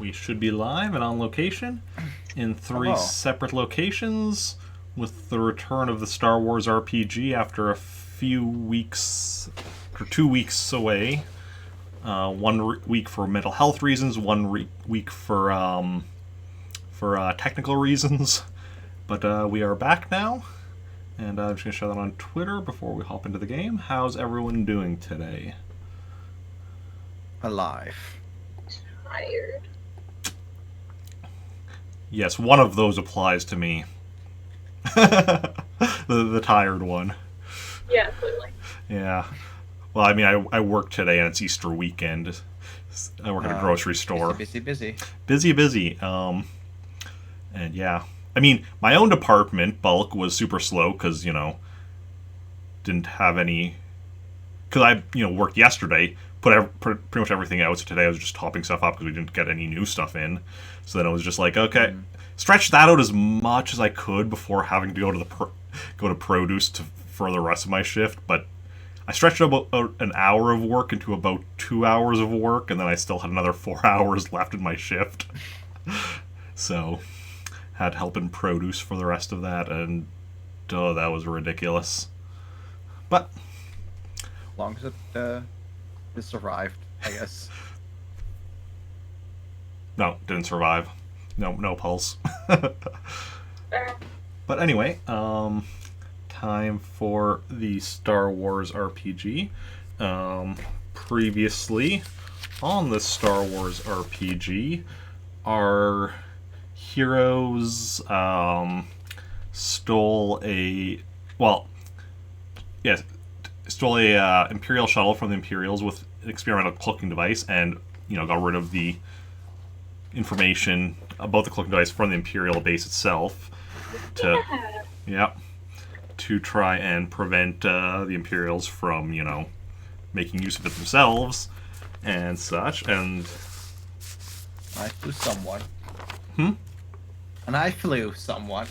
We should be live and on location in three separate locations with the return of the Star Wars RPG after a few weeks, or 2 weeks away. 1 week for mental health reasons, 1 week for technical reasons. But we are back now, and I'm just going to show that on Twitter before we hop into the game. How's everyone doing today? Alive. Tired. Yes, one of those applies to me. the tired one. Yeah, clearly. Yeah. Well, I mean, I work today and it's Easter weekend. I work at a grocery store. Busy. Busy. And yeah. I mean, my own department, bulk, was super slow because, didn't have any... Because I, worked yesterday, put pretty much everything out, so today I was just topping stuff up because we didn't get any new stuff in. So then I was just like, okay, stretch that out as much as I could before having to go to produce for the rest of my shift. But I stretched about an hour of work into about 2 hours of work, and then I still had another 4 hours left in my shift. So had help in produce for the rest of that, and that was ridiculous. But As long as it survived, I guess. No, didn't survive. No pulse. But anyway, time for the Star Wars RPG. Previously, on the Star Wars RPG, our heroes stole a Imperial Shuttle from the Imperials with an experimental cloaking device, and got rid of the information about the cloaking device from the Imperial base itself to try and prevent the Imperials from making use of it themselves and such. And I flew somewhat. And I flew somewhat.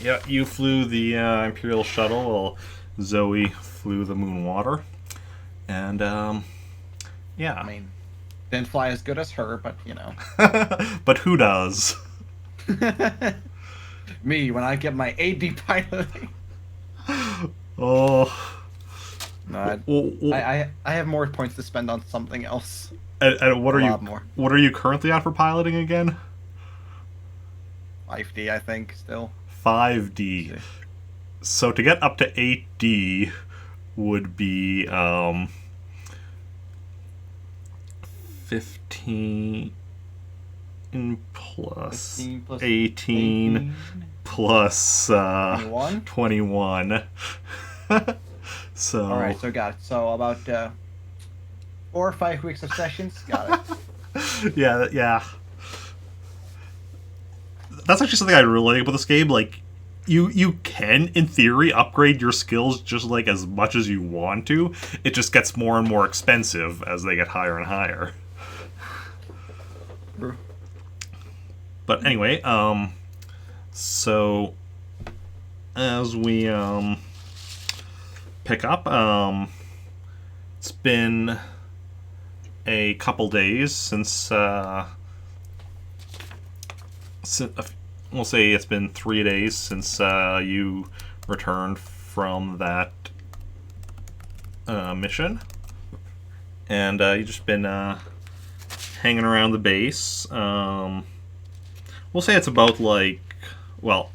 Yeah, you flew the Imperial Shuttle while Zoe flew the Moonwater. And yeah, I mean, didn't fly as good as her, but But who does? Me, when I get my AD piloting. Oh. No, I have more points to spend on something else. And what more. What are you currently at for piloting again? 5D, I think, still. 5D. So to get up to 8D would be 15 plus 15 plus 18 plus 21. So alright, so got it. So about 4 or 5 weeks of sessions, got it. yeah. That's actually something I really like about this game. Like, you can, in theory, upgrade your skills just like as much as you want to. It just gets more and more expensive as they get higher and higher. But anyway, so as we pick up, it's been a couple days since we'll say it's been 3 days since you returned from that mission, and you've just been hanging around the base. We'll say it's about I was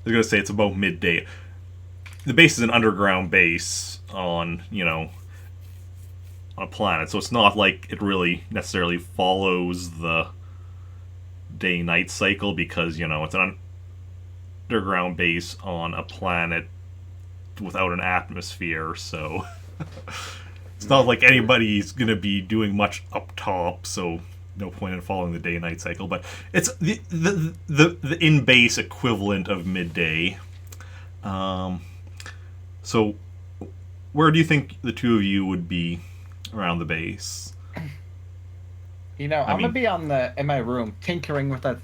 gonna say it's about midday. The base is an underground base on on a planet, so it's not like it really necessarily follows the day-night cycle, because it's an underground base on a planet without an atmosphere, so it's not like anybody's gonna be doing much up top, so no point in following the day-night cycle. But it's the in-base equivalent of midday. So where do you think the two of you would be around the base? I'm gonna be in my room tinkering with that,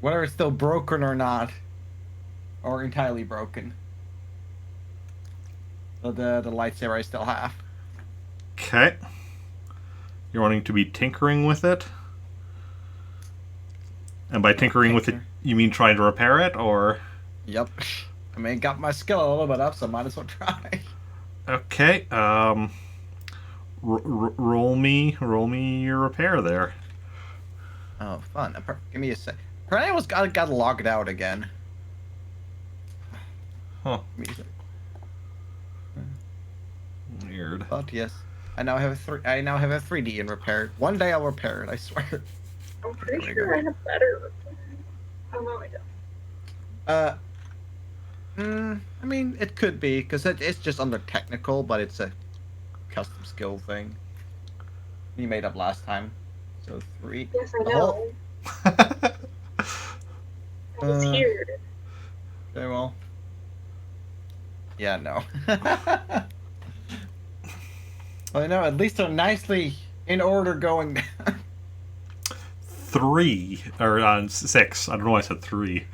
whether it's still broken or not, or entirely broken. So the lightsaber I still have. Okay. You're wanting to be tinkering with it? And by tinkering with it, you mean trying to repair it, or? Yep. I mean, got my skill a little bit up, so might as well try. Okay. Roll me your repair there. Oh, fun. Give me a sec. Apparently, I was got logged out again. Huh. Weird. But yes, I now have a 3D in repair. One day I'll repair it. I swear. I'm pretty sure I have better. Oh no, I don't. I mean, it could be because it's just under technical, but it's a custom skill thing. You made up last time, so 3. Yes, I know. I was here. Okay, well. Yeah, no. Well, no, at least they're nicely in order going down. 3 or 6. I don't know why I said 3.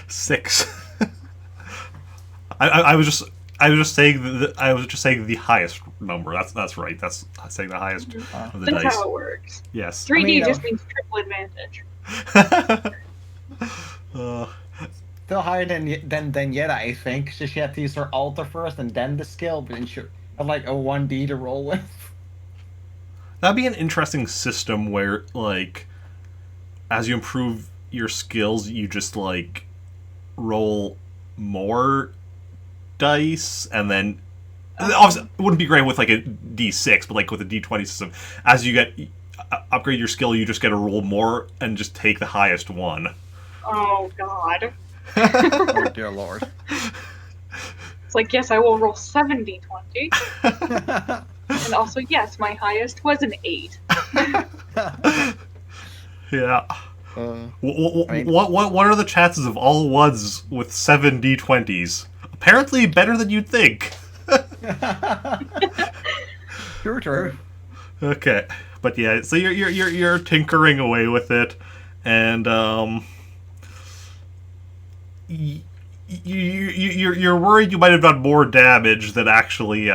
6. I was just saying the highest number. That's right. That's saying the highest of the That's dice. how it works. Yes. 3D just means triple advantage. Still higher than Yetta, I think. So she had to use her altar first and then the skill, but then she had like a 1D to roll with. That'd be an interesting system where, like, as you improve your skills, you just like roll more dice, and then obviously it wouldn't be great with like a D6, but like with a D20 system, as you get upgrade your skill, you just get to roll more and just take the highest one. Oh God. Oh dear Lord. It's like, yes, I will roll 7d20. And also, yes, my highest was an 8. Yeah. What are the chances of all ones with 7 D20s? Apparently better than you'd think. True. Okay, but yeah, so you're tinkering away with it, and you're worried you might have done more damage than actually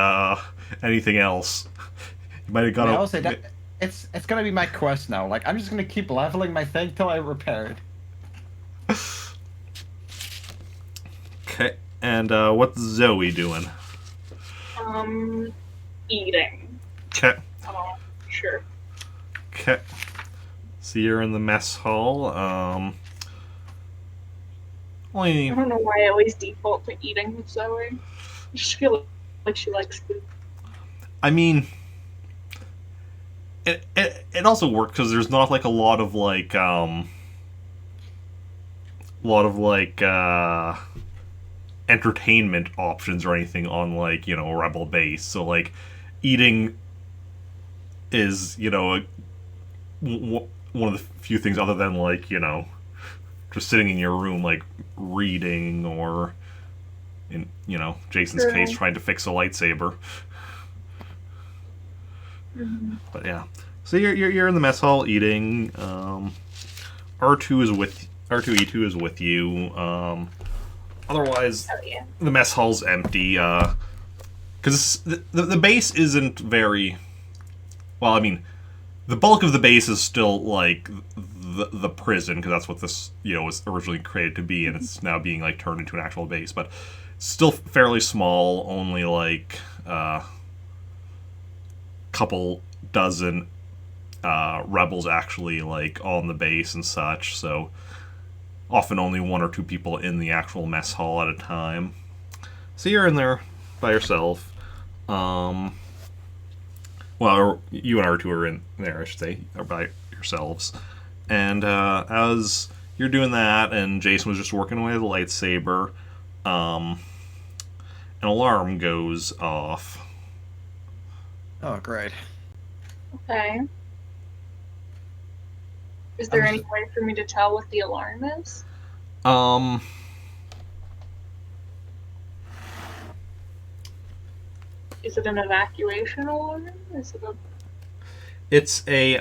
anything else. You might have got. I'll say that it's gonna be my quest now. Like I'm just gonna keep leveling my thing till I repair it. Okay, and what's Zoe doing? Eating. Okay. Oh, sure. Okay. So you're in the mess hall. I don't know why I always default to eating with Zoe. I just feel like she likes food. I mean, it also works because there's not like a lot of entertainment options or anything on like a rebel base. So like eating is one of the few things other than like just sitting in your room like reading or in Jason's case trying to fix a lightsaber. Mm-hmm. But yeah, so you're in the mess hall eating. R2E2 is with you. Otherwise, the mess hall's empty. Because the base isn't very well. I mean, the bulk of the base is still like the prison, because that's what this was originally created to be, and it's now being like turned into an actual base. But still fairly small. Only like couple dozen rebels actually like on the base and such. So often only 1 or 2 people in the actual mess hall at a time. So you're in there by yourself. Well, you and R2 are in there, I should say, or by yourselves. And as you're doing that, and Jason was just working away with a lightsaber, an alarm goes off. Oh, great. Okay. Is there any way for me to tell what the alarm is? Is it an evacuation alarm? Is it a... It's a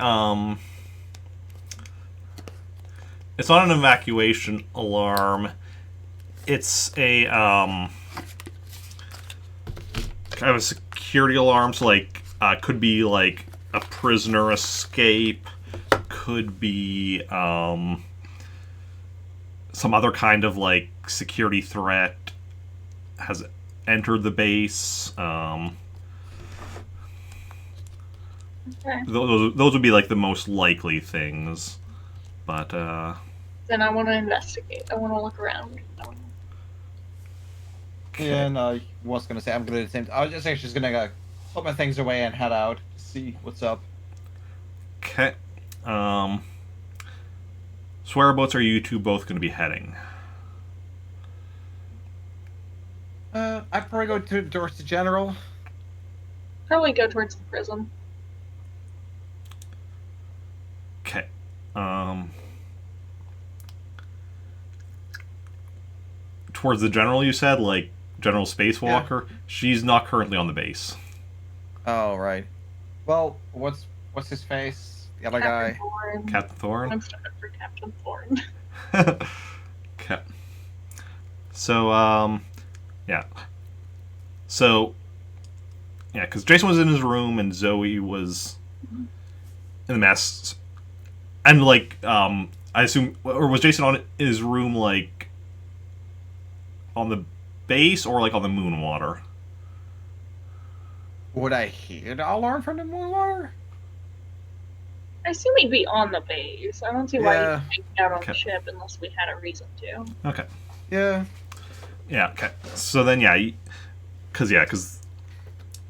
it's not an evacuation alarm. It's a kind of a security alarm. So like could be like a prisoner escape. Could be some other kind of like security threat has entered the base. Okay. Those would be like the most likely things, but Then I want to investigate. I want to look around. Yeah, no, I was gonna say I'm gonna do the same. I was just actually just gonna put my things away and head out to see what's up. okay. So whereabouts are you two both going to be heading? I'd probably go to Dorset General. Probably go towards the prison. Okay. Towards the general, you said, like General Spacewalker. Yeah. She's not currently on the base. Oh right. Well, what's his face? The other Captain guy. Thorne. Captain Thorne. I'm stuck for Captain Thorne. Okay. So yeah. So yeah, because Jacen was in his room and Zoey was in the mess. And like, I assume, or was Jacen on in his room like on the base or like on the Moonwater? Would I hear the alarm from the Moonwater? I assume he'd be on the base. I don't see why he'd be out on the ship unless we had a reason to. Okay. Yeah. Yeah. Okay. So then, because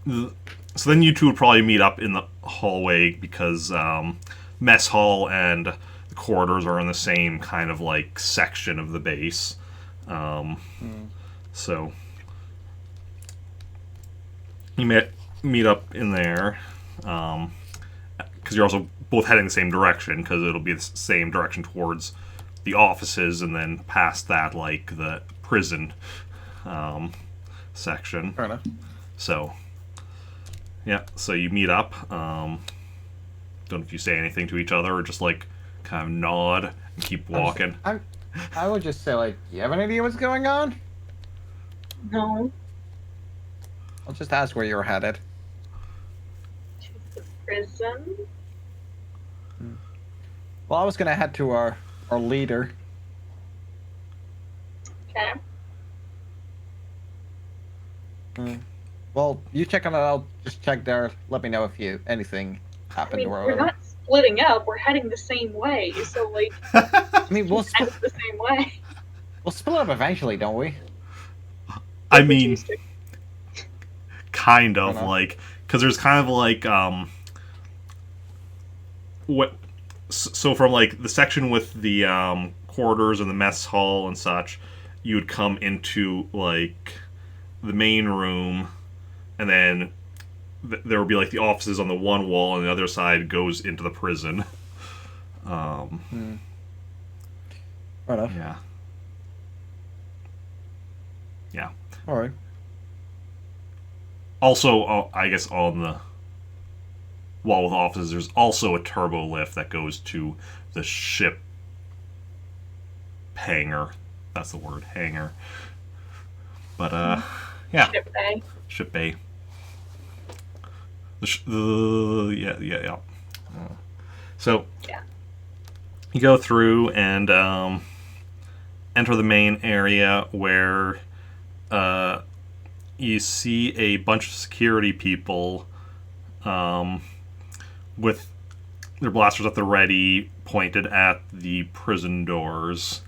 so then you two would probably meet up in the hallway because mess hall and the corridors are in the same kind of like section of the base. So you meet up in there because you're also both heading the same direction because it'll be the same direction towards the offices and then past that like the prison section. Fair enough. So yeah, so you meet up. Don't know if you say anything to each other or just like kind of nod and keep walking. I would just say like, you have any idea what's going on? No. I'll just ask where you're headed. To the prison? Well, I was gonna head to our leader. Okay. Well, you check on it. I'll just check there. Let me know if anything happened or we're not splitting up. We're heading the same way. So like, I mean, we'll split the same way. We'll split up eventually, don't we? I mean, kind of like because there's kind of like what. So from like the section with the quarters and the mess hall and such, you would come into like the main room, and then there would be like the offices on the one wall, and the other side goes into the prison. Fair enough. Yeah. Yeah. All right. Also, I guess on the wall with offices, there's also a turbo lift that goes to the ship hangar. That's the word, hangar. But yeah. Ship bay. Ship bay. Yeah. So yeah. You go through and enter the main area where you see a bunch of security people with their blasters at the ready, pointed at the prison doors,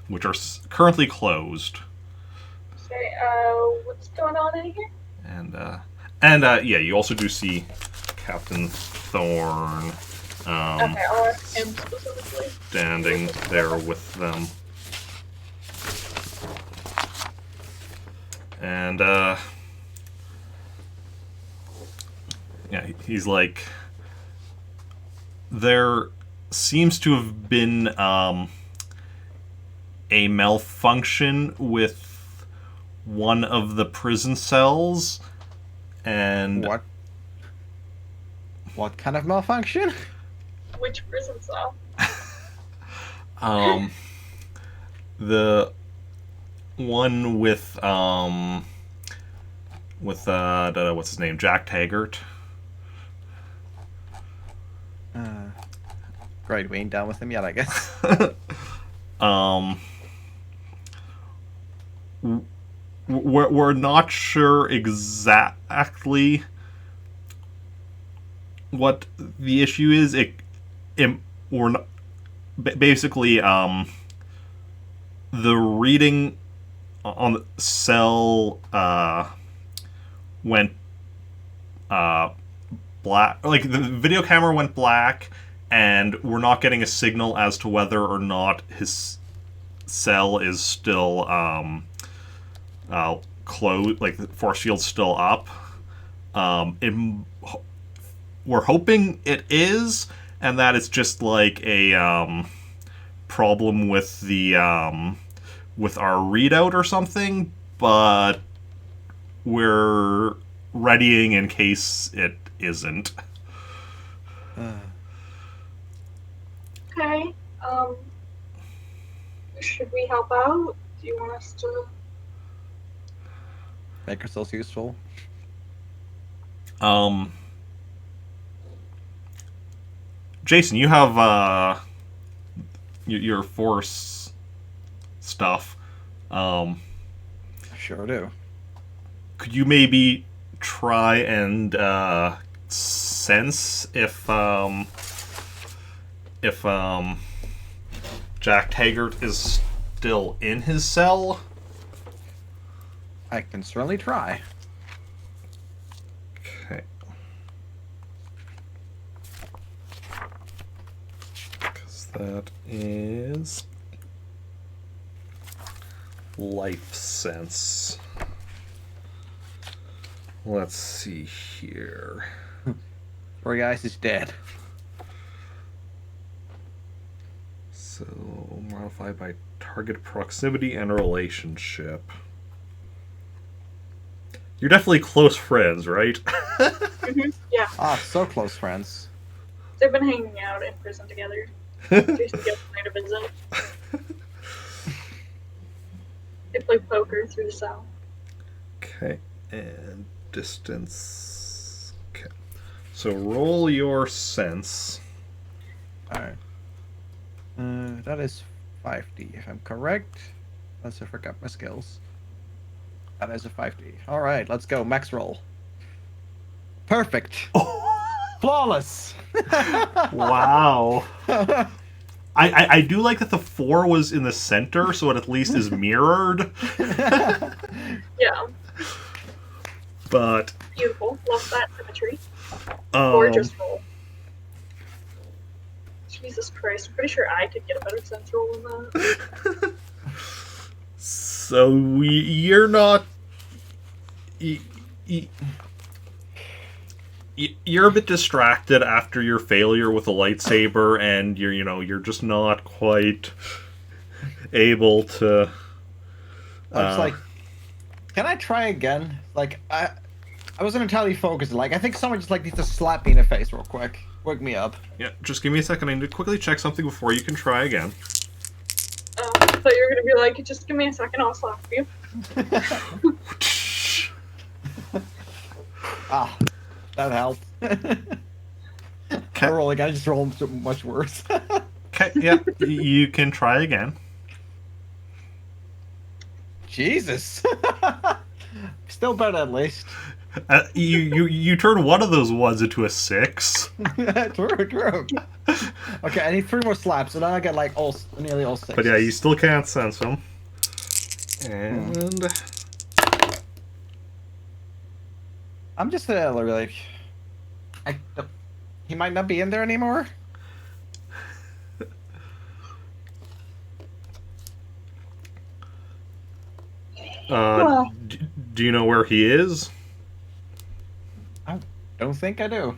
which are currently closed. Okay, what's going on in here? And yeah, you also do see Captain Thorne. Okay, I'll ask him specifically. Standing there with them. And yeah, he's like, there seems to have been a malfunction with one of the prison cells, and what kind of malfunction? Which prison cell? The one with what's his name, Jack Taggart. Great, we ain't done with him yet, I guess. we're not sure exactly what the issue is. We're not, basically the reading on the cell went black. Like the video camera went black, and we're not getting a signal as to whether or not his cell is still closed. Like the force field's still up. We're hoping it is, and that it's just like a problem with the with our readout or something, but we're readying in case it isn't. Okay. Should we help out? Do you want us to make ourselves useful? Jacen, you have your force stuff. Sure do. Could you maybe try and sense if Jack Taggart is still in his cell? I can certainly try. Okay. Because that is life sense. Let's see here. Three Eyes is dead. So, modified by target proximity and relationship. You're definitely close friends, right? Yeah. Ah, so close friends. They've been hanging out in prison together. Jason gets to visit. They play poker through the cell. Okay, and distance. Okay. So roll your sense. Alright. That is 5D, if I'm correct. Unless I forgot my skills. That is a 5D. Alright, let's go. Max roll. Perfect. Flawless. Wow. I do like that the 4 was in the center, so it at least is mirrored. Yeah. But Beautiful. Love that symmetry. Gorgeous roll. Jesus Christ. I'm pretty sure I could get a better sense roll than that. So you're not... You're a bit distracted after your failure with a lightsaber, and you're just not quite able to. I was like, can I try again? Like, I wasn't entirely focused. Like, I think someone just needs to slap me in the face real quick, wake me up. Yeah, just give me a second. I need to quickly check something before you can try again. I thought you were gonna be like, just give me a second, I'll slap you. Ah. That helped. Okay. Rolling, I just rolled so much worse. Okay, yeah, you can try again. Jesus. Still better at least. You turn one of those ones into a 6. True. Okay, I need 3 more slaps, and then I get like nearly all 6. But yeah, you still can't sense them. And I'm just like, he might not be in there anymore. Do you know where he is? I don't think I do.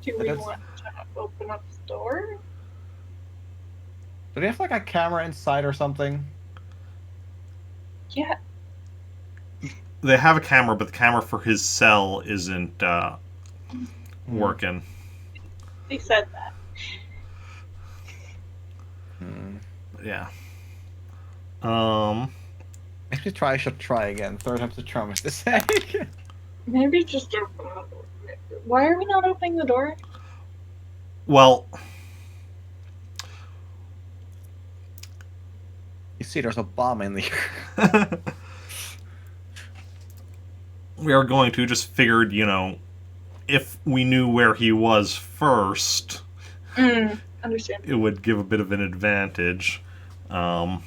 Do we want to open up the door? Do they have like a camera inside or something? Yeah. They have a camera, but the camera for his cell isn't working. They said that. Yeah. Maybe I should try again. Third time's the charm, as they say. Maybe just open the door. Why are we not opening the door? Well, You see, there's a bomb in there. We are going to just figured, if we knew where he was first, Understand. it would give a bit of an advantage. I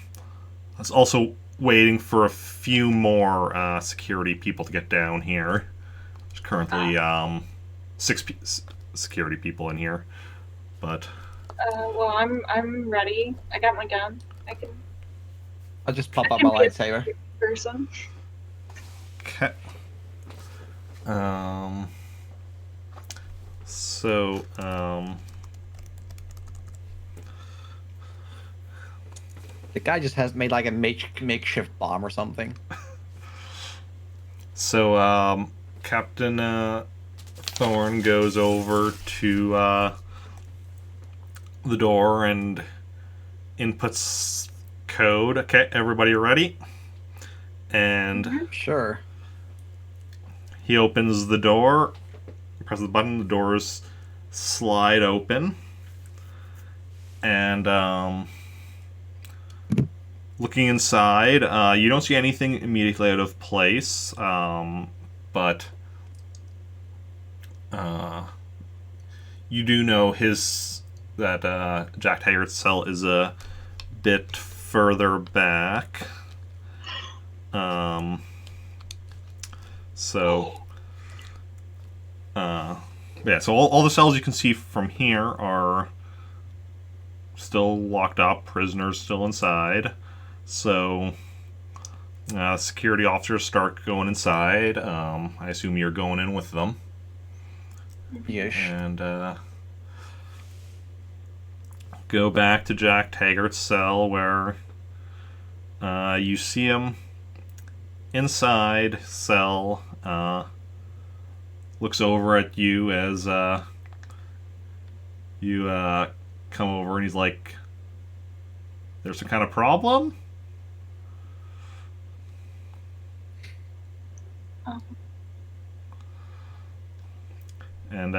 was also waiting for a few more security people to get down here. There's currently six security people in here, but Well, I'm ready. I got my gun. I'll just pop I up can my be a lightsaber. person. okay. So The guy just has made like a makeshift bomb or something. So, Captain Thorn goes over to the door and inputs code. Okay, everybody ready? And Sure. he opens the door, presses the button, the doors slide open. And, looking inside, you don't see anything immediately out of place, but you do know that Jack Taggart's cell is a bit further back. So all the cells you can see from here are still locked up, prisoners still inside. So security officers start going inside. I assume you're going in with them. Yes. And go back to Jack Taggart's cell where you see him inside cell. Looks over at you as you come over, and he's like, "There's some kind of problem?" And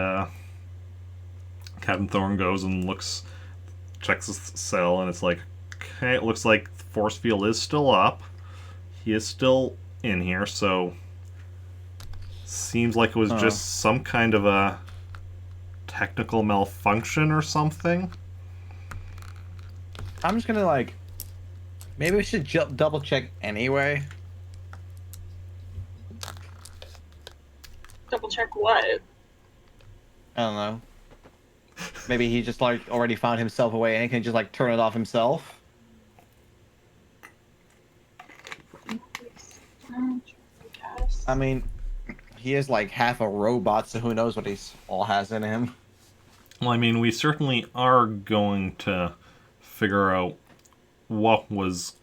Captain Thorne goes and checks the cell, and it's like, okay, it looks like the force field is still up. He is still in here, so seems like it was just some kind of a technical malfunction or something. I'm just gonna maybe we should double check anyway. Double check what? I don't know. Maybe he just already found himself away and he can just turn it off himself. I mean, he is half a robot, so who knows what he's all has in him. Well, I mean, we certainly are going to figure out what was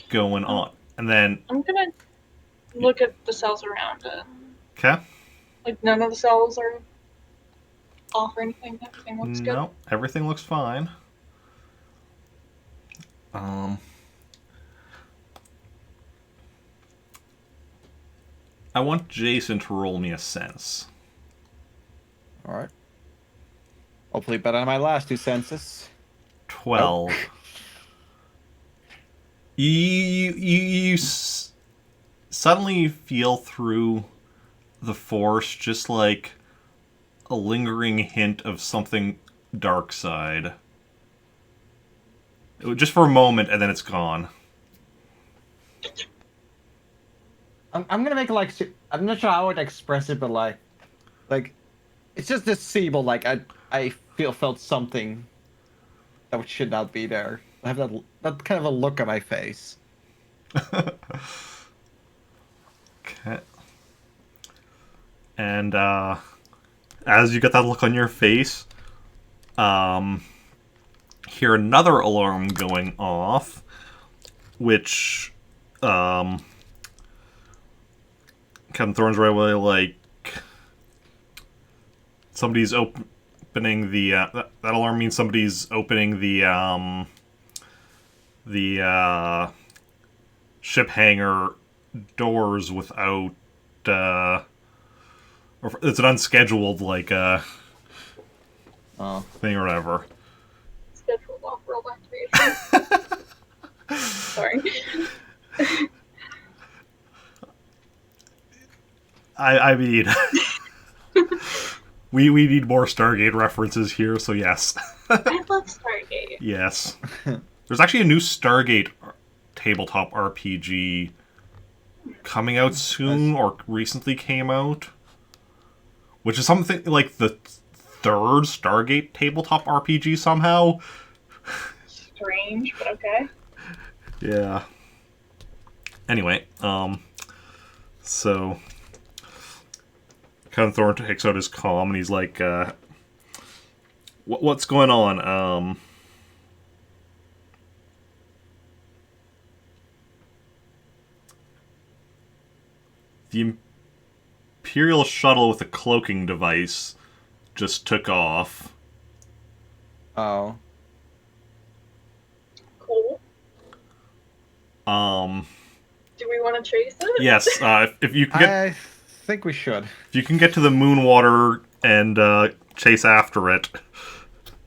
going on. And then... I'm gonna look at the cells around it. Okay. None of the cells are off or anything? Everything looks good? No, everything looks fine. I want Jacen to roll me a sense. Alright. Hopefully better than my last two senses. 12. Nope. You suddenly feel through the force just like a lingering hint of something dark side. Just for a moment, and then it's gone. I'm gonna make I'm not sure how I would express it, but it's just this feeble. I felt something that should not be there. I have that kind of a look on my face. Okay. And as you get that look on your face, hear another alarm going off, which Captain Thorne's right away somebody's opening the that alarm means somebody's opening the ship hangar doors without or it's an unscheduled thing or whatever. Scheduled off-world activation. Sorry. I mean, we need more Stargate references here, so yes. I love Stargate. Yes. There's actually a new Stargate tabletop RPG coming out soon, or recently came out, which is something like the third Stargate tabletop RPG somehow. Strange, but okay. Yeah. Anyway, so Thorne takes out his comm and he's like, what's going on? The Imperial Shuttle with a cloaking device just took off. Oh. Cool. Do we want to chase it? Yes, if you can get, I think we should. if you can get to the moon water and chase after it.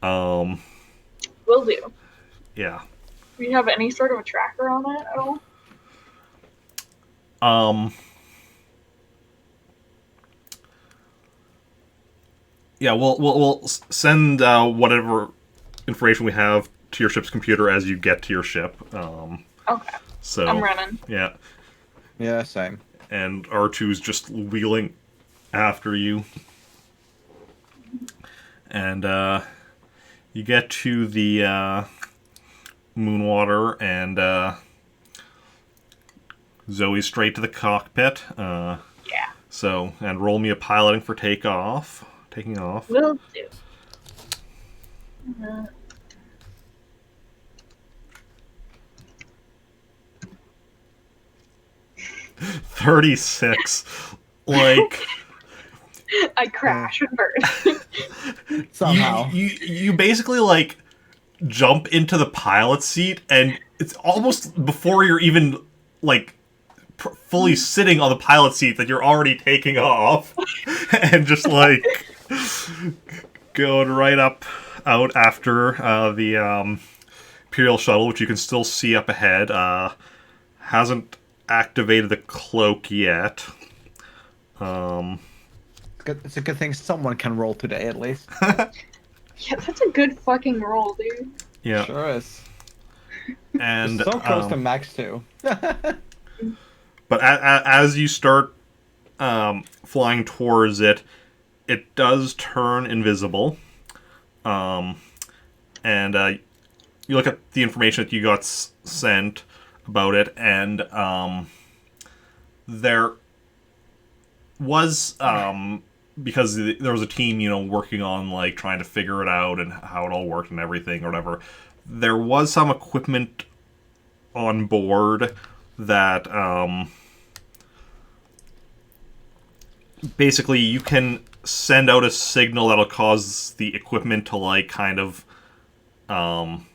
Will do. Yeah. Do we have any sort of a tracker on it at all? Yeah, we'll send whatever information we have to your ship's computer as you get to your ship. Okay. So I'm running. Yeah, Yeah, same. and R2's just wheeling after you, and you get to the Moonwater, and Zoe's straight to the cockpit. Yeah. So, and roll me a piloting for takeoff. Taking off. Will do. Uh, 36. Like, I crash and burn. Somehow. you basically like jump into the pilot seat, and it's almost before you're even like fully sitting on the pilot seat that you're already taking off, and just like going right up out after the Imperial Shuttle, which you can still see up ahead. Hasn't activated the cloak yet. It's a good thing someone can roll today, at least. Yeah, that's a good fucking roll, dude. Yeah, Sure is. and So close to max 2. but as you start flying towards it, it does turn invisible. And you look at the information that you got sent about it, and there was because there was a team, working on like trying to figure it out and how it all worked and everything or whatever. There was some equipment on board that basically you can send out a signal that'll cause the equipment to like kind of send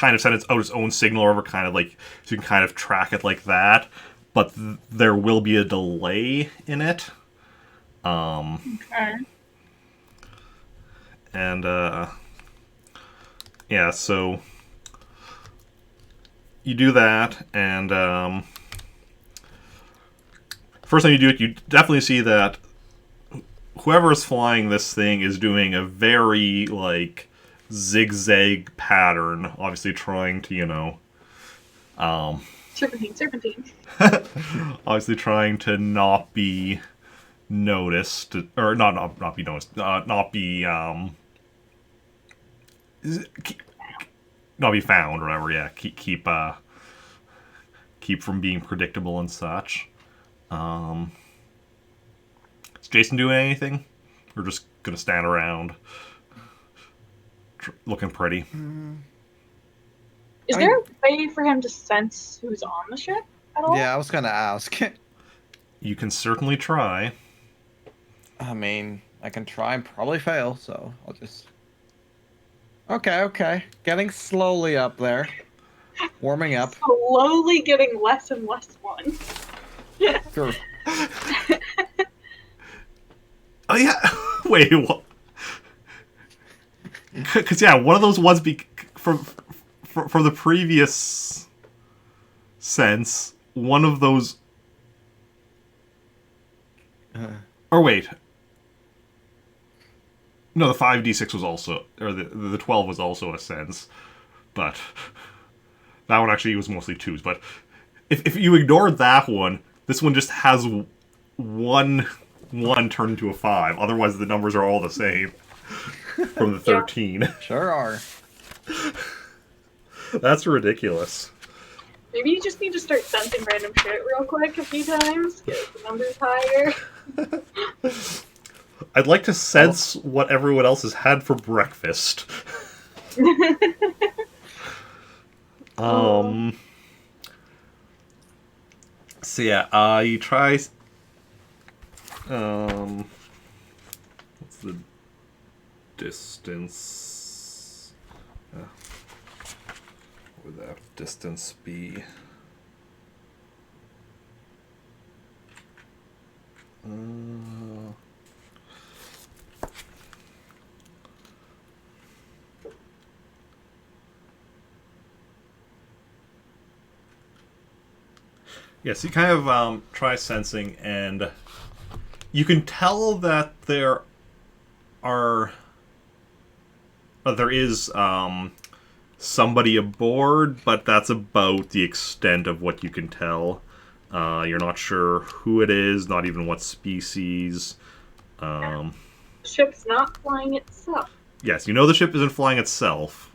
out its own signal, or kind of like, so you can kind of track it like that, but there will be a delay in it. Okay. And yeah, so you do that, and first time you do it, you definitely see that whoever is flying this thing is doing a very like zigzag pattern, obviously trying to Serpentine. obviously trying to not be noticed, or not be noticed, not be not be found or whatever. Yeah, keep from being predictable and such. Is Jacen doing anything? Or just gonna stand around looking pretty? Is there a way for him to sense who's on the ship at all? Yeah, I was gonna ask. You can certainly try. I mean, I can try and probably fail, so I'll just... Okay. Getting slowly up there. Warming up. Slowly getting less and less fun. Sure. Oh yeah. Wait, what? Because yeah, one of those ones from the previous sense one of those. Or wait. No, the 5d6 was also, or the 12 was also a sense, but that one actually was mostly 2s. But if you ignored that one, this one just has one turned into a 5. Otherwise, the numbers are all the same from the 13. Sure are. That's ridiculous. Maybe you just need to start sensing random shit real quick a few times, get the numbers higher. I'd like to sense what everyone else has had for breakfast. So yeah, you try. What's the distance? What would that distance be? Yes, you kind of try sensing, and you can tell that there is somebody aboard, but that's about the extent of what you can tell. You're not sure who it is, not even what species. The ship's not flying itself. Yes, you know the ship isn't flying itself.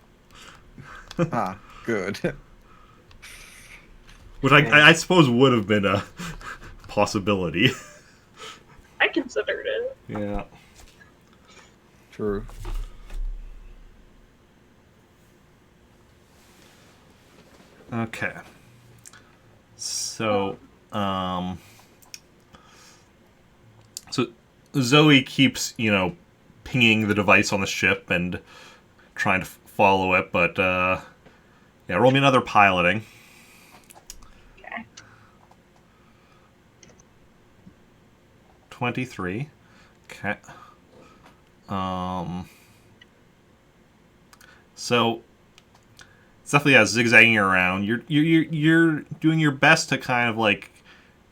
Ah, good. Which I suppose would have been a possibility. I considered it. Yeah. True. Okay. So, so Zoe keeps, pinging the device on the ship and trying to follow it, but, yeah, roll me another piloting. Okay. 23. Okay. So it's definitely zigzagging around. You're doing your best to kind of like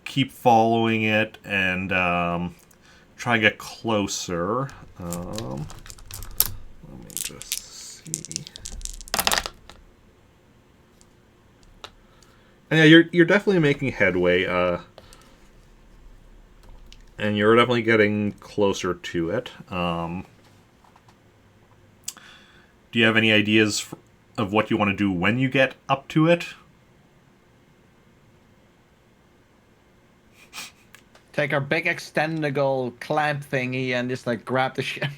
keep following it and try to get closer. Let me just see. And yeah, you're definitely making headway. And you're definitely getting closer to it. Do you have any ideas of what you want to do when you get up to it? Take our big extendable clamp thingy and just like grab the ship.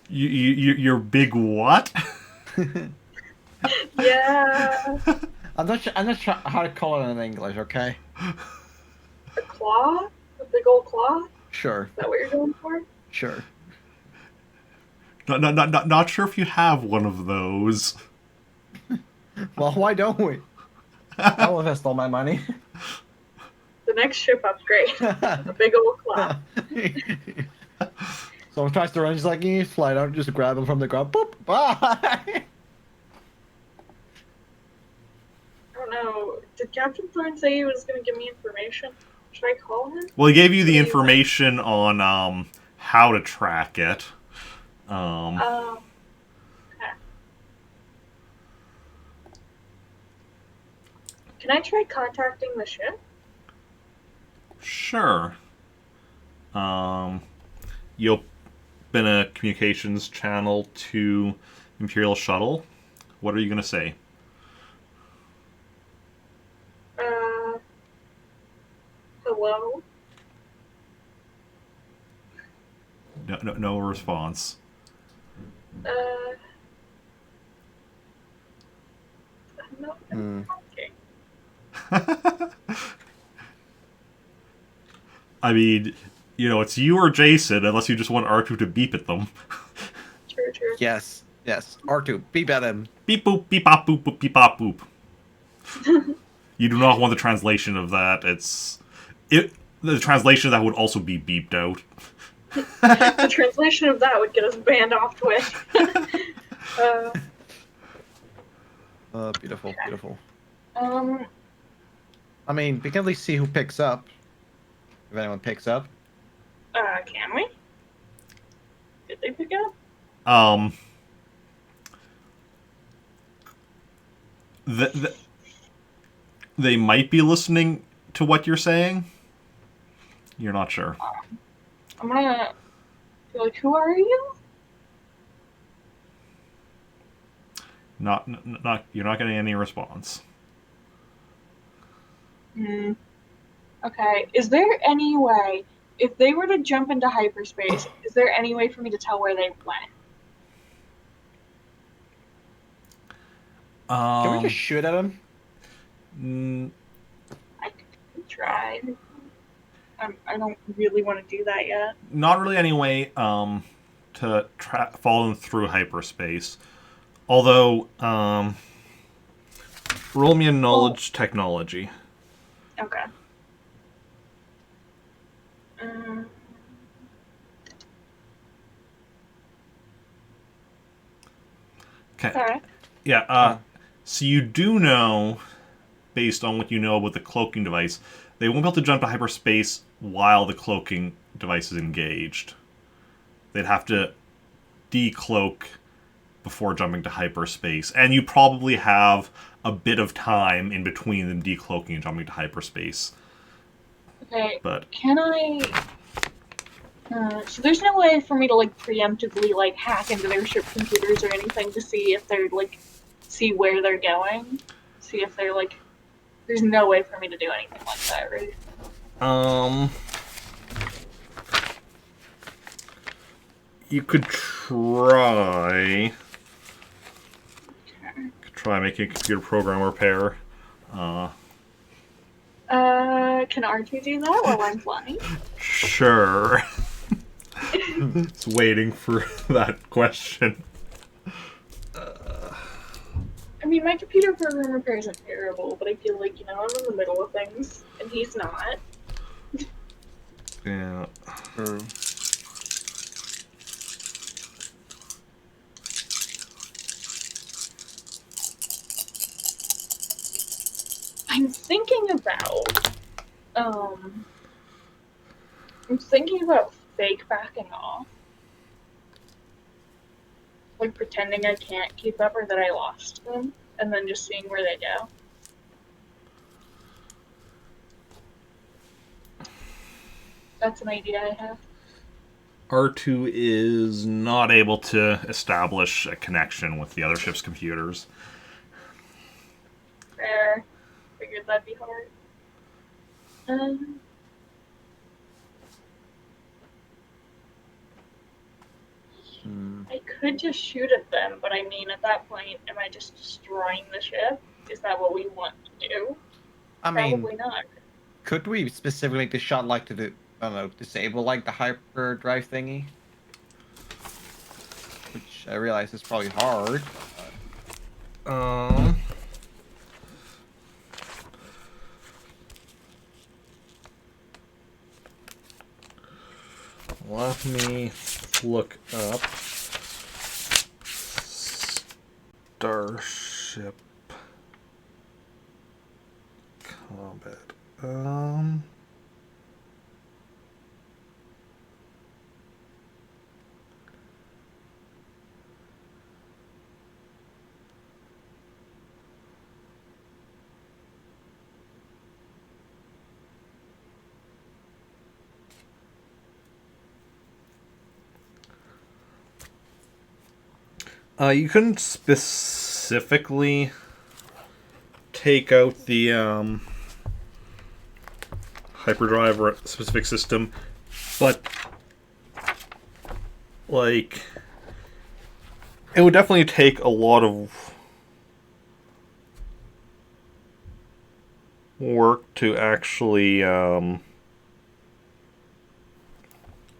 Your big what? Yeah. I'm not sure how to call it in English. Okay. A claw? A big old claw? Is Sure. that what you're going for? Sure. Not sure if you have one of those. Well, why don't we? I'll invest all my money. The next ship upgrade. A big old claw. Someone tries to run, just like, you fly out, just grab him from the ground. Boop, bye. I don't know. Did Captain Thorne say he was going to give me information? Should I call him? Well, he gave you the information on how to track it. Okay. Can I try contacting the ship? Sure. You open a communications channel to Imperial Shuttle. What are you going to say? Hello? No response. No, Hmm. okay. I mean, it's you or Jacen, unless you just want R2 to beep at them. True. Yes. R2, beep at him. Beep boop, beep bop boop boop beep bop boop. You do not want the translation of that. The translation of that would also be beeped out. The translation of that would get us banned off Twitch. Beautiful, beautiful. Um, I mean, we can at least see who picks up. If anyone picks up. can we? Did they pick up? Um, th- they might be listening to what you're saying. You're not sure. I'm gonna be like, who are you? Not. You're not getting any response. Hmm. Okay. Is there any way, if they were to jump into hyperspace, is there any way for me to tell where they went? Can we just shoot at him? I could try. I don't really want to do that yet. Not really any way to follow them through hyperspace. Although, roll me a knowledge technology. Okay. Um, Okay. Alright. Yeah. So you do know, based on what you know about the cloaking device, they won't be able to jump to hyperspace while the cloaking device is engaged. They'd have to decloak before jumping to hyperspace, and you probably have a bit of time in between them decloaking and jumping to hyperspace. Okay. But Can I? So there's no way for me to like preemptively like hack into their ship computers or anything to see if they're like see where they're going, see if they're like. There's no way for me to do anything like that, right? You could try. Okay. Try making a computer program repair. Can R2 do that while I'm flying? Sure. It's waiting for that question. I mean, my computer program repair isn't terrible, but I feel like, I'm in the middle of things, and he's not. Yeah. I'm thinking about fake backing off. Like pretending I can't keep up or that I lost them, and then just seeing where they go. That's an idea I have. R2 is not able to establish a connection with the other ship's computers. Fair. Figured that'd be hard. I could just shoot at them, but I mean, at that point, am I just destroying the ship? Is that what we want to do? I mean, Probably not. could we specifically make the shot like to do, I don't know, disable like the hyperdrive thingy? Which I realize is probably hard. Let me look up Starship Combat. You couldn't specifically take out the hyperdrive or a specific system, but like it would definitely take a lot of work to actually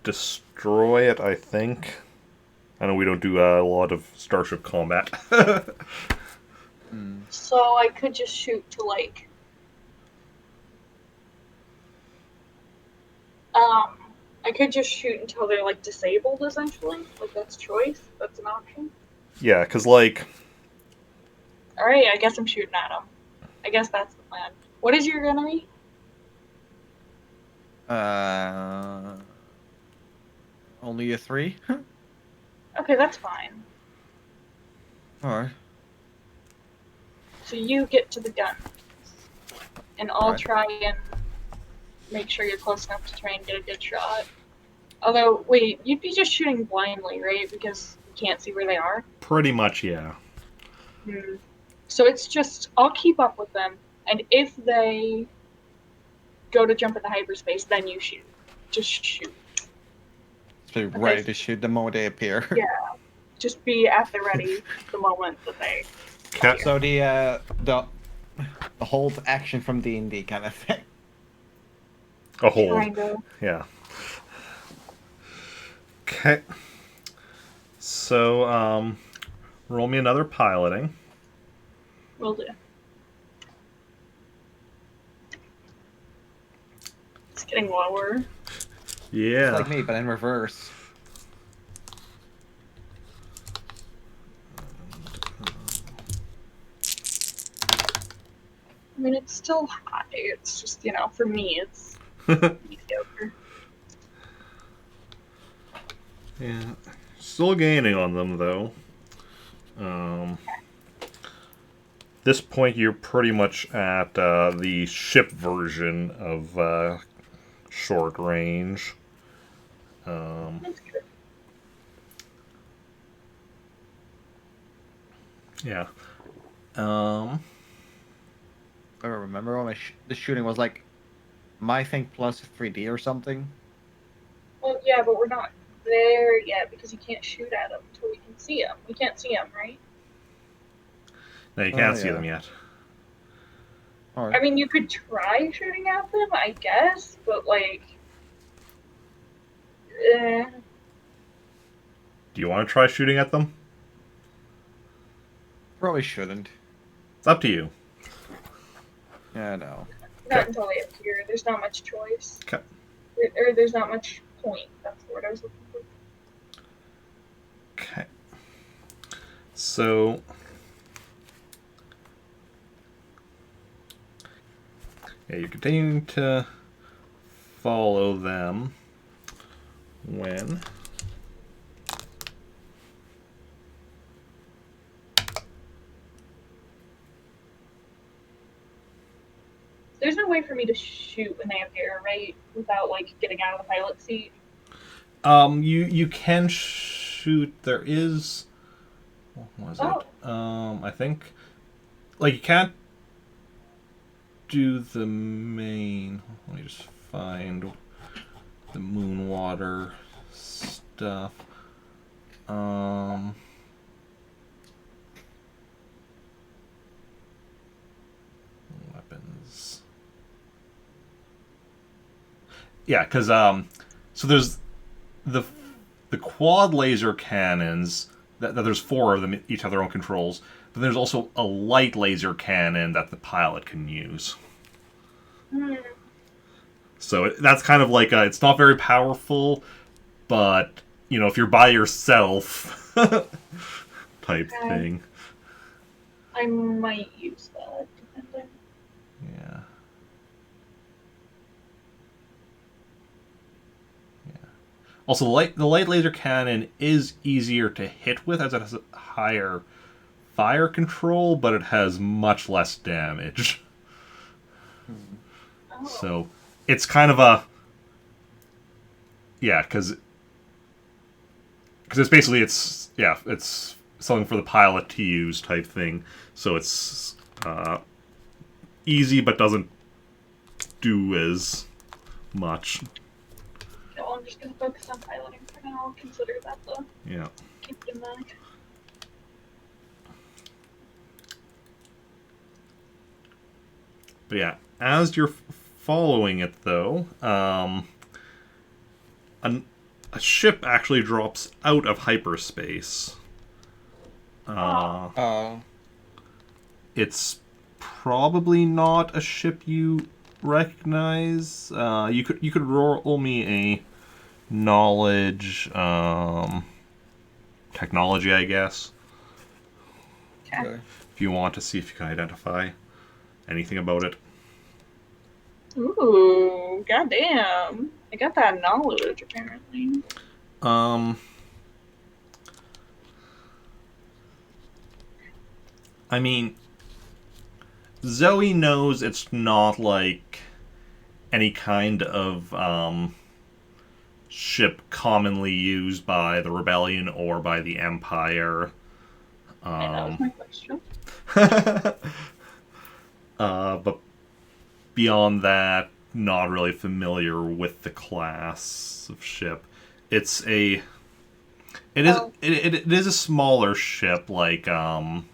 destroy it, I think. I know we don't do a lot of Starship combat. So I could just shoot to like I could just shoot until they're like disabled essentially. Like that's choice. That's an option. Yeah, because like Alright, I guess I'm shooting at him. I guess that's the plan. What is your gunnery? Only a 3. Okay, that's fine. Alright. So you get to the gun. And I'll Alright. try and make sure you're close enough to try and get a good shot. Although, wait, you'd be just shooting blindly, right? Because you can't see where they are? Pretty much, yeah. So it's just, I'll keep up with them, and if they go to jump into hyperspace, then you shoot. Just shoot. Be ready to shoot the moment they appear. Yeah. Just be at the ready the moment that they appear. So the hold action from D&D kind of thing. A hold. Kind of. Yeah. Okay. So, roll me another piloting. Will do. It's getting lower. Yeah. It's like me, but in reverse. I mean, it's still high. It's just, for me, it's mediocre. Yeah. Still gaining on them, though. This point, you're pretty much at the ship version of short range. That's good. Yeah. I remember when the shooting was like my thing plus 3D or something. Well, yeah, but we're not there yet because you can't shoot at them until we can see them. We can't see them, right? No, you can't Oh, see yeah. them yet. Alright. I mean, you could try shooting at them, I guess, but Do you want to try shooting at them? Probably shouldn't. It's up to you. Yeah, no. not Okay. until they appear. There's not much choice. Okay. Or there's not much point. That's the word I was looking for. Okay. So, yeah, you're continuing to follow them when There's no way for me to shoot when they appear, right? Without getting out of the pilot seat. you can shoot. There is, what was it? I think, you can't do the main. Let me just find the moon water stuff. Weapons. Yeah, because so there's the quad laser cannons. That there's 4 of them. Each have their own controls. But there's also a light laser cannon that the pilot can use. So that's kind of it's not very powerful, but if you're by yourself, type thing. I might use that, depending. Yeah. Also, the light laser cannon is easier to hit with as it has a higher fire control, but it has much less damage. Oh. So it's kind of a because it's basically it's something for the pilot to use type thing. So it's easy but doesn't do as much. Well, I'm just gonna focus on piloting for now. I'll consider that though. Yeah. Keep it in mind. But yeah, as you're following it, though, a ship actually drops out of hyperspace. It's probably not a ship you recognize. You could roll me a knowledge technology, I guess. Okay. if you want to see if you can identify anything about it. Ooh, goddamn! I got that knowledge apparently. I mean, Zoe knows it's not like any kind of ship commonly used by the Rebellion or by the Empire. And that was my question. But beyond that, not really familiar with the class of ship. It's a it is Oh. it is a smaller ship, like probably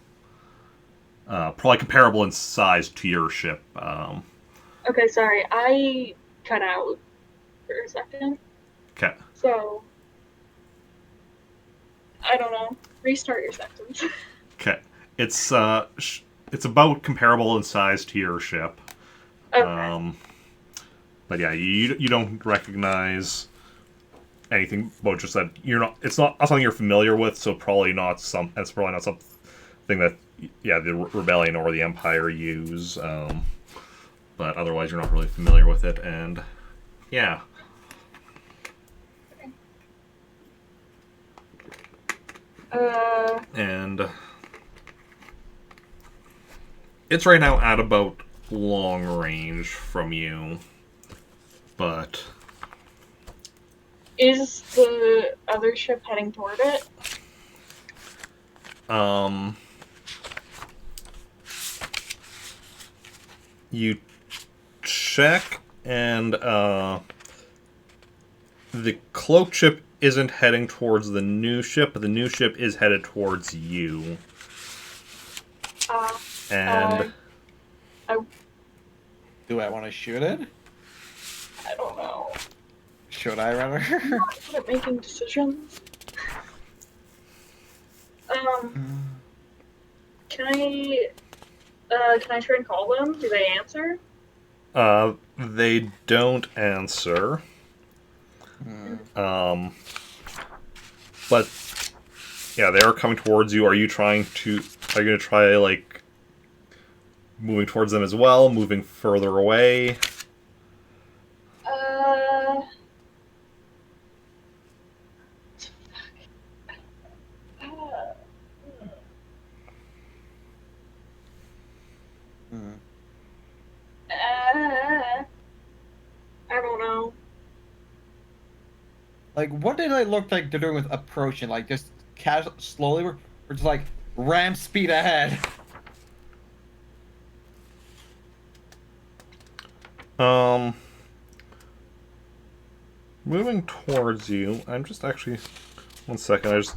comparable in size to your ship. Okay, sorry, I cut out for a second. Okay. So I don't know. Restart your sentence. Okay. It's about comparable in size to your ship. Okay. But yeah, you don't recognize anything about just that. You're not. It's not something you're familiar with, so probably not some. It's probably not something that the Rebellion or the Empire use. But otherwise, you're not really familiar with it, and yeah. And it's right now at about long range from you, but Is the other ship heading toward it? you check, and the cloak ship isn't heading towards the new ship, but the new ship is headed towards you. And Do I want to shoot it? I don't know. Should I rather? I'm not good at making decisions. Can I try and call them? Do they answer? they don't answer. But yeah, they are coming towards you. Are you going to try like moving towards them as well, moving further away? I don't know. Like, what did it look like they're doing with approaching? Like, just casual, slowly, or just like ram speed ahead? Moving towards you. I'm just actually 1 second. I just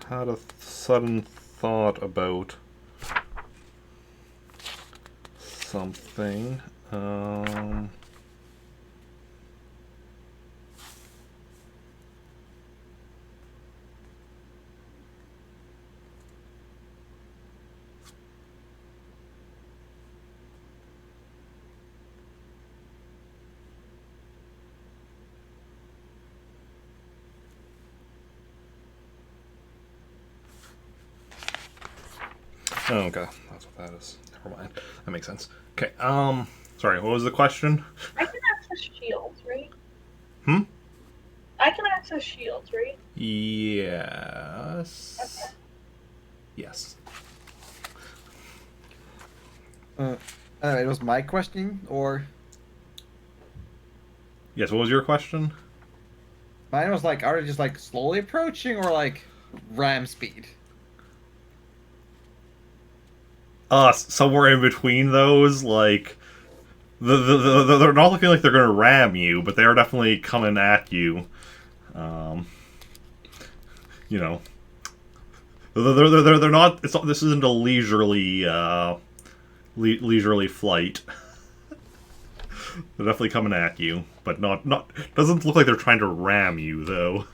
had a sudden thought about something. Oh, okay. That's what that is. Never mind. That makes sense. Okay, sorry, what was the question? I can access shields, right? Hmm? I can access shields, right? Yes. Okay. Yes. It was my question, or Yes, what was your question? mine was like, are they just like slowly approaching, or like ram speed? Somewhere in between those, like they're not looking like they're gonna ram you, but they are definitely coming at you. You know, they're not. It's not. This isn't a leisurely flight. They're definitely coming at you, but not. Doesn't look like they're trying to ram you though.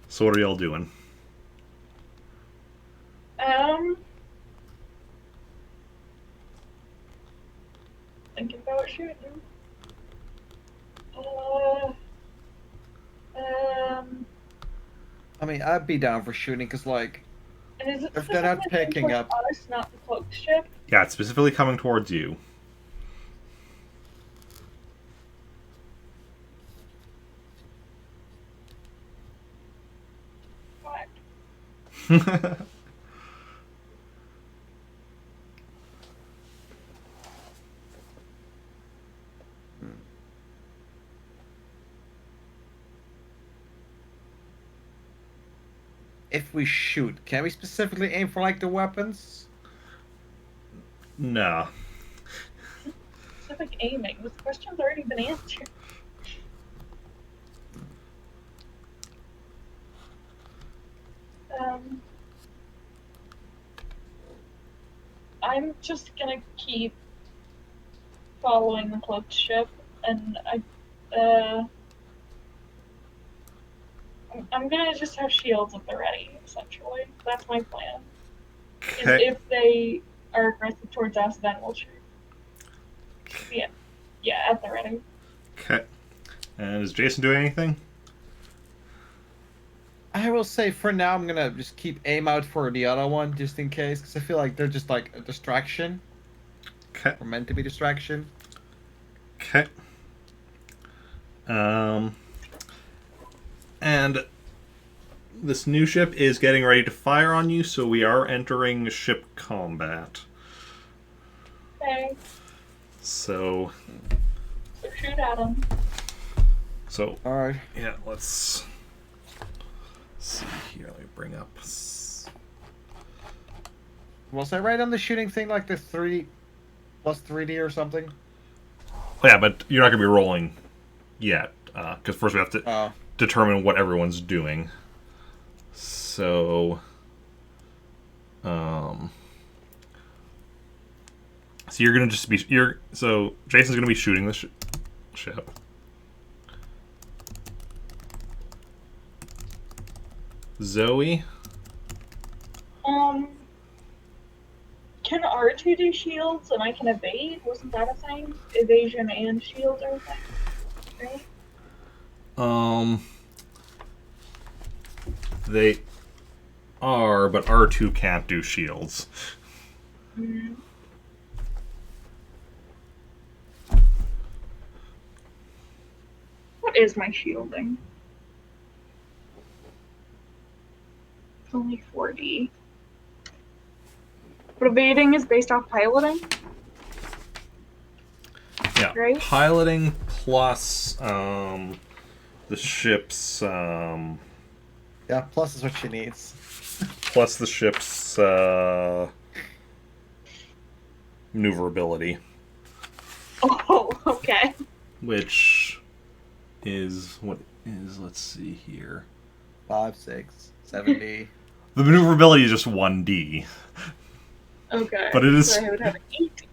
So what are y'all doing? Thinking about shooting. I mean, I'd be down for shooting, because like, And is it If they're not specifically picking towards up. us, not the cloak ship? Yeah, it's specifically coming towards you. What? If we shoot, can we specifically aim for like the weapons? No. Specific aiming. This question's already been answered. Um, I'm just gonna keep following the cloaked ship, and I'm gonna just have shields at the ready. Essentially, that's my plan. Is Okay. if they are aggressive towards us, then we'll shoot. Yeah, yeah, at the ready. Okay. And is Jacen doing anything? I will say for now I'm gonna just keep aim out for the other one just in case, because I feel like they're just like a distraction. Okay. Or meant to be distraction. Okay. And this new ship is getting ready to fire on you, so we are entering ship combat. Okay, So so shoot at them. Alright. Yeah, let's see here. Let me bring up. Was I right on the shooting thing, like the 3 plus 3D or something? Oh, yeah, but you're not going to be rolling yet, because first we have to Oh. determine what everyone's doing. So, so you're gonna just be so Jason's gonna be shooting the ship. Zoe, Can R2 do shields and I can evade? Wasn't that a thing? Evasion and shield are a thing, right? they are, but R2 can't do shields. Mm. What is my shielding? It's only 4D. But evading is based off piloting? Yeah, Right? piloting plus the ship's Yeah, plus is what she needs. plus the ship's maneuverability, Oh, okay. which is what is, let's see here. 5, 6, 70. The maneuverability is just 1D. Okay. But it is- So I would have an 8.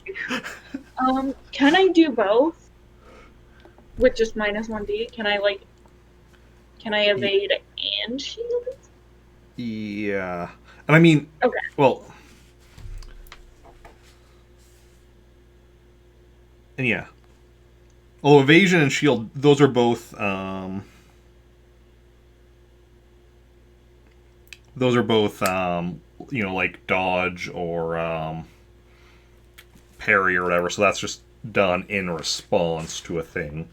Can I do both? With just minus 1D? Can I evade and shield? Yeah. And I mean, Okay. well, and yeah. Well, evasion and shield, those are both like dodge or parry or whatever, so that's just done in response to a thing.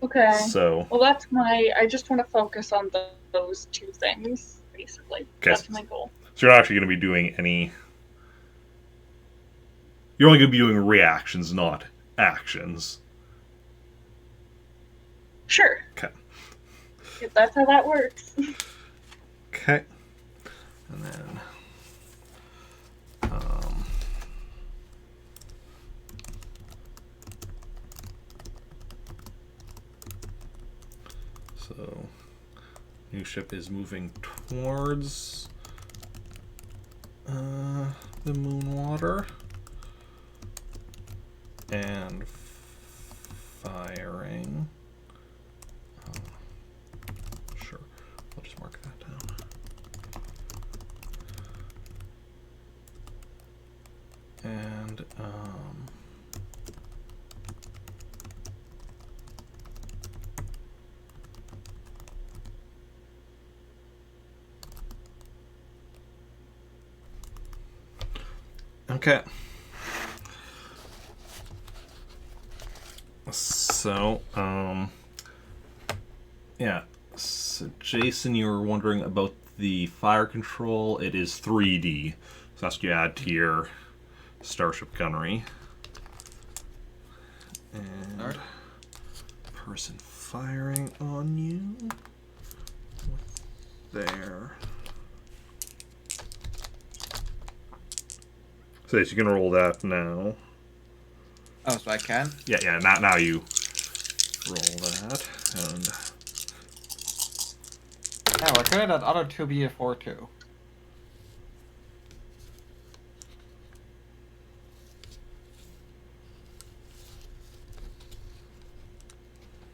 Okay. So, Well, I just want to focus on those 2 things, basically. Okay. That's my goal. so you're not actually going to be doing any. You're only going to be doing reactions, not actions. Sure. Okay. If that's how that works. Okay. And then. So, new ship is moving towards the Moonwater and firing. Sure, I'll just mark that down. And Okay. So, yeah. So, Jason, you were wondering about the fire control. It is 3D. So that's what you add to your starship gunnery. And Alright. person firing on you. There. So yes, you can roll that now. Oh, so I can? Yeah. Now you roll that, and Yeah, we're good at other 2B4 too.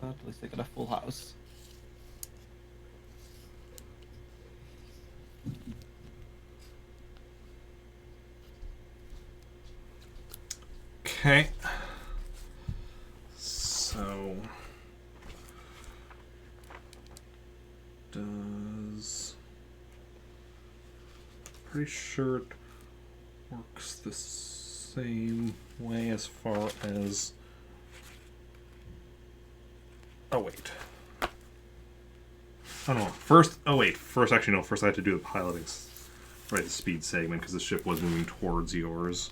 But at least I got a full house. okay. So does pretty sure it works the same way as far as. Oh wait. Oh no. First. Oh wait. First, actually no. First, I had to do the piloting, right? The speed segment because the ship was moving towards yours.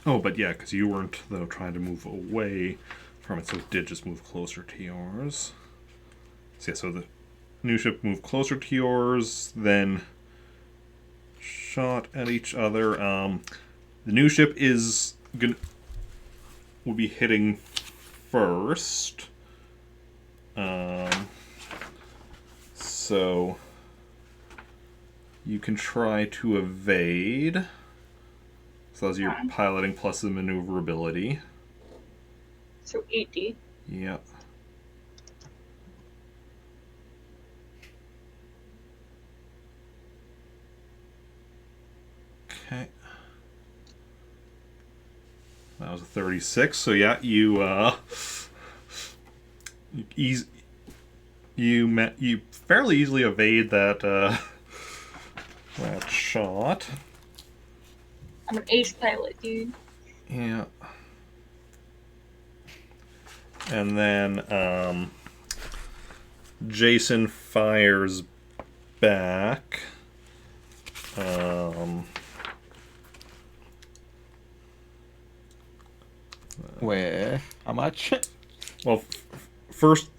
Oh, but yeah, because you weren't though trying to move away from it, so it did just move closer to yours. So yeah, so the new ship moved closer to yours, then shot at each other. The new ship will be hitting first. So you can try to evade. So that's your piloting plus the maneuverability. So 80. Yeah. Okay. That was a 36. So yeah, you fairly easily evade that that shot. I'm an ace pilot, dude. Yeah. And then Jason fires back. Where? How much? Well, first,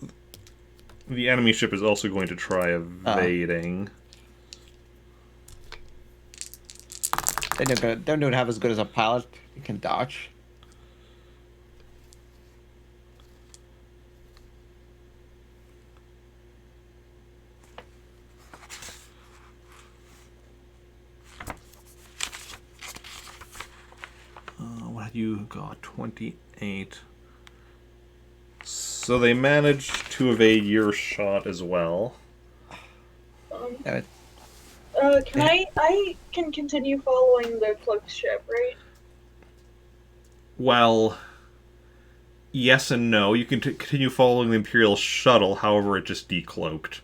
the enemy ship is also going to try evading. They don't have as good as a pilot. You can dodge. What have you got? 28. So they managed to evade your shot as well. Damn it. Can I can continue following the cloaked ship, right? Well, yes and no. You can continue following the Imperial Shuttle, however, it just decloaked.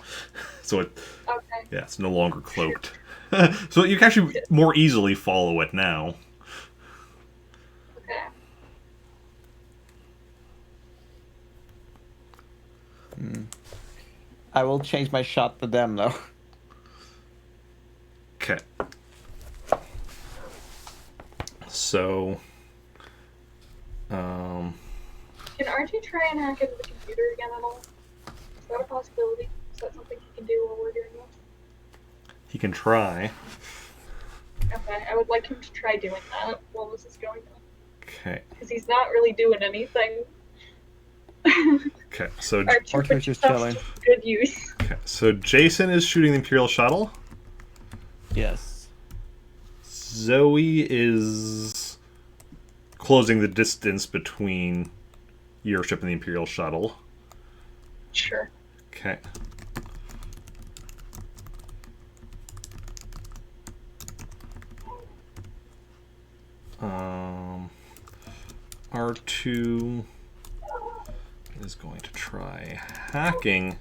So it, Okay. yeah, it's no longer cloaked. So you can actually more easily follow it now. Okay. I will change my shot to them though. Okay. So, Can RT try and hack into the computer again at all? Is that a possibility? Is that something he can do while we're doing this? he can try. Okay, I would like him to try doing that while this is going on. Okay. Because he's not really doing anything. Okay. So, Archer's just chilling. Good use. okay. So Jason is shooting the Imperial Shuttle. Yes. Zoe is closing the distance between your ship and the Imperial Shuttle. Sure. Okay. R2 is going to try hacking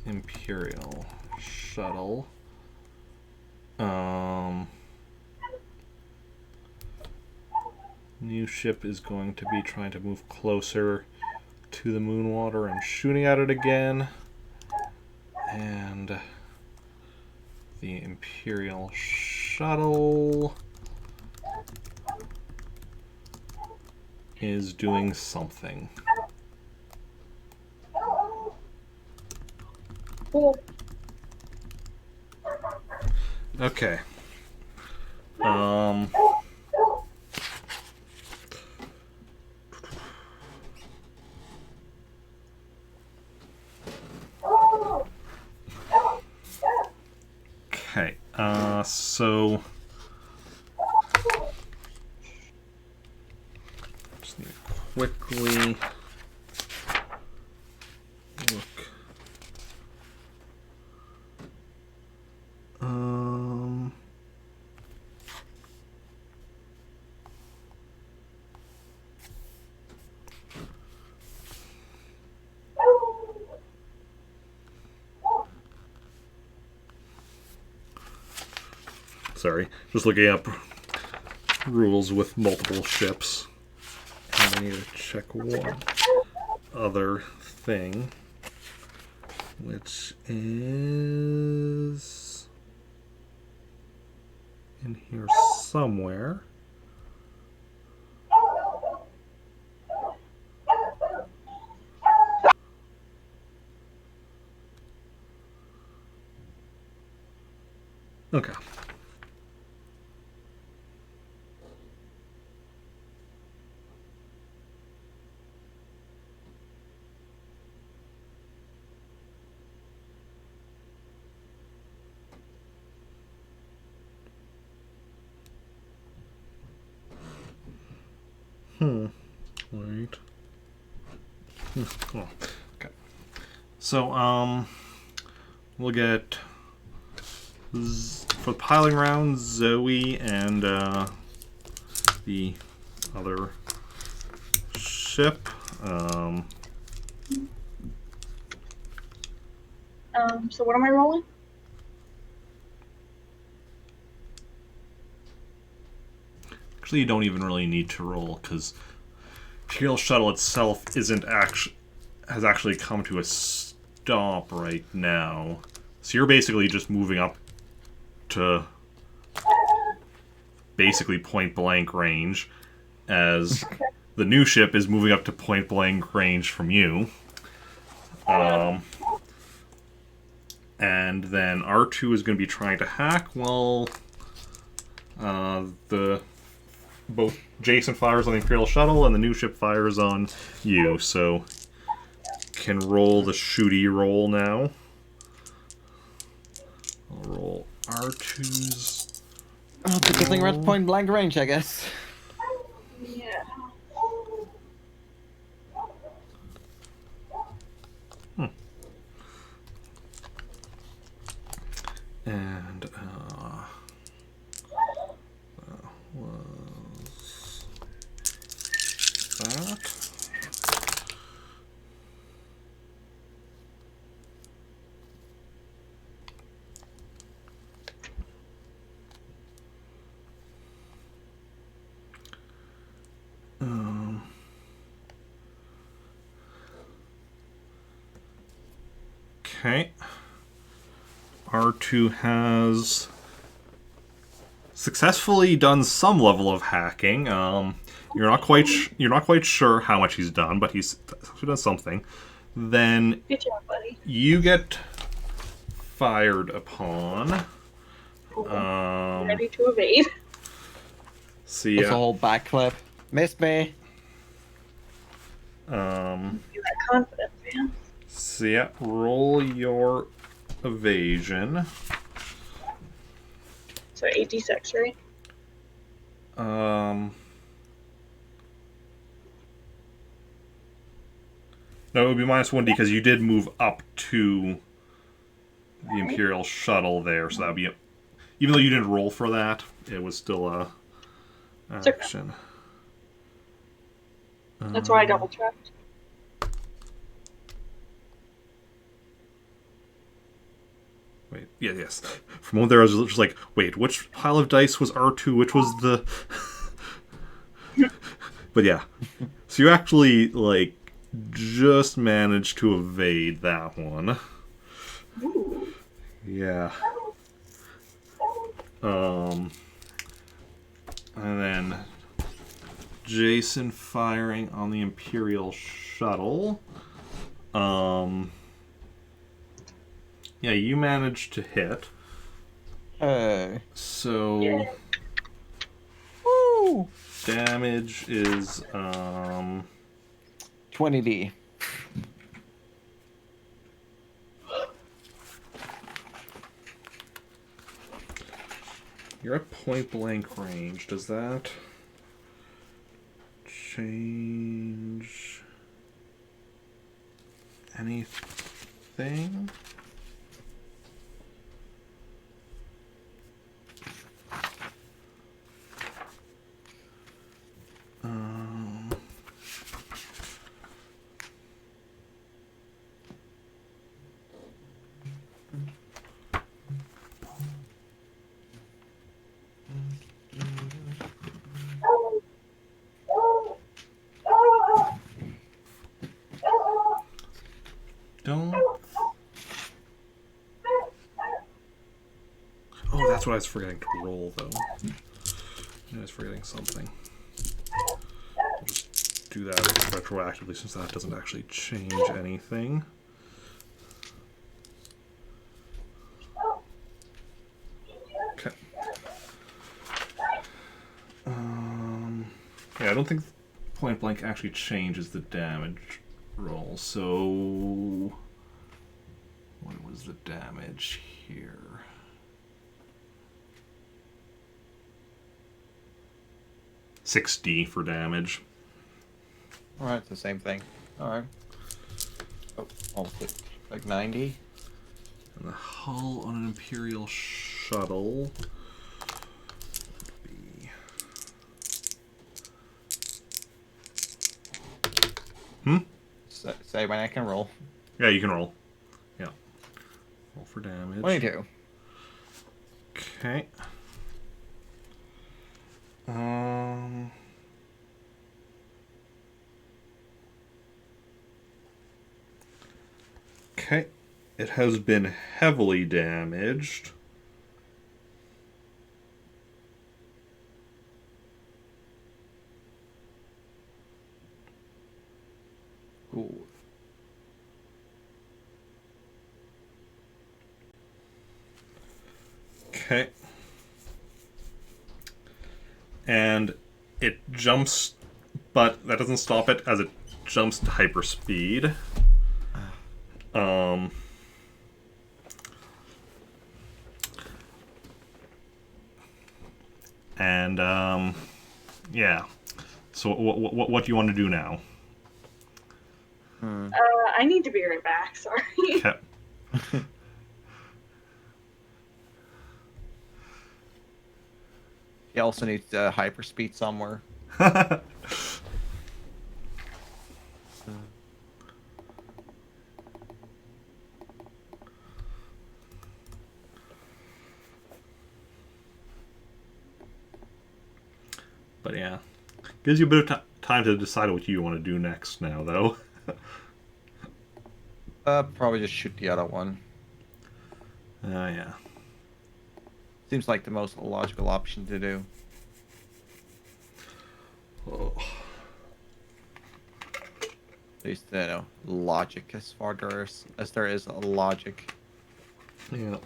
Imperial Shuttle. New ship is going to be trying to move closer to the Moonwater and shooting at it again. And the Imperial Shuttle is doing something. Cool. Okay. Okay. So just need to quickly look. Sorry, just looking up rules with multiple ships. And I need to check one other thing, which is in here somewhere. Okay. Right. Oh, okay. So, we'll get for the piling round, Zoe and the other ship. So what am I rolling? Actually, you don't even really need to roll because Imperial Shuttle itself has actually come to a stop right now. So you're basically just moving up to basically point blank range, as the new ship is moving up to point blank range from you. And then R2 is going to be trying to hack while both Jacen fires on the Imperial Shuttle and the new ship fires on you. So can roll the shooty roll now. I'll roll R2's. Oh, it's a good thing we're at point blank range, I guess. Yeah. And that was that. Okay. R2 has successfully done some level of hacking. You're not quite sure how much he's done, but he's actually done something. Then Good job, buddy. you get fired upon. Cool. Ready to evade. See It's a ya. whole backflip. Missed me. You're that confident, man. See ya. Roll your evasion. So 86, right? No, it would be -1D because you did move up to the Imperial Shuttle there, so that would be even though you didn't roll for that, it was still a action. That's why I double checked. Yeah, yes. For a moment there, I was just like, wait, which pile of dice was R2? Which was the... But yeah. So you actually, like, just managed to evade that one. Ooh. Yeah. And then Jacen firing on the Imperial Shuttle. Yeah, you managed to hit. Hey. So Yeah. Woo! damage is 20D. you're at point blank range. Does that change anything? Um, don't. Oh, that's what I was forgetting to roll, though. I was forgetting something. I'll just do that retroactively since that doesn't actually change anything. Okay. Yeah, I don't think point blank actually changes the damage roll. So, what was the damage here? $60 for damage. Alright, it's the same thing. Alright. Oh, almost hit. Like 90. And the hull on an Imperial Shuttle would be... Say when I can roll. Yeah, you can roll. Yeah. Roll for damage. 22. Okay. Okay. It has been heavily damaged. Ooh. Okay. And it jumps, but that doesn't stop it as it jumps to hyperspeed. And yeah. So what do you want to do now? I need to be right back. Sorry. Okay. He also needs hyperspeed somewhere. But yeah, gives you a bit of time to decide what you want to do next. Now, though. Probably just shoot the other one. Yeah. Seems like the most logical option to do. Oh. At least, logic as far as there is a logic. Yeah.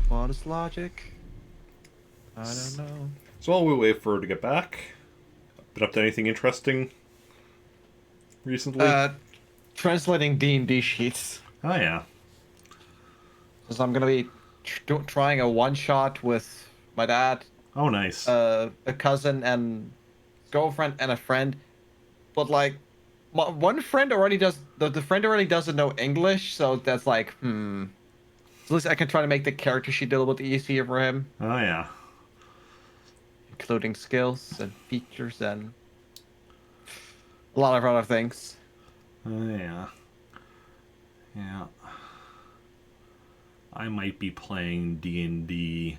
What is logic? I don't know. So while we wait for her to get back, been up to anything interesting recently? Translating D&D sheets. Oh yeah. Because I'm gonna be trying a one-shot with my dad, Oh nice. a cousin, and girlfriend, and a friend. But like, one friend already does. The friend already doesn't know English, so that's like, So at least I can try to make the character sheet a little bit easier for him, Oh yeah. including skills and features and a lot of other things. Oh yeah. Yeah. I might be playing D&D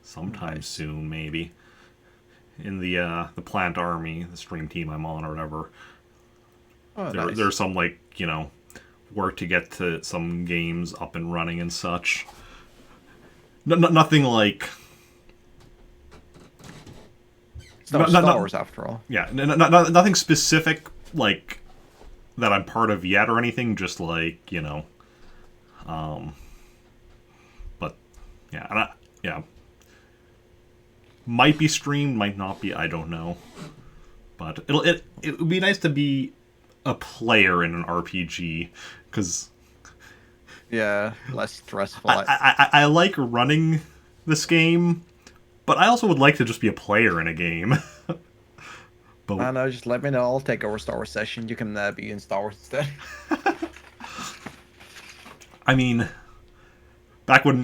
sometime soon, maybe. In the Plant Army, the stream team I'm on or whatever. Oh, nice. There's some, like, work to get to some games up and running and such. Nothing like... It's not Star Wars, after all. Yeah, nothing specific, like, that I'm part of yet or anything, just like, but, yeah, might be streamed, might not be, I don't know. But it would be nice to be a player in an RPG, because... Yeah, less stressful. I like running this game, but I also would like to just be a player in a game. But I don't know, just let me know. I'll take over Star Wars session. You can be in Star Wars instead. I mean, back when,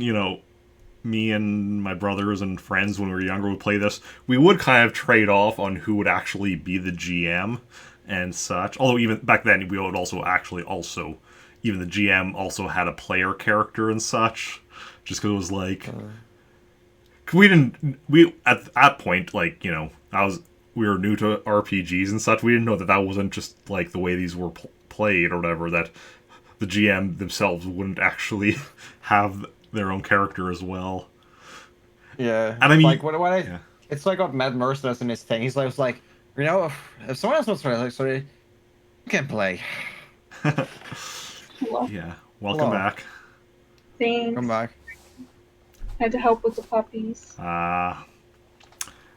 me and my brothers and friends when we were younger would play this, we would kind of trade off on who would actually be the GM and such. Although even back then, we would also even the GM also had a player character and such. Just because it was like... we at that point, like, we were new to RPGs and such. We didn't know that wasn't just like the way these were played or whatever, that the GM themselves wouldn't actually have their own character as well. Yeah. And I mean, like it's like what Matt Mercer does in his thing. He's like, if someone else wants to play, so you can play. Hello. Yeah. Welcome back. Thanks. Come back. Had to help with the puppies.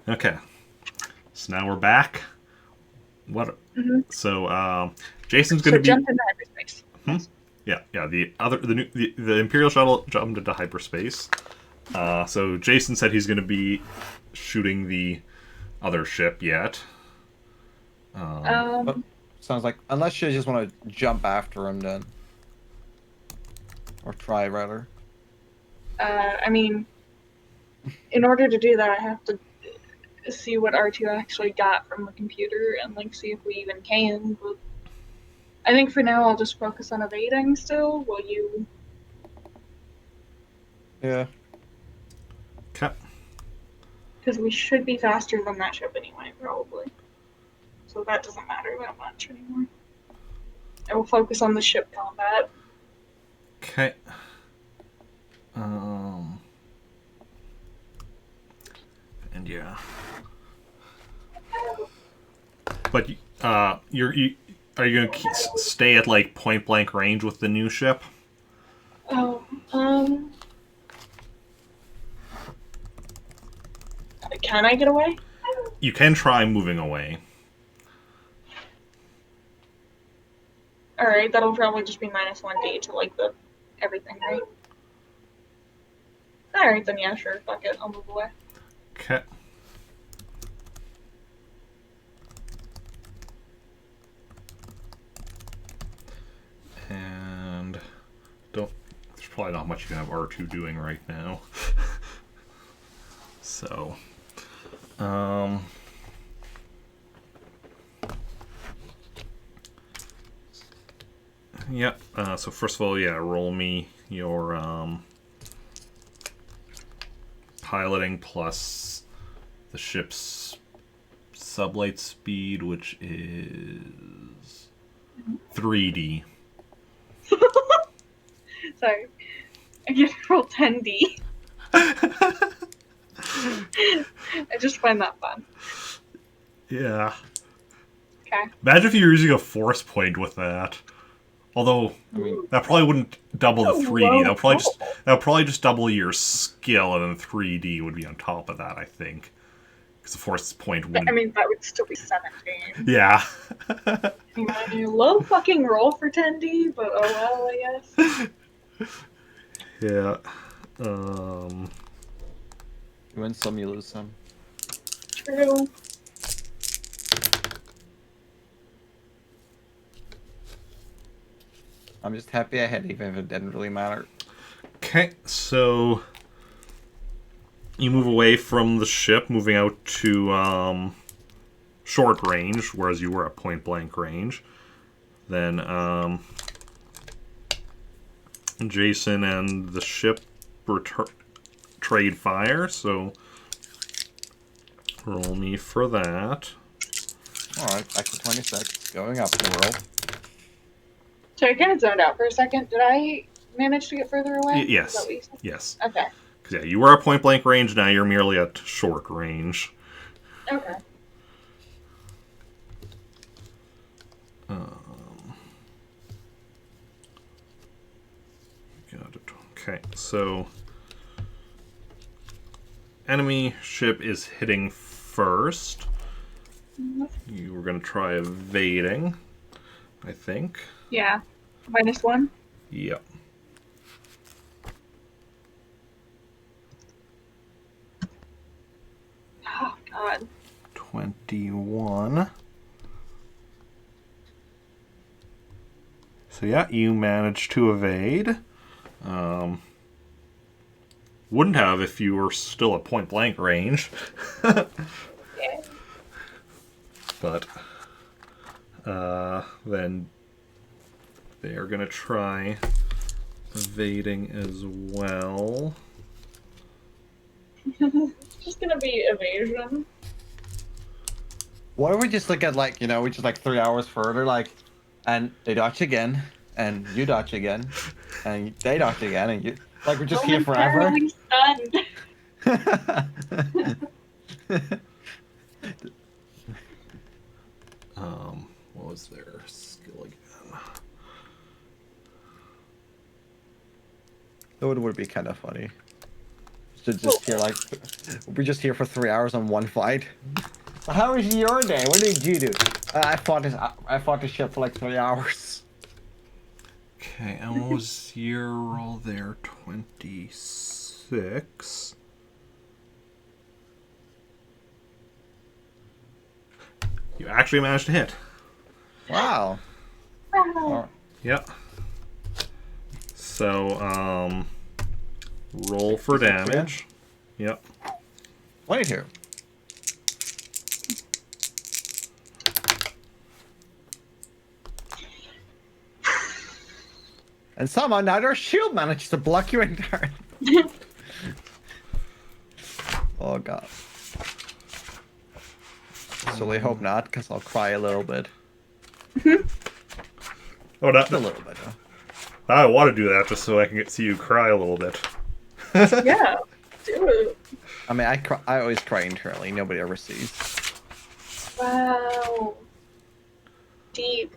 Okay. So now we're back. What? Mm-hmm. So Jacen's going to be jump into hyperspace. Yeah. The Imperial Shuttle jumped into hyperspace. So Jacen said he's going to be shooting the other ship yet. Sounds like, unless you just want to jump after him, then, or try rather. I mean, in order to do that, I have to see what R2 actually got from the computer and like see if we even can. But I think for now I'll just focus on evading still. Will you? Yeah. Okay. Because we should be faster than that ship anyway, probably. So that doesn't matter that much anymore. I will focus on the ship combat. Okay. And yeah. But are you gonna stay at like point blank range with the new ship? Oh, can I get away? You can try moving away. Alright, that'll probably just be -1D to like the everything, right? Alright, then yeah, sure, fuck it, I'll move away. Okay. And there's probably not much you can have R2 doing right now. So, yeah, so first of all, yeah, roll me your, piloting plus the ship's sublight speed, which is 3D. Sorry. I get to roll 10D. I just find that fun. Yeah. Okay. Imagine if you were using a force point with that. Although that probably wouldn't double the 3D. That would probably just double your skill, and then 3D would be on top of that, I think. Because the force point wouldn't. I mean, that would still be 17. Yeah. I mean, low fucking roll for 10D, but oh well, I guess. Yeah. You win some, you lose some. True. I'm just happy I had, even if it didn't really matter. Okay, so you move away from the ship, moving out to short range, whereas you were at point blank range. Then Jacen and the ship trade fire, so roll me for that. Alright, back to 26. Going up in the roll. So I kind of zoned out for a second. Did I manage to get further away? Is that Yes. what you said? Yes. Okay. Because yeah, you were at point blank range. Now you're merely at short range. Okay. Got it. Okay, so enemy ship is hitting first. You were going to try evading, I think. Yeah. -1. Yep. Oh, God. 21. So yeah, you managed to evade. Wouldn't have if you were still at point blank range. Yeah. But then they're gonna try evading as well. It's just gonna be evasion. Why don't we just look at, like, we just, like, 3 hours further, like, and they dodge again, and you dodge again, and they dodge again, and you... Like, we're just here forever? Momentarily stunned. What was their skill again? That would be kind of funny. To just hear, like, we're just here for 3 hours on one fight. How was your day? What did you do? I fought the ship for like 3 hours. Okay, and what was your roll there? 26. You actually managed to hit. Wow. Wow. Yep. So, roll for damage. Yep. 22. And somehow now their shield managed to block you entirely. Oh god. So I hope not, because I'll cry a little bit. Oh, Just a little bit, though. I want to do that just so I can see you cry a little bit. Yeah, do it. I mean, I always cry internally. Nobody ever sees. Wow. Deep.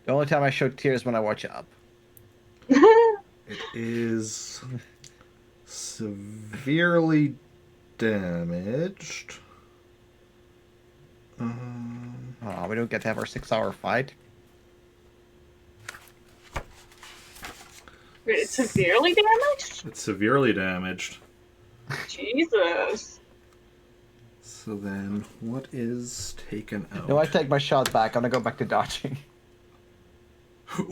The only time I show tears when I watch Up. It is severely damaged. Oh, we don't get to have our 6-hour fight. Wait, it's severely damaged? It's severely damaged. Jesus. So then, what is taken out? No, I take my shot back. I'm gonna go back to dodging.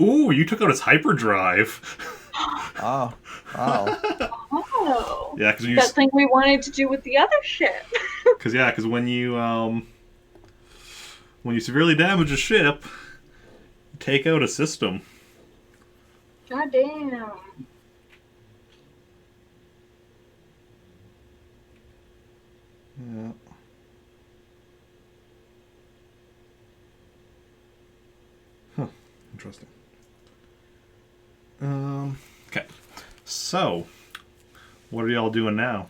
Ooh, you took out its hyperdrive. Oh. Oh. Oh. Yeah, because That thing we wanted to do with the other ship. Because when you severely damage a ship, you take out a system. God damn. Yeah. Huh. Interesting. Okay. So, what are y'all doing now?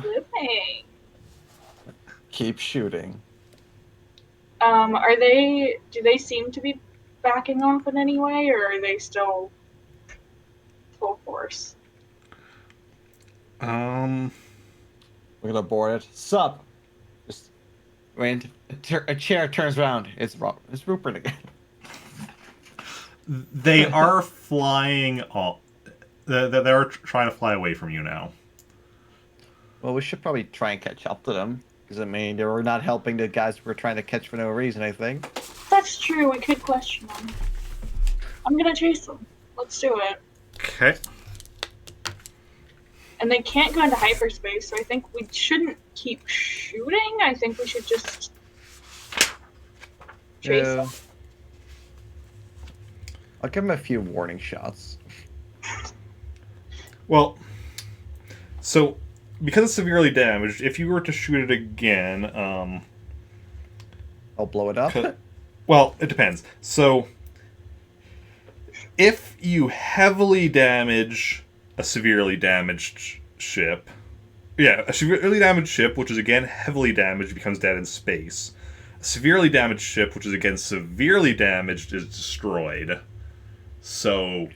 Living. Keep shooting. Do they seem to be backing off in any way, or are they still full force? We're gonna board it. Sup? Just when a chair turns around, it's Rupert again. They are flying off. They're trying to fly away from you now. Well, we should probably try and catch up to them. Because, I mean, they were not helping the guys we were trying to catch for no reason, I think. That's true, we could question them. I'm gonna chase them. Let's do it. Okay. And they can't go into hyperspace, so I think we shouldn't keep shooting. I think we should just chase them. I'll give him a few warning shots. Well, so because it's severely damaged, if you were to shoot it again, I'll blow it up. well, it depends. So if you heavily damage a severely damaged ship, yeah, a severely damaged ship, which is again heavily damaged, becomes dead in space. A severely damaged ship, which is again severely damaged, is destroyed. So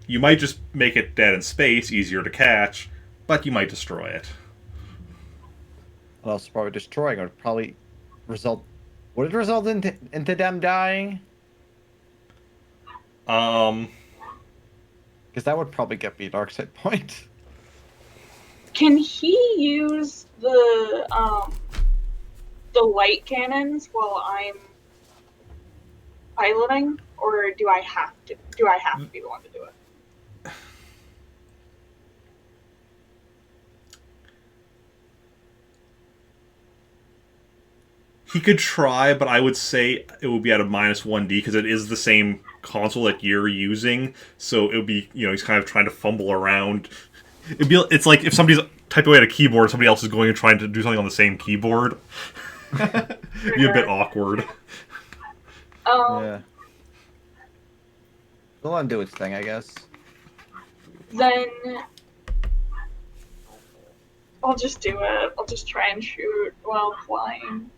you might just make it dead in space, easier to catch, but you might destroy it. Well, probably destroying it would probably result. Would it result into them dying? Um, Because that would probably get me dark side point. Can he use the light cannons while I'm piloting, or do I have to? Do I have to be the one to do it? he could try, but I would say it would be at a -1D because it is the same console that you're using. So it would be, he's kind of trying to fumble around. It's like if somebody's typing away at a keyboard, somebody else is going and trying to do something on the same keyboard. It'd be a bit awkward. Yeah. It'll undo its thing, I guess. Then I'll just do it. I'll just try and shoot while flying.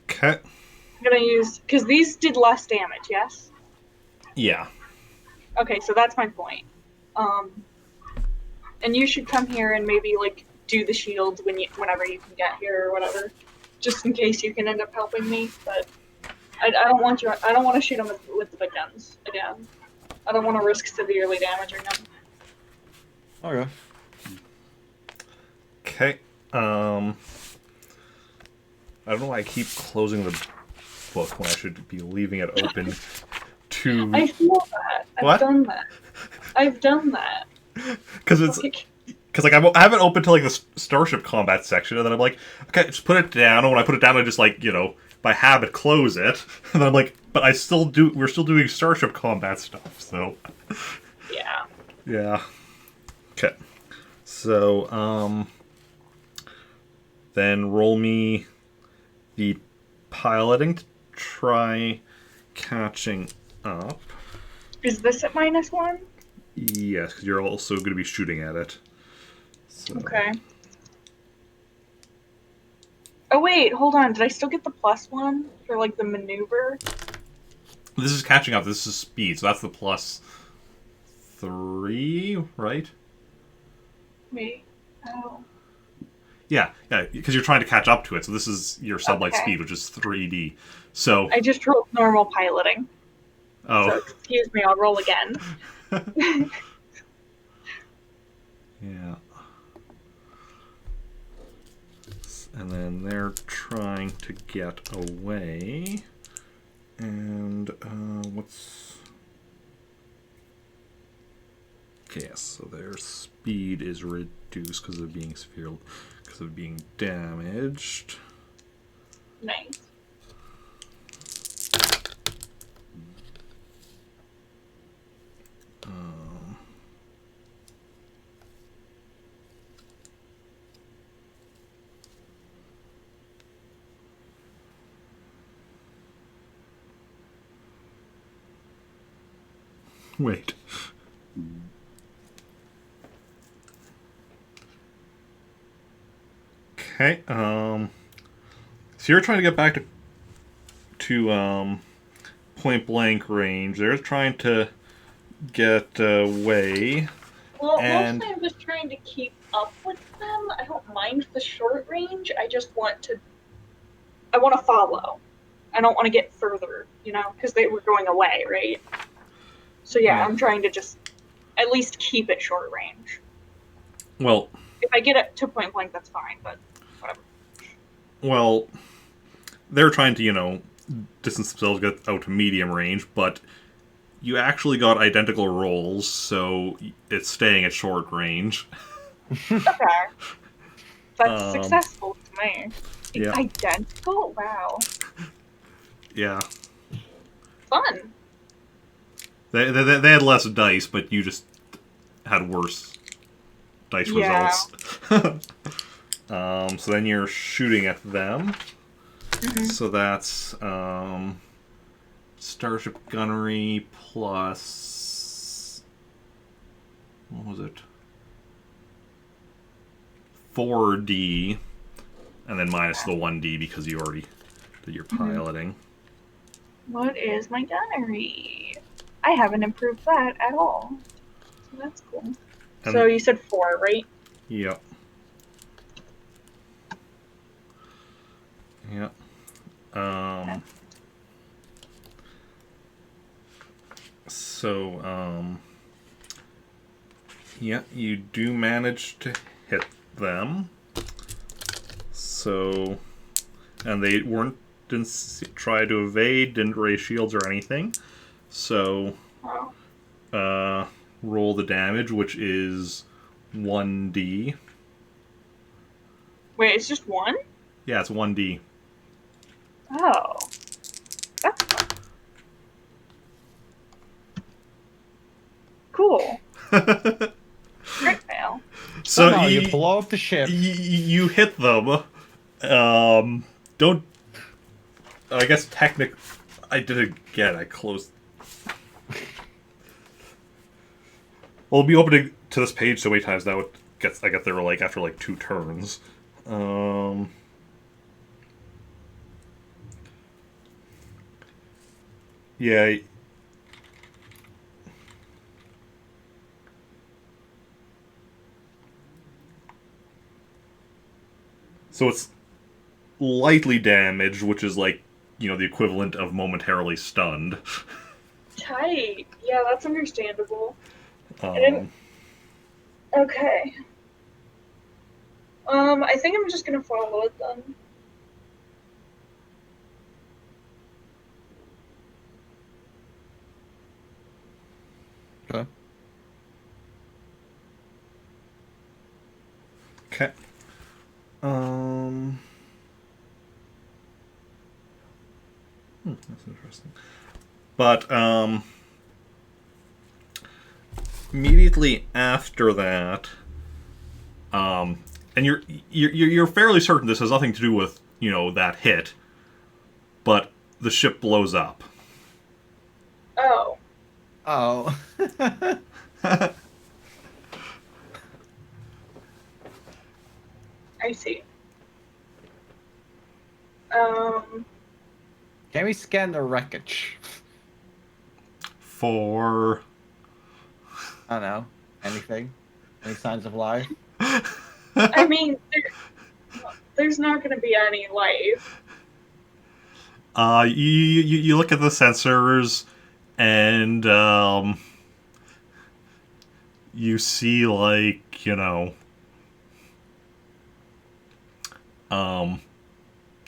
Okay. I'm gonna use, because these did less damage, yes? Yeah. Okay, so that's my point. And you should come here and maybe like do the shields whenever you can get here or whatever, just in case you can end up helping me. But I don't want you. I don't want to shoot them with the big guns again. I don't want to risk severely damaging them. Okay. Okay. I don't know why I keep closing the book when I should be leaving it open to... I feel that. What? I've done that. Because it's... Because, I have it open to, the Starship Combat section, and then I'm like, okay, just put it down, and when I put it down, I just, by habit, close it. And then I'm like, but we're still doing Starship Combat stuff, so... Yeah. Yeah. Okay. So, then roll me the piloting to try catching up. Is this at -1? Yes, because you're also going to be shooting at it. So. Okay. Oh wait, hold on. Did I still get the +1 for the maneuver? This is catching up. This is speed, so that's the +3, right? Wait. Oh. Yeah, because you're trying to catch up to it. So this is your sublight Okay. speed, which is 3D. So I just rolled normal piloting. oh, So excuse me, I'll roll again. yeah. And then they're trying to get away. And what's... Okay, yes, so their speed is reduced because of being damaged. Nice. Wait. Okay. So you're trying to get back to point blank range. They're trying to get away. Well, And- mostly I'm just trying to keep up with them. I don't mind the short range. I just want to. I want to follow. I don't want to get further, because they were going away, right? So yeah, I'm trying to just at least keep it short range. Well, If I get it to point blank, that's fine, but whatever. well, they're trying to, distance themselves, get out to medium range, but you actually got identical rolls, so it's staying at short range. Okay. That's successful to me. It's yeah. identical? Wow. Yeah. Fun. They had less dice, but you just had worse dice Yeah. results. So then you're shooting at them. Mhm. So that's Starship Gunnery plus... What was it? 4D. And then minus the 1D because you already did your piloting. What is my gunnery? I haven't improved that at all. So that's cool. And- So you said 4, right? Yep. Yep. So, yeah, you do manage to hit them. So, and they didn't try to evade, didn't raise shields or anything. So, Oh. roll the damage, which is 1D. Wait, it's just 1? Yeah, it's 1D. Oh. That's fun. Cool. Great fail. So no, you blow up the ship. You hit them. Don't. I guess I did it again. I closed. Well, it'll be opening to this page so many times now. I get there like after like 2 turns. Yeah. So it's lightly damaged, which is like, the equivalent of momentarily stunned. Tight. Yeah, that's understandable. I didn't... Okay. I think I'm just gonna follow it then. Okay. Okay. That's interesting. But immediately after that, and you're fairly certain this has nothing to do with that hit, but the ship blows up. Oh. Oh. I see. Can we scan the wreckage? For I don't know. Anything? Any signs of life? I mean, there's not gonna be any life. You look at the sensors, and you see like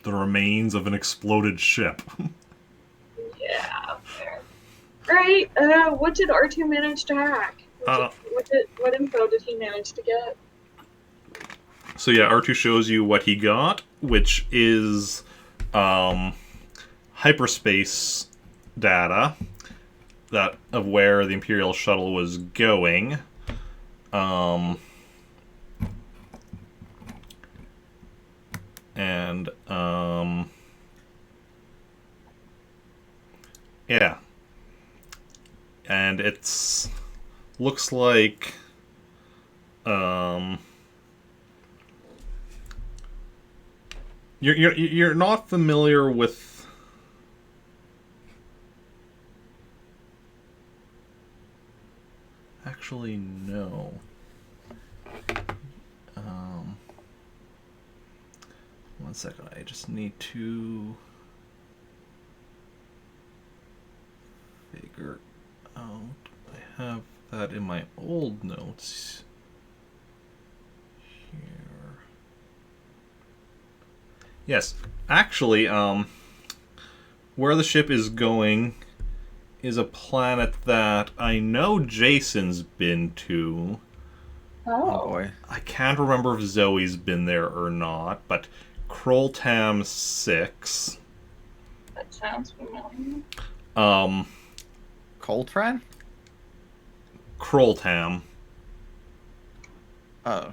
the remains of an exploded ship. Yeah, fair. Right. What did R2 manage to hack? What info did he manage to get? So yeah, R2 shows you what he got, which is hyperspace data of where the Imperial Shuttle was going. And yeah, and it's looks like you're not familiar with actually no. One second, I just need to figure out. I have that in my old notes here. Yes, actually, where the ship is going is a planet that I know Jacen's been to. Oh boy. I can't remember if Zoe's been there or not, but Kroltam 6. That sounds familiar. Coltran? Kroltam. Oh.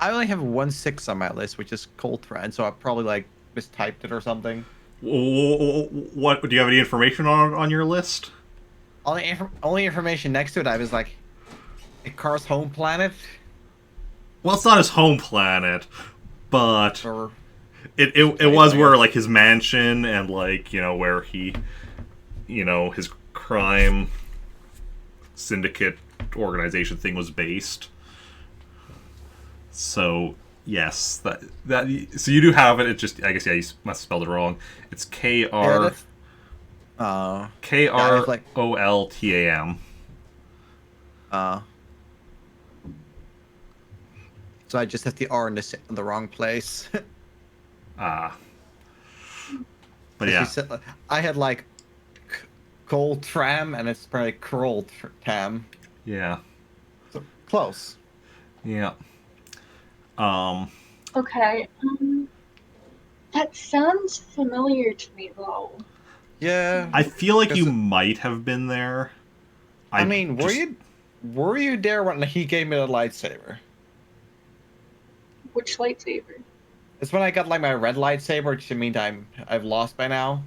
I only have 1/6 on my list, which is Coltrane, so I probably like mistyped it or something. What do you have any information on your list? Only information next to it, I was like, Icar's home planet, Well, it's not his home planet, but or it was where like his mansion and like where he, his crime syndicate organization thing was based. So yes, that so you do have it. It just I guess you must have spelled it wrong. It's Kroltam. So I just have the R in the wrong place. But yeah, I had like Coltram, and it's probably Kroltam. Yeah. So close. Yeah. Okay. That sounds familiar to me, though. Yeah. I feel like you might have been there. I mean, were you there when he gave me the lightsaber? Which lightsaber? It's when I got like my red lightsaber, which means I've lost by now.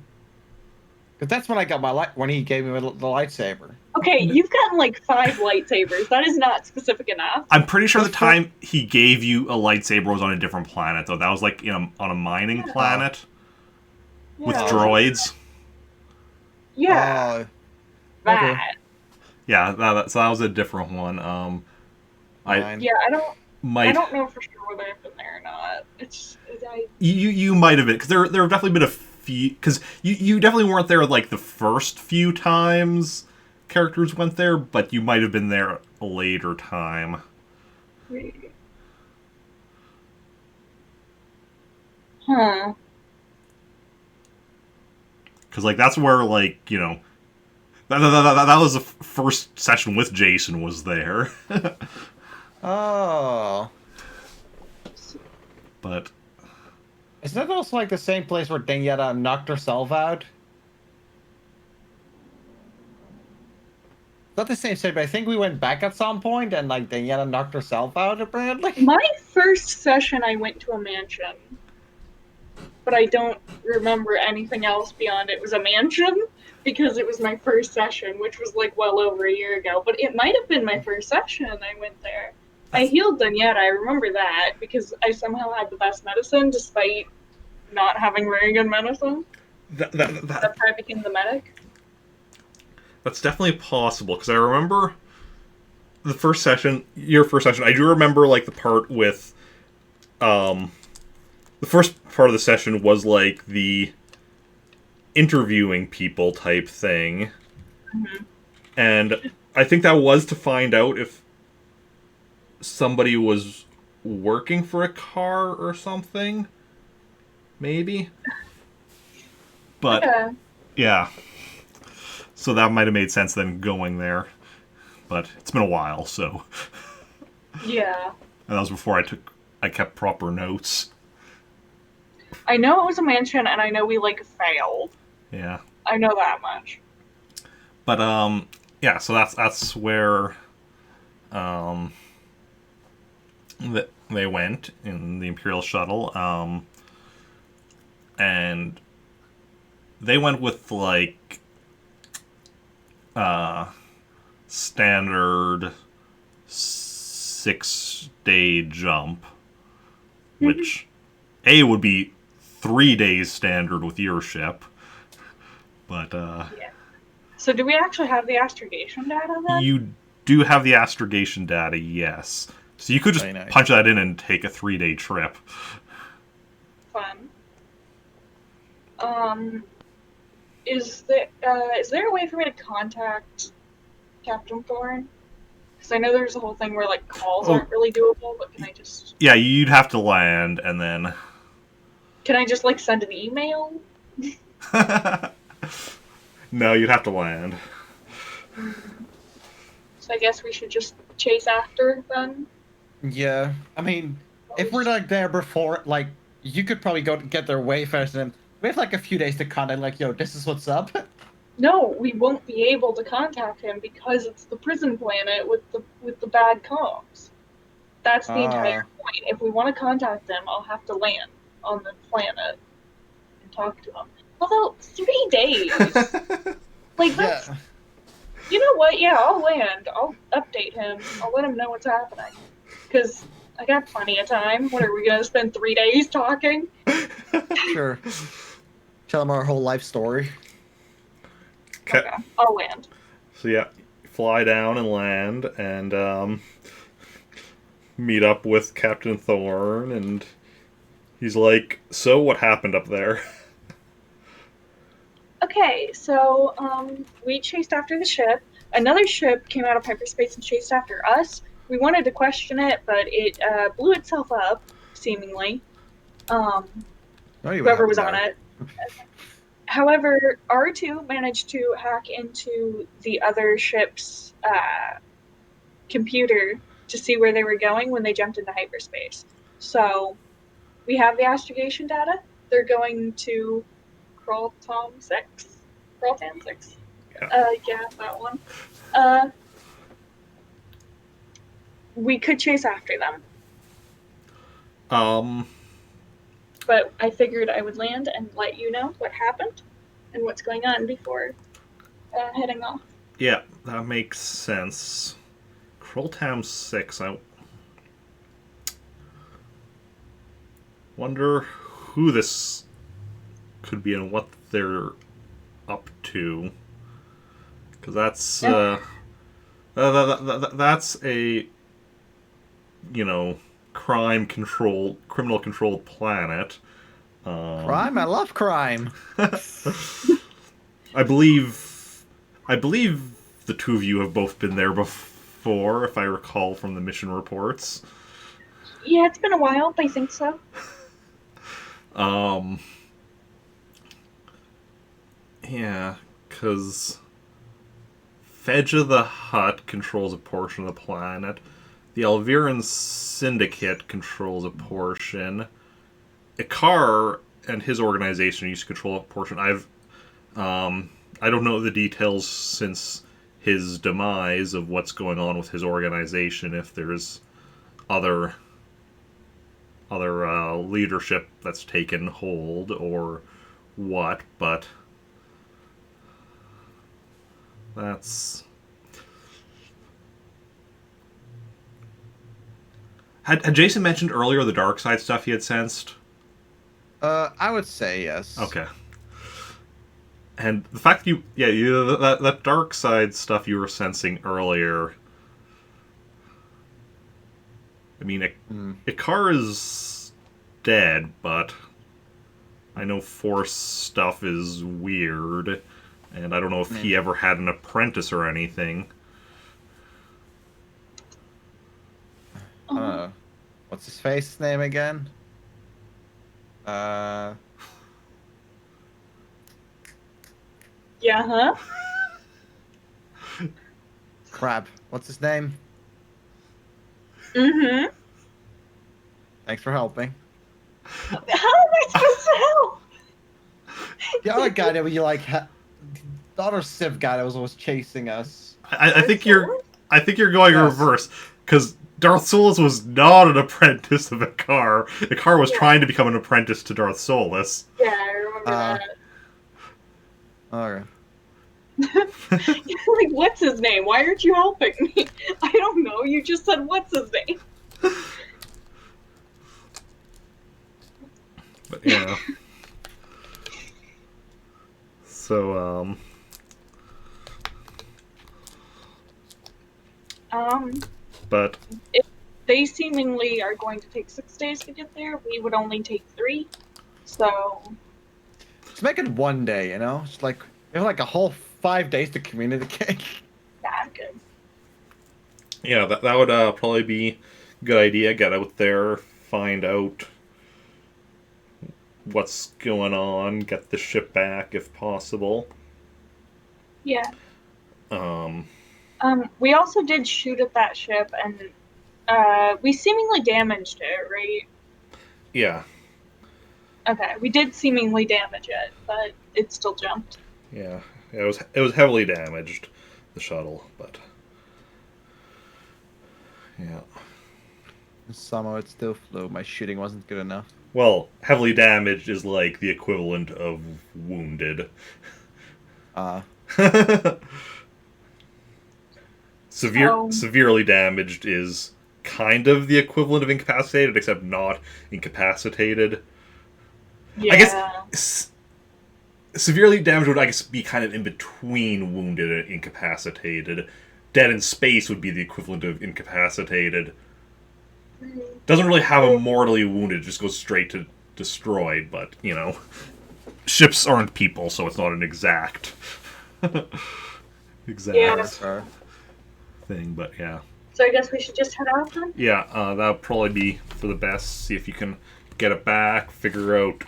Because that's when I got when he gave me the lightsaber. Okay, you've gotten like 5 lightsabers. That is not specific enough. I'm pretty sure the time he gave you a lightsaber was on a different planet, though. That was like on a mining planet with droids. Yeah. That. Okay. Yeah, so that was a different one. I don't know for sure whether I've been there or not. You might have been, because there have definitely been a few, because you definitely weren't there like the first few times characters went there, but you might have been there a later time. Huh. Because like that's where like that was the first session with Jacen was there. Oh. But isn't that also like the same place where Daniela knocked herself out? Not the same state, but I think we went back at some point and like Daniela knocked herself out apparently. My first session, I went to a mansion, but I don't remember anything else beyond it was a mansion because it was my first session, which was like well over a year ago. But it might have been my first session I went there. I healed Daniela, I remember that, because I somehow had the best medicine despite not having very good medicine. That's how I became the medic. That's definitely possible, because I remember your first session. I do remember like the part with, the first part of the session was like the interviewing people type thing, and I think that was to find out if somebody was working for a car or something, maybe. But yeah. So that might have made sense then going there. But it's been a while, so. Yeah. And that was before I kept proper notes. I know it was a mansion, and I know we, like, failed. Yeah. I know that much. But, yeah, so that's where, they went in the Imperial Shuttle, and they went with, like, standard 6-day jump, which would be 3 days standard with your ship, but yeah. So do we actually have the astrogation data then? You do have the astrogation data, yes. So you could just punch that in and take a 3-day trip. Fun. Is there a way for me to contact Captain Thorne? Because I know there's a whole thing where like calls aren't really doable, but can I just... Yeah, you'd have to land, and then... Can I just like send an email? No, you'd have to land. So I guess we should just chase after then? Yeah, I mean, if we're like there before, like, you could probably go get there way faster than... We have like a few days to contact, like, yo, this is what's up. No, we won't be able to contact him because it's the prison planet with the bad comms. That's the entire point. If we want to contact them, I'll have to land on the planet and talk to him. Although 3 days, like that's. Yeah. You know what? Yeah, I'll land. I'll update him. I'll let him know what's happening. Because I got plenty of time. What are we gonna spend 3 days talking? Sure. Tell him our whole life story. Okay, I'll land. So yeah, fly down and land and meet up with Captain Thorne, and he's like, "So what happened up there?" Okay, so we chased after the ship. Another ship came out of hyperspace and chased after us. We wanted to question it, but it blew itself up, seemingly. Whoever was on it. However, R2 managed to hack into the other ship's computer to see where they were going when they jumped into hyperspace. So we have the astrogation data. They're going to Crawltom 6. Crawltom 6? Yeah, that one. We could chase after them. But I figured I would land and let you know what happened and what's going on before heading off. Yeah, that makes sense. Crawltom 6, I wonder who this could be and what they're up to. Because that's a, criminal controlled planet. Crime? I love crime. I believe the two of you have both been there before, if I recall from the mission reports. Yeah, it's been a while, but I think so. Yeah, because Fedja the Hutt controls a portion of the planet. The Alviran Syndicate controls a portion. Ikar and his organization used to control a portion. I don't know the details since his demise of what's going on with his organization. If there's other leadership that's taken hold or what, but that's. Had Jason mentioned earlier the dark side stuff he had sensed? I would say yes. Okay. And the fact that that dark side stuff you were sensing earlier. I mean, Ikar is dead, but I know Force stuff is weird, and I don't know if he ever had an apprentice or anything. What's his face name again? Yeah, huh? Crap. What's his name? Mm-hmm. Thanks for helping. How am I supposed to help? The other guy that we like, the other Civ guy that was always chasing us. I think you're going reverse, because Darth Solus was not an apprentice of Ikar. Ikar was trying to become an apprentice to Darth Solus. Yeah, I remember that. Alright. Like, what's his name? Why aren't you helping me? I don't know. You just said, what's his name? But yeah. So, but if they seemingly are going to take 6 days to get there, we would only take 3. So Let's make it one day, you know? It's like we have like a whole 5 days to communicate. that's good. Yeah, that would probably be a good idea. Get out there, find out what's going on, get the ship back if possible. Yeah. We also did shoot at that ship, and we seemingly damaged it, right? Yeah. Okay, we did seemingly damage it, but it still jumped. Yeah. it was heavily damaged, the shuttle, but yeah. Somehow it still flew. My shooting wasn't good enough. Well, heavily damaged is like the equivalent of wounded. Severely damaged is kind of the equivalent of incapacitated, except not incapacitated. Yeah. I guess severely damaged would, I guess, be kind of in between wounded and incapacitated. Dead in space would be the equivalent of incapacitated. Doesn't really have a mortally wounded, just goes straight to destroyed, but, you know, ships aren't people, so it's not an exact thing, but yeah. So I guess we should just head out then? Yeah, that'll probably be for the best. See if you can get it back, figure out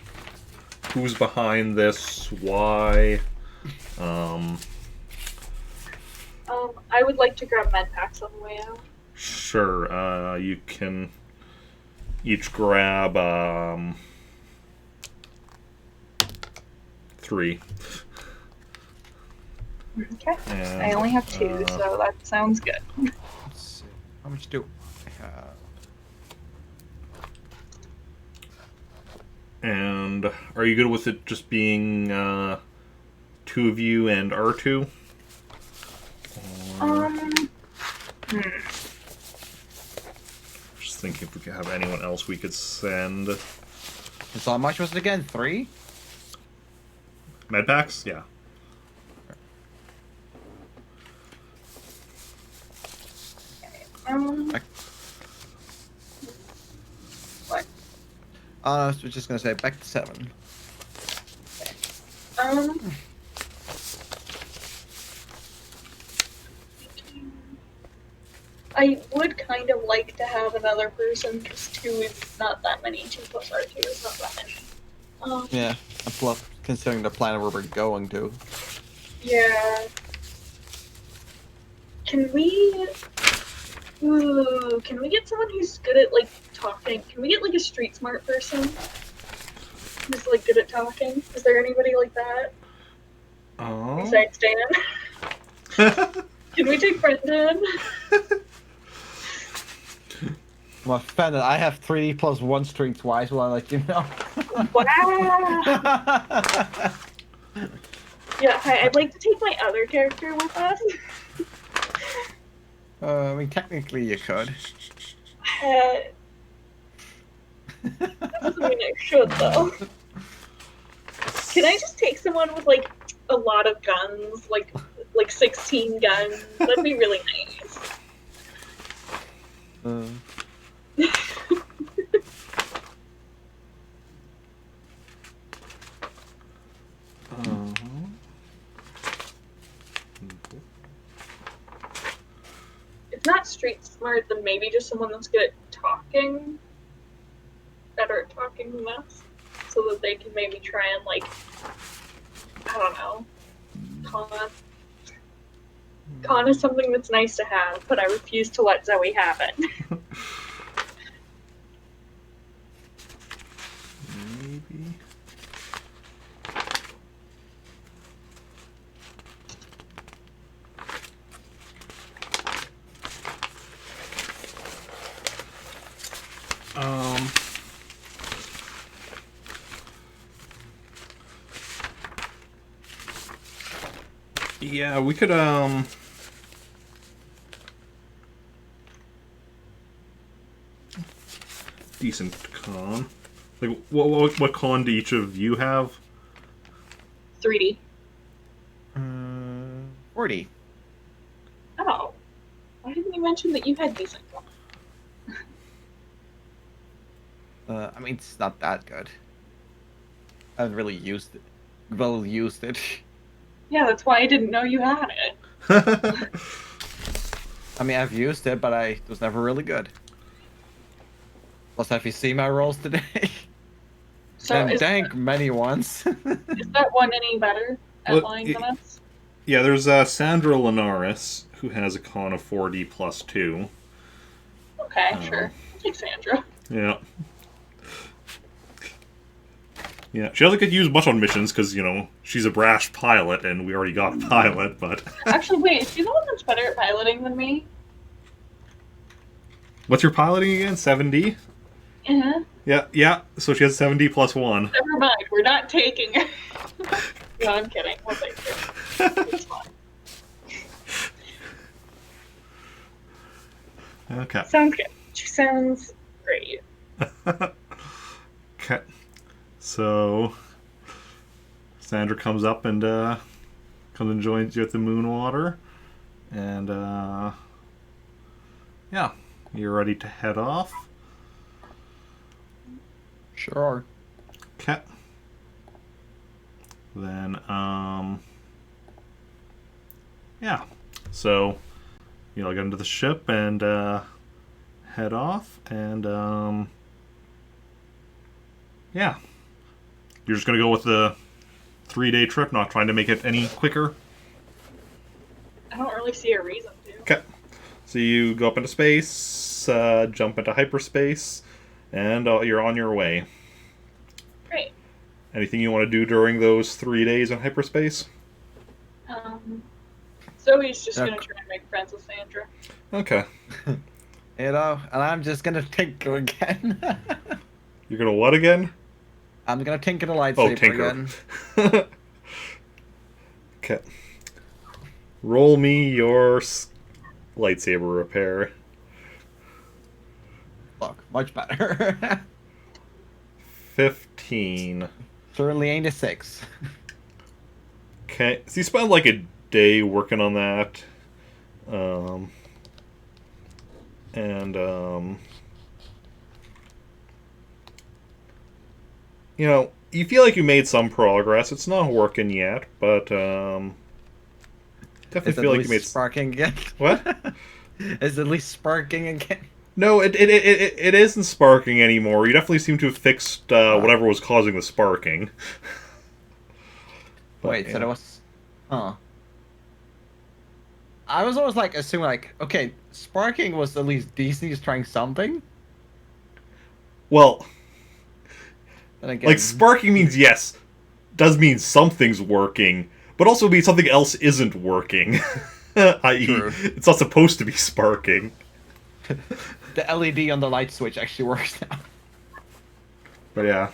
who's behind this, why. I would like to grab med packs on the way out. Sure, you can each grab 3. Okay. And, I only have 2, so that sounds good. Let's see. How much do I have? And are you good with it just being 2 of you and R2? Just thinking if we could have anyone else we could send. So how much was it again? 3? Medpacks? Yeah. What? I was just gonna say back to 7. I would kind of like to have another person, because 2 is not that many. 2 plus R2 is not that many. Yeah, and plus considering the planet where we're going to. Yeah. Can we get someone who's good at, like, talking? Can we get, like, a street smart person who's, like, good at talking? Is there anybody like that? Oh. Besides Dan? Can we take Brendan? I'm offended. I have 3 plus 1 string twice. Will I let you know? Wow! Yeah, hi, I'd like to take my other character with us. I mean, technically you could. That doesn't mean I should, though. Can I just take someone with, like, a lot of guns? Like 16 guns? That'd be really nice. If not street smart, then maybe just someone that's good at talking. Better at talking than us. So that they can maybe try and, like, I don't know, con is something that's nice to have, but I refuse to let Zoe have it. Maybe. Yeah, we could decent con. Like, what con do each of you have? 3D. 40. Oh. Why didn't you mention that you had decent con? I mean, it's not that good. I haven't really used it. Well, used it. Yeah, that's why I didn't know you had it. I mean, I've used it, but it was never really good. Plus, have you seen my rolls today? So and dank many ones. Is that one any better at lying than us? Yeah, there's Sandra Linares, who has a con of 4D plus 2. Okay, sure. I'll take Sandra. Yeah. Yeah, she doesn't get used much on missions because, you know, she's a brash pilot and we already got a pilot, but... Actually, wait, is she the one that's better at piloting than me? What's your piloting again? 7D? Uh-huh. Yeah, so she has 7D plus 1. Never mind, we're not taking her. No, I'm kidding. We'll take her. It's fine. Okay. Sounds good. She sounds great. Okay. So, Sandra comes up and comes and joins you at the Moonwater. And, yeah, you're ready to head off. Sure. Okay. Then, yeah. So, you know, get into the ship and head off. And, yeah. You're just going to go with the 3-day trip, not trying to make it any quicker? I don't really see a reason to. Okay. So you go up into space, jump into hyperspace, and you're on your way. Great. Anything you want to do during those 3 days in hyperspace? Zoe's just gonna try and make friends with Sandra. Okay. You know, and I'm just gonna tinker again. You're going to what again? I'm gonna tinker the lightsaber tinker. again. Okay. Roll me your lightsaber repair. Look, much better. 15. Certainly ain't a 6. Okay. So you spent like a day working on that. You know, you feel like you made some progress. It's not working yet, but definitely Is it feel at like you least made sparking again? What? Is it at least sparking again? No, it isn't sparking anymore. You definitely seem to have fixed whatever was causing the sparking. But, Wait, yeah. so there was... Huh. I was always like assuming like, okay, sparking was at least Disney's trying something. Well, Then again, like sparking means yes, does mean something's working, but also means something else isn't working. I.e., True. it's not supposed to be sparking. the LED on the light switch actually works now. But yeah.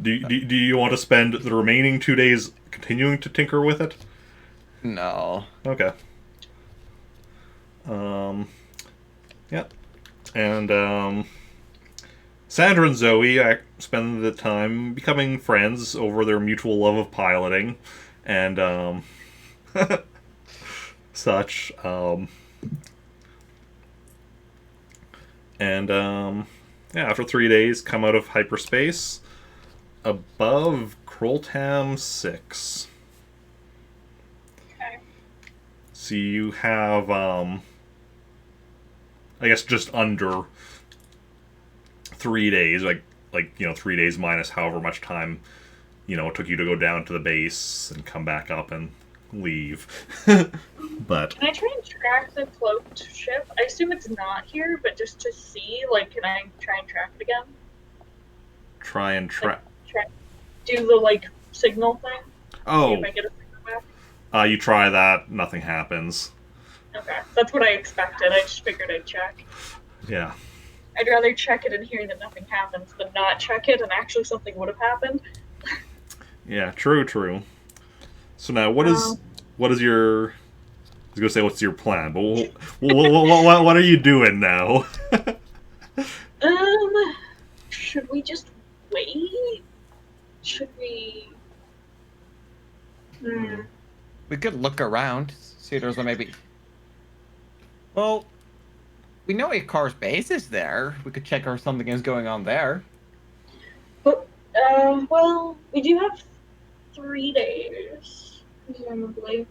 Do you want to spend the remaining 2 days continuing to tinker with it? No. Okay. Yep. And Sandra and Zoe spend the time becoming friends over their mutual love of piloting, and such. Yeah, after 3 days, come out of hyperspace above Kroltam 6. Okay. So you have, I guess, just under 3 days, like 3 days minus however much time, it took you to go down to the base and come back up and leave. But Can I try and track the cloaked ship? I assume it's not here, but just to see, can I try and track it again? try and track. Do the, signal thing? See Oh, if I get a signal back? you try that, nothing happens. Okay, that's what I expected. I just figured I'd check. Yeah. I'd rather check it and hear that nothing happens than not check it and actually something would have happened. Yeah, true. So now, what is your... I was gonna say, what's your plan? But what are you doing now? Should we just wait? Should we... We could look around, see if there's maybe... Well, we know Icar's base is there. We could check if something is going on there. But, well, we do have 3 days, presumably.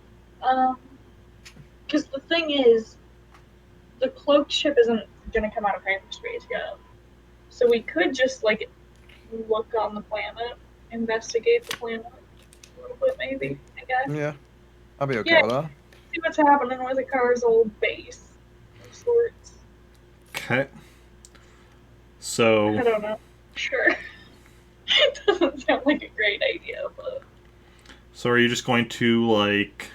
Because the thing is, the cloaked ship isn't going to come out of hyperspace yet. So we could just, look on the planet, investigate the planet a little bit, maybe, I guess. Yeah, I'll be okay with that. See what's happening with Icar's old base of sorts. Okay. So, I don't know. Sure. It doesn't sound like a great idea, but so are you just going to like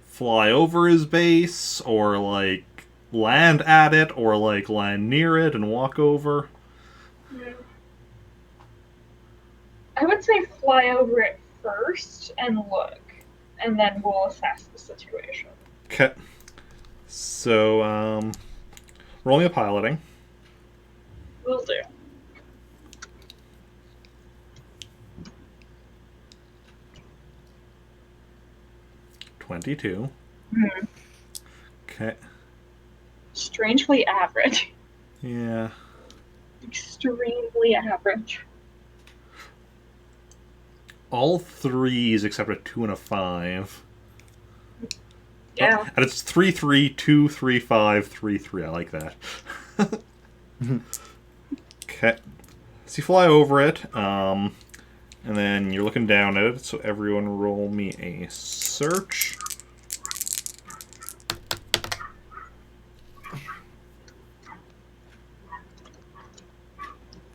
fly over his base, or like land at it, or like land near it and walk over? mm, I would say fly over it first and look, and then we'll assess the situation. Okay. So, roll me a piloting. Will do. 22. Hmm. Okay. Strangely average. Yeah. Extremely average. All threes except a 2 and a 5. Yeah. Oh, and it's 3 3 2 3 5 3 3. I like that. Okay. So you fly over it, and then you're looking down at it. So everyone roll me a search.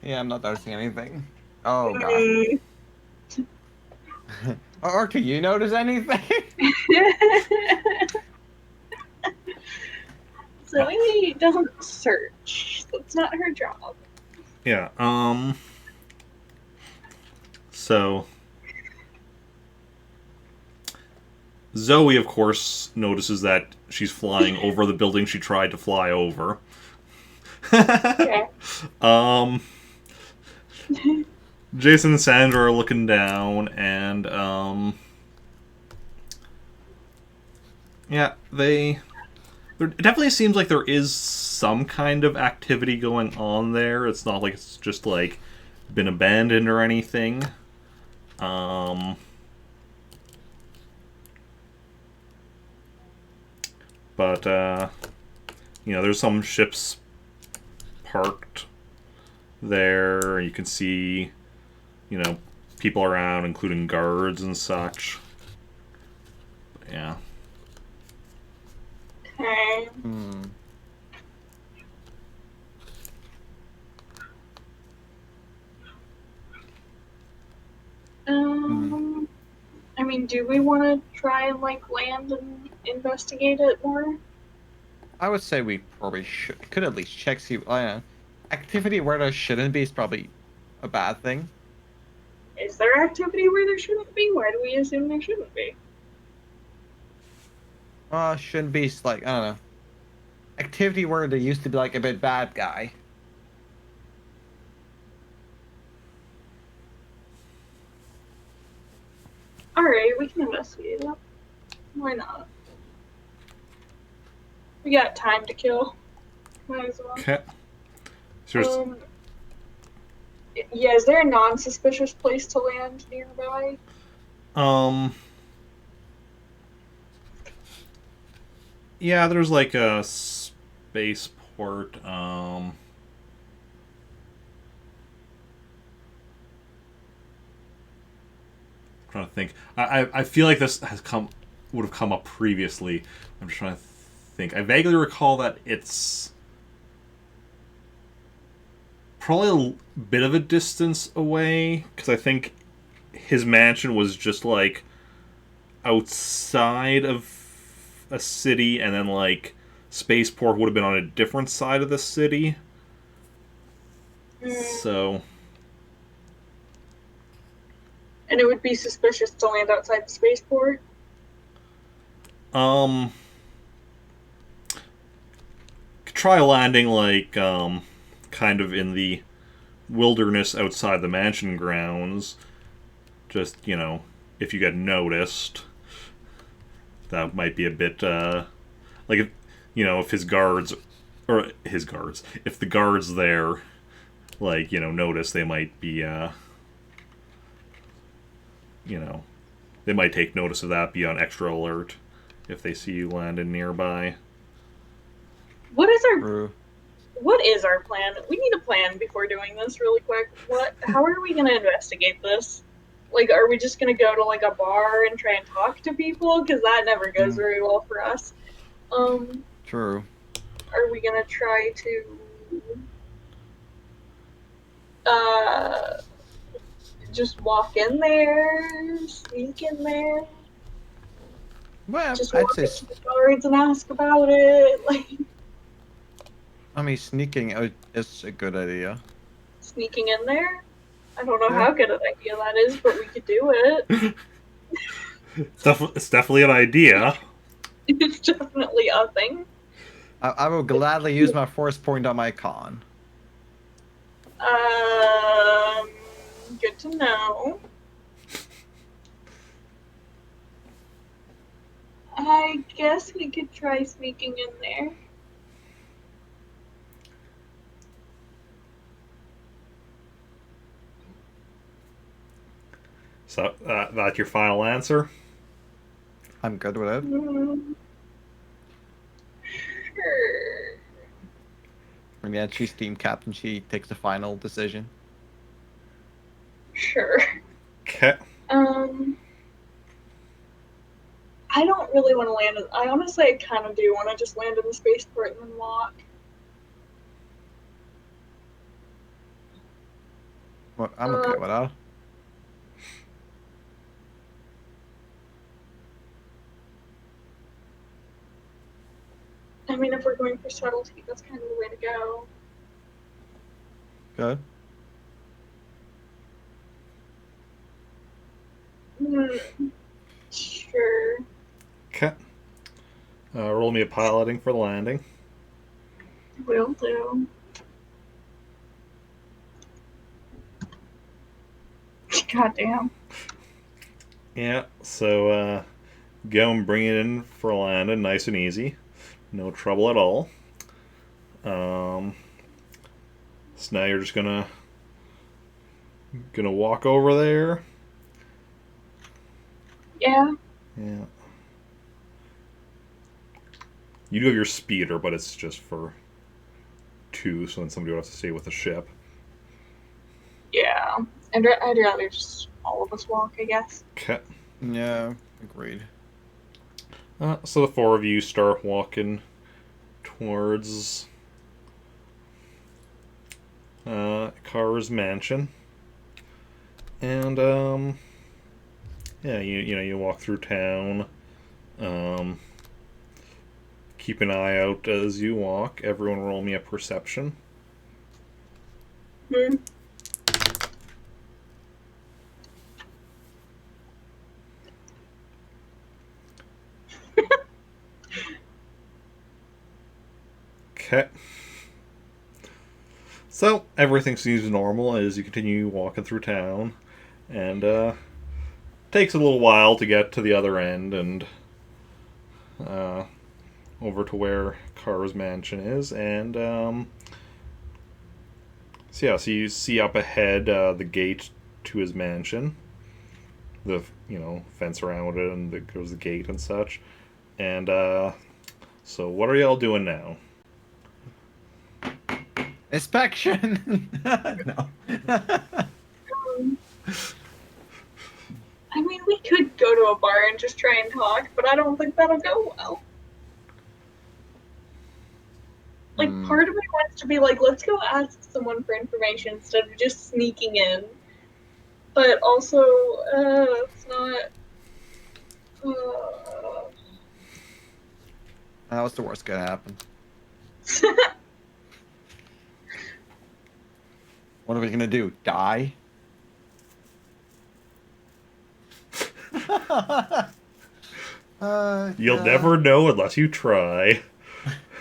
Yeah, I'm not noticing anything. Oh god. Mm. Or can you notice anything? Zoe doesn't search. That's not her job. Yeah. So Zoe, of course, notices that she's flying over the building she tried to fly over. Okay. Jacen and Sandra are looking down, and yeah, they. It definitely seems like there is some kind of activity going on there. It's not like it's just like been abandoned or anything. But there's some ships parked there. You can see, people around, including guards and such. But, yeah. Okay. Hmm. I mean, do we want to try and like land and investigate it more? I would say we probably could at least check see activity where there shouldn't be is probably a bad thing. Is there activity where there shouldn't be? Why do we assume there shouldn't be? Shouldn't be like I don't know. Activity where there used to be like a bit bad guy. Alright, we can investigate it. Why not? We got time to kill. Might as well. Okay. So Yeah, is there a non-suspicious place to land nearby? Yeah, there's like a spaceport. Trying to think. I feel like this would have come up previously. I'm just trying to think. I vaguely recall that it's probably a bit of a distance away, because I think his mansion was just like outside of a city, and then like spaceport would have been on a different side of the city. So And it would be suspicious to land outside the spaceport? try landing like kind of in the wilderness outside the mansion grounds. Just, if you get noticed, that might be a bit like if his guards if the guards there like, notice, they might be they might take notice of that, be on extra alert if they see you landing nearby. What is our True. What is our plan? We need a plan before doing this really quick. How are we gonna investigate this? Like, are we just gonna go to like a bar and try and talk to people? Because that never goes very well for us. True. Are we gonna try to Uh, just walk in there, sneak in there, Well, just I'd walk say, into the guards and ask about it. Like I mean, sneaking is a good idea. sneaking in there. I don't know Yeah. how good an idea that is, but we could do it. It's definitely an idea. It's definitely a thing. I will gladly use my force point on my con. Um, good to know. I guess we could try sneaking in there. So that's your final answer. I'm good with it. Sure. And yeah, she's team captain. She takes the final decision. Sure. Okay. I don't really want to land. I honestly, I kind of do want to just land in the spaceport and then walk. Well, I'm okay with that. I mean, if we're going for subtlety, that's kind of the way to go. Good. Sure. Okay. Roll me a piloting for the landing. Will do. Goddamn. Yeah. So go and bring it in for landing, nice and easy, no trouble at all. So now you're just gonna walk over there. Yeah. Yeah. You do have your speeder, but it's just for 2, so then somebody would have to stay with the ship. Yeah. I'd rather just all of us walk, I guess. Okay. Yeah, agreed. So the 4 of you start walking towards Kara's mansion, and yeah, you walk through town. Keep an eye out as you walk. Everyone, roll me a perception. Hmm. Okay. So everything seems normal as you continue walking through town, and takes a little while to get to the other end and over to where Kara's mansion is, and so you see up ahead the gate to his mansion, the fence around it, and there's the gate and such, and so what are y'all doing now? Inspection. No. Um, I mean, we could go to a bar and just try and talk, but I don't think that'll go well. Like, part of me wants to be like, let's go ask someone for information instead of just sneaking in. But also, it's not. That was the worst gonna happen. What are we gonna do? Die? You'll never know unless you try.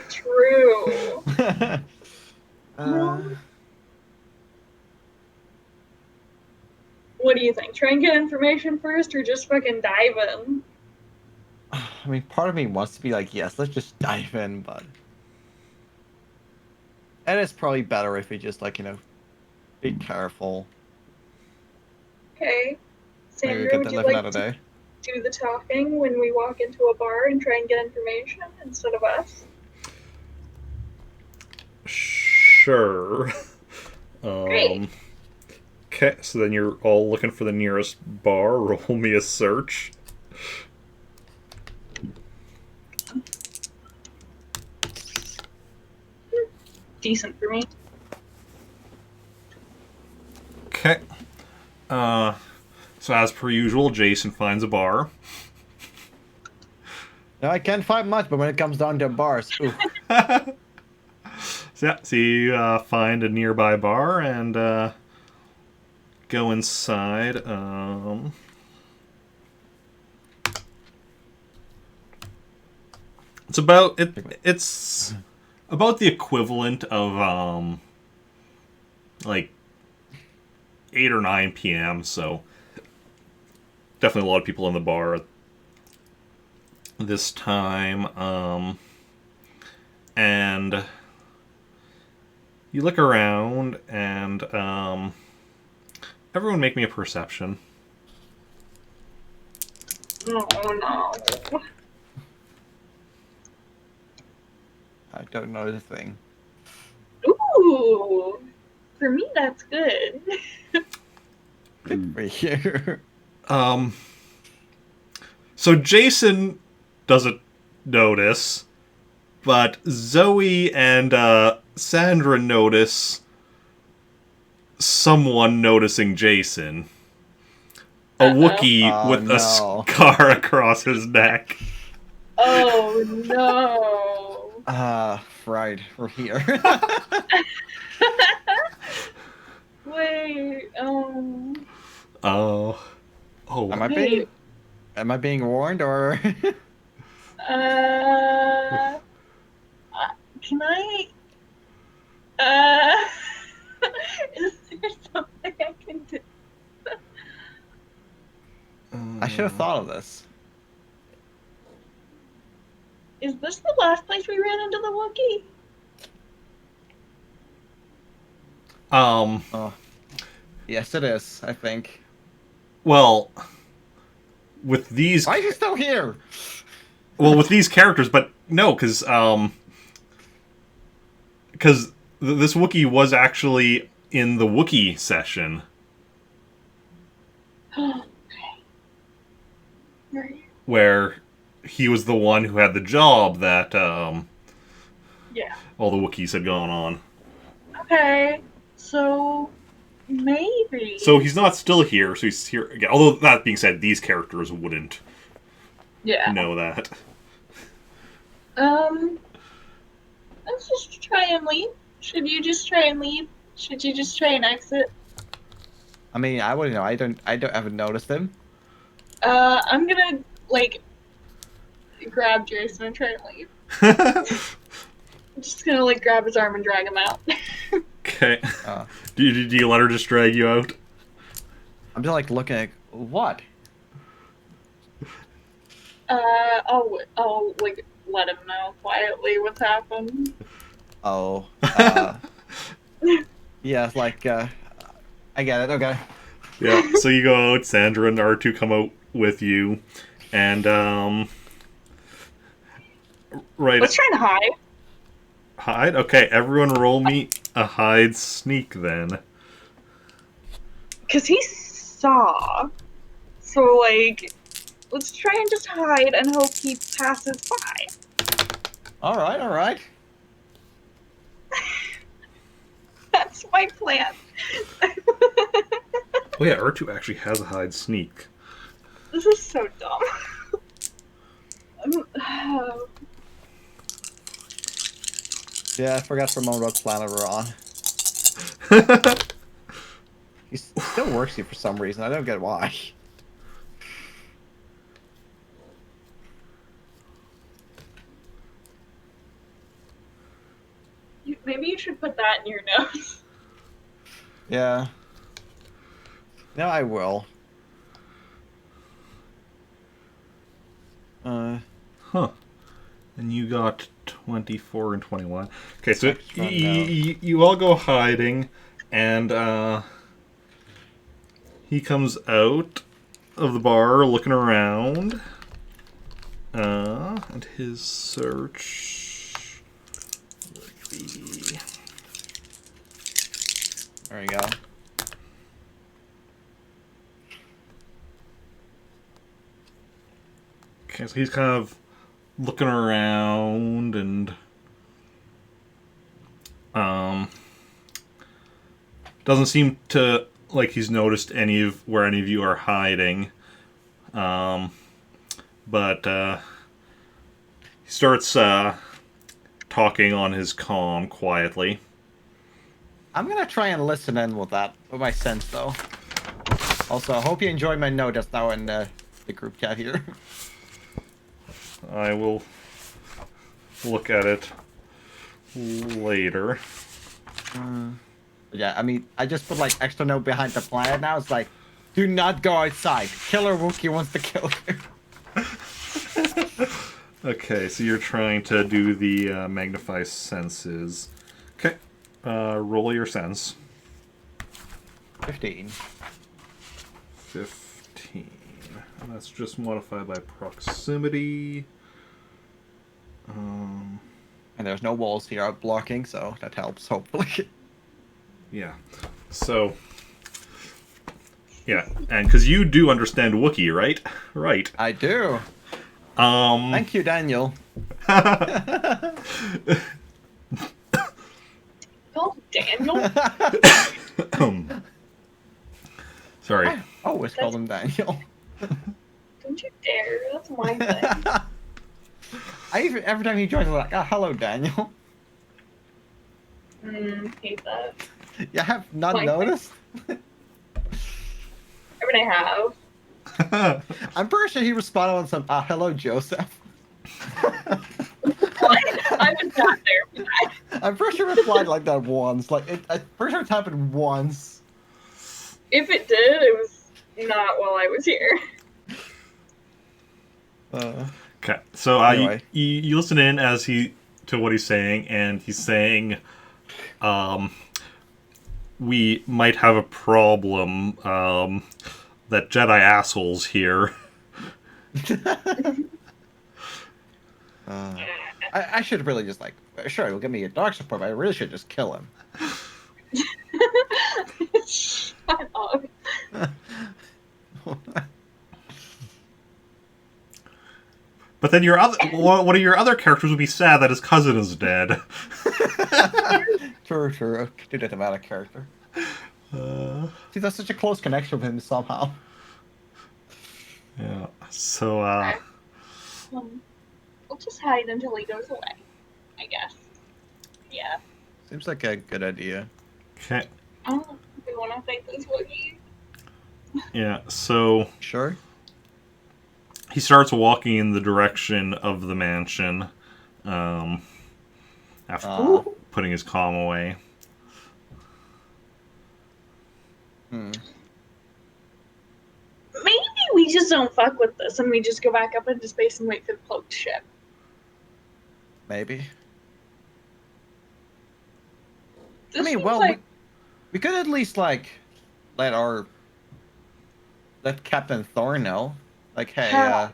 True. What do you think? Try and get information first, or just fucking dive in? I mean, part of me wants to be like, yes, let's just dive in, but and it's probably better if we just like be careful. Okay. Maybe we Sandra, get would that you living like out of to day. do the talking when we walk into a bar and try and get information instead of us? Sure. Great. Okay, so then you're all looking for the nearest bar. Roll me a search. Decent for me. So as per usual, Jacen finds a bar. No, I can't find much, but when it comes down to bars, ooh. So you find a nearby bar and go inside. It's about it. It's about the equivalent of like 8 or 9 p.m. So definitely a lot of people in the bar at this time. And you look around, and everyone make me a perception. Oh no. I don't know the thing. Ooh. For me, that's good. Good for you. So Jacen doesn't notice, but Zoe and Sandra notice someone noticing Jacen. A Uh-oh. Wookiee Oh, with a no. scar across his neck. Oh no. Right, we're here. Wait. Oh. Wait. Am I being warned or? Uh. Can I? Uh. Is there something I can do? I should have thought of this. Is this the last place we ran into the Wookiee? Oh, yes, it is. I think. Well, with these, Why is he still here? with these characters, but no, because this Wookiee was actually in the Wookiee session. Okay. Right. Where he was the one who had the job that Yeah. all the Wookiees had gone on. Okay. So maybe. So he's not still here, so he's here again. Although, that being said, these characters wouldn't Yeah. know that. Let's just try and leave. Should you just try and leave? Should you just try and exit? I mean, I wouldn't know. I haven't noticed him. I'm gonna like grab Jason and try and leave. I'm just gonna like grab his arm and drag him out. Okay. Do you let her just drag you out? I'm just like looking at what? I'll like let him know quietly what's happened. Oh. Yeah, like I get it. Okay. Yeah. So you go out. Sandra and R2 come out with you, and right. Let's try and hide. Hide. Okay. Everyone, roll me a hide sneak then. Cause he saw. So like, let's try and just hide and hope he passes by. All right. That's my plan. Oh yeah, R2 actually has a hide sneak. This is so dumb. Yeah, I forgot for a moment what planet we're on. He still works here for some reason. I don't get why. Maybe you should put that in your notes. Yeah. No, I will. Huh. And you got 24 and 21. Okay, so Extra note. you all go hiding, and he comes out of the bar looking around. And his search would be... There we go. Okay, so he's kind of looking around and doesn't seem to like he's noticed where any of you are hiding. But he starts talking on his comm quietly. I'm gonna try and listen in with my sense though. Also, I hope you enjoyed my note that's now in the group chat here. I will look at it later. Yeah, I mean, I just put like extra note behind the planet now. It's like, do not go outside. Killer Wookiee wants to kill you. Okay, so you're trying to do the magnify senses. Okay, roll your sense. 15. 15. And that's just modified by proximity. And there's no walls here out blocking, so that helps, hopefully. Yeah. So, yeah, and because you do understand Wookiee, right? Right. I do. Thank you, Daniel. Oh, Daniel. Sorry. I always call him Daniel. Don't you dare. That's my thing. Every time he joins, I'm like, oh, hello, Daniel. Hate that. You have not Fine. noticed? I mean, I have. I'm pretty sure he responded on some, hello, Joseph. What? I was not there for that. I'm pretty sure he replied like that once. I'm pretty sure it's happened once. If it did, it was not while I was here. Okay, so Anyway. you listen in to what he's saying, and he's saying, we might have a problem, that Jedi assholes here. I should really just sure, he'll give me a dark support, but I really should just kill him. Shut up. But then one of your other characters would be sad that his cousin is dead. True. I could do that about a character. See, that's such a close connection with him somehow. Yeah. So We'll just hide until he goes away, I guess. Yeah. Seems like a good idea. okay. Oh, we want to fight this Wookiee? Yeah. So Sure. he starts walking in the direction of the mansion. After putting his comm away. Maybe we just don't fuck with this and we just go back up into space and wait for the cloaked ship. Maybe. This I mean, seems well, like... we could at least let Captain Thorne know. Like, hey, How?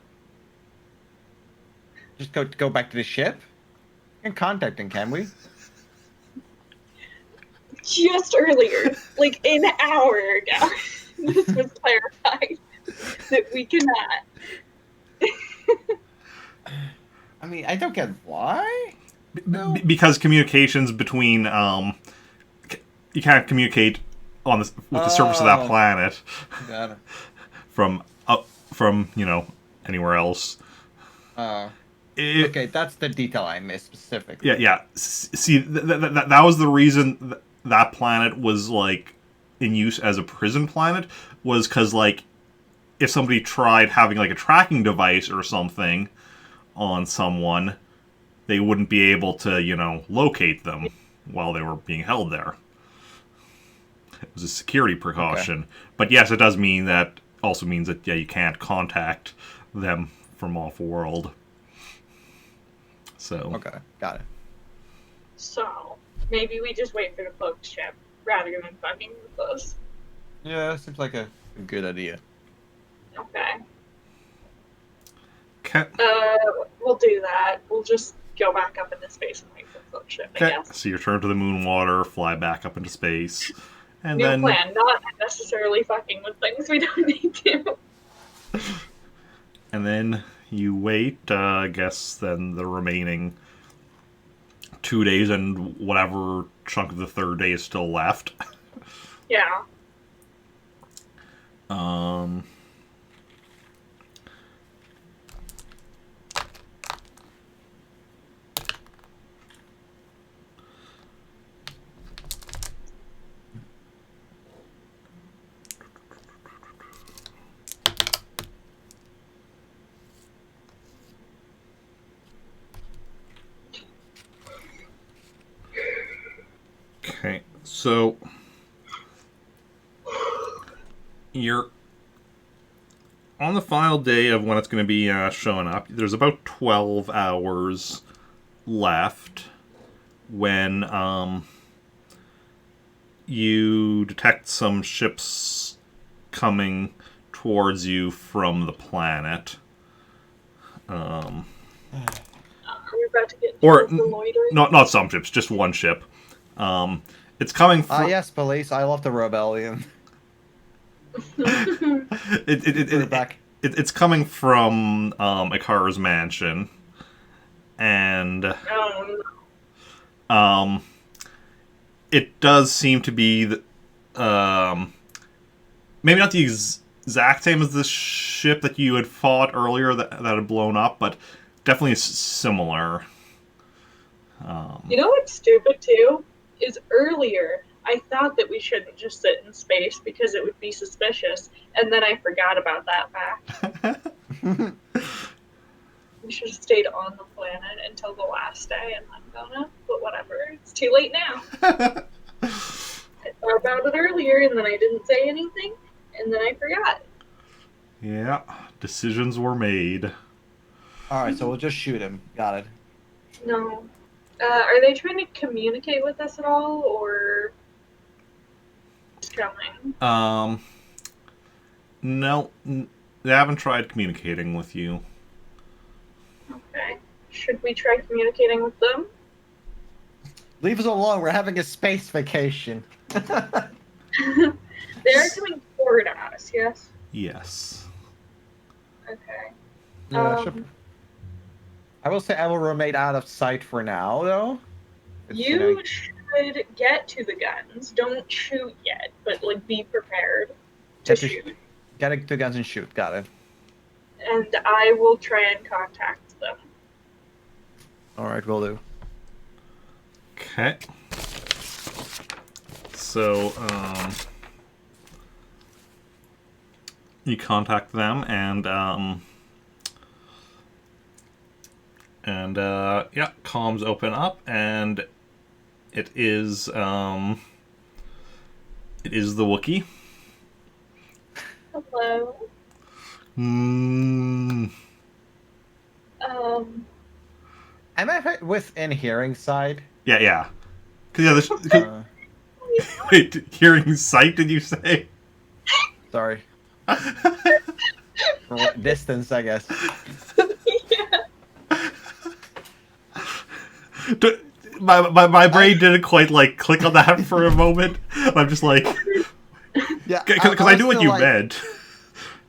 just go back to the ship. We can contact him, can we? Just earlier, like an hour ago, this was clarified that we cannot. I mean, I don't get why. No. Because communications between you can't communicate with the surface of that planet Got it. from anywhere else. Okay, that's the detail I missed specifically. Yeah. See, that was the reason that planet was like in use as a prison planet, was because like if somebody tried having like a tracking device or something on someone, they wouldn't be able to locate them while they were being held there. It was a security precaution. Okay. But yes, it does mean that also means that you can't contact them from off-world. So Okay, got it. So, maybe we just wait for the cloaked ship rather than fucking with us. Yeah, seems like a good idea. Okay. Okay. We'll do that. We'll just go back up into space and wait for the cloaked ship, I guess. So you return to the moon water, fly back up into space, and New then plan, not necessarily fucking with things we don't need to. and then you wait. I guess then the remaining 2 days and whatever chunk of the third day is still left. Yeah. Um. Okay, so you're on the final day of when it's going to be showing up. There's about 12 hours left when you detect some ships coming towards you from the planet. Are we about to get Or for loitering? not some ships, just one ship. It's coming from. Yes, police. I love the rebellion. We're back. It's coming from Ikara's mansion, and it does seem to be maybe not the exact same as the ship that you had fought earlier that had blown up, but definitely similar. You know what's stupid too? Is earlier I thought that we shouldn't just sit in space because it would be suspicious, and then I forgot about that fact. We should have stayed on the planet until the last day and then gone up, but whatever. It's too late now. I thought about it earlier and then I didn't say anything, and then I forgot. Yeah, decisions were made. Alright, so we'll just shoot him. Got it. No. Are they trying to communicate with us at all, or just coming? No, they haven't tried communicating with you. Okay. Should we try communicating with them? Leave us alone. We're having a space vacation. They're coming forward at us, yes? Yes. Okay. Yeah, sure. I will say I will remain out of sight for now, though. You should get to the guns. Don't shoot yet, but like be prepared to shoot. Get to guns and shoot. Got it. And I will try and contact them. All right, will do. Okay. So, you contact them, and yeah, comms open up, and it is the Wookiee. Hello. Am I within hearing side? Yeah. Wait, hearing sight? Did you say? Sorry. Distance, I guess. My brain didn't quite like click on that for a moment. I'm just like, yeah, because I knew what you meant.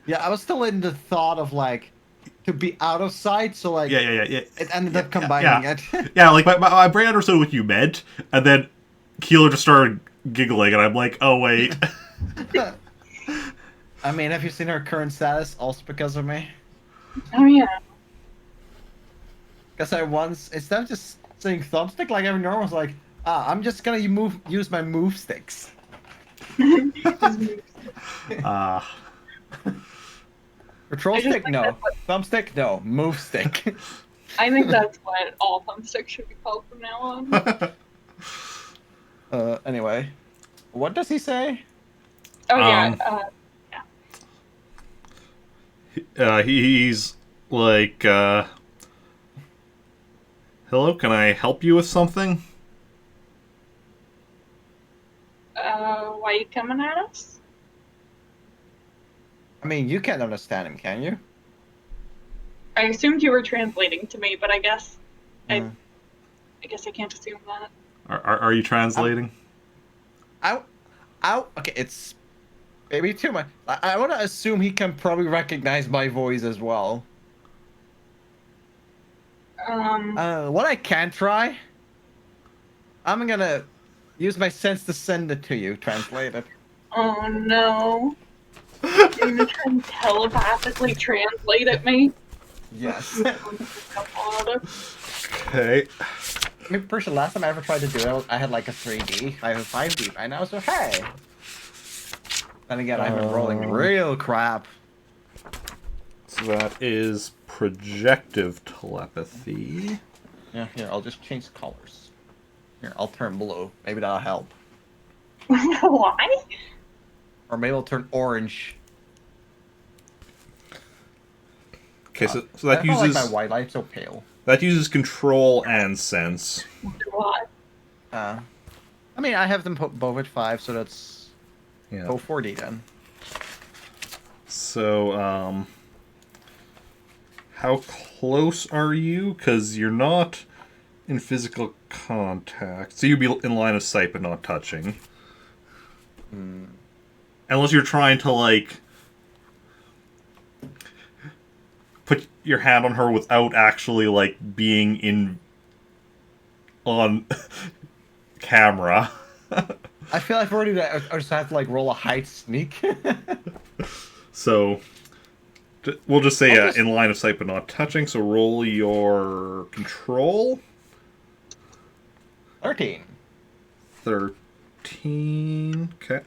Yeah, I was still in the thought of like to be out of sight, so like yeah. It ended up combining it. Yeah, like my brain understood what you meant, and then Keeler just started giggling, and I'm like, oh wait. I mean, have you seen her current status? Also because of me. Oh yeah. Because I once, instead of just saying thumbstick like every normal, was like, I'm just gonna use my move sticks. Control stick, no. Thumbstick, no. Move stick. I think that's what all thumbsticks should be called from now on. Anyway, what does he say? Oh yeah. He's like, hello, can I help you with something? Why are you coming at us? I mean, you can't understand him, can you? I assumed you were translating to me, but I guess I guess I can't assume that. Are you translating? Okay, it's maybe too much. I want to assume he can probably recognize my voice as well. What I can try, I'm gonna use my sense to send it to you, translate it. Oh no. You're gonna try and telepathically translate at me? Yes. Okay. I mean, pretty sure last time I ever tried to do it, I had like a 3D. I have a 5D by now, so hey. Then again, I've been rolling real crap. So that is projective telepathy. Yeah, here, I'll just change the colors. Here, I'll turn blue. Maybe that'll help. Why? Or maybe I'll turn orange. Okay, so that I don't uses like my white light so pale. that uses control and sense. What? I mean, I have them both at 5, so that's Yeah. both 4D then. So how close are you? Because you're not in physical contact, so you'd be in line of sight but not touching. Unless you're trying to like put your hand on her without actually like being in on camera. I feel like already I just have to like roll a height sneak. So we'll just say I'll just- in line of sight but not touching. So roll your control. 13. 13. Okay.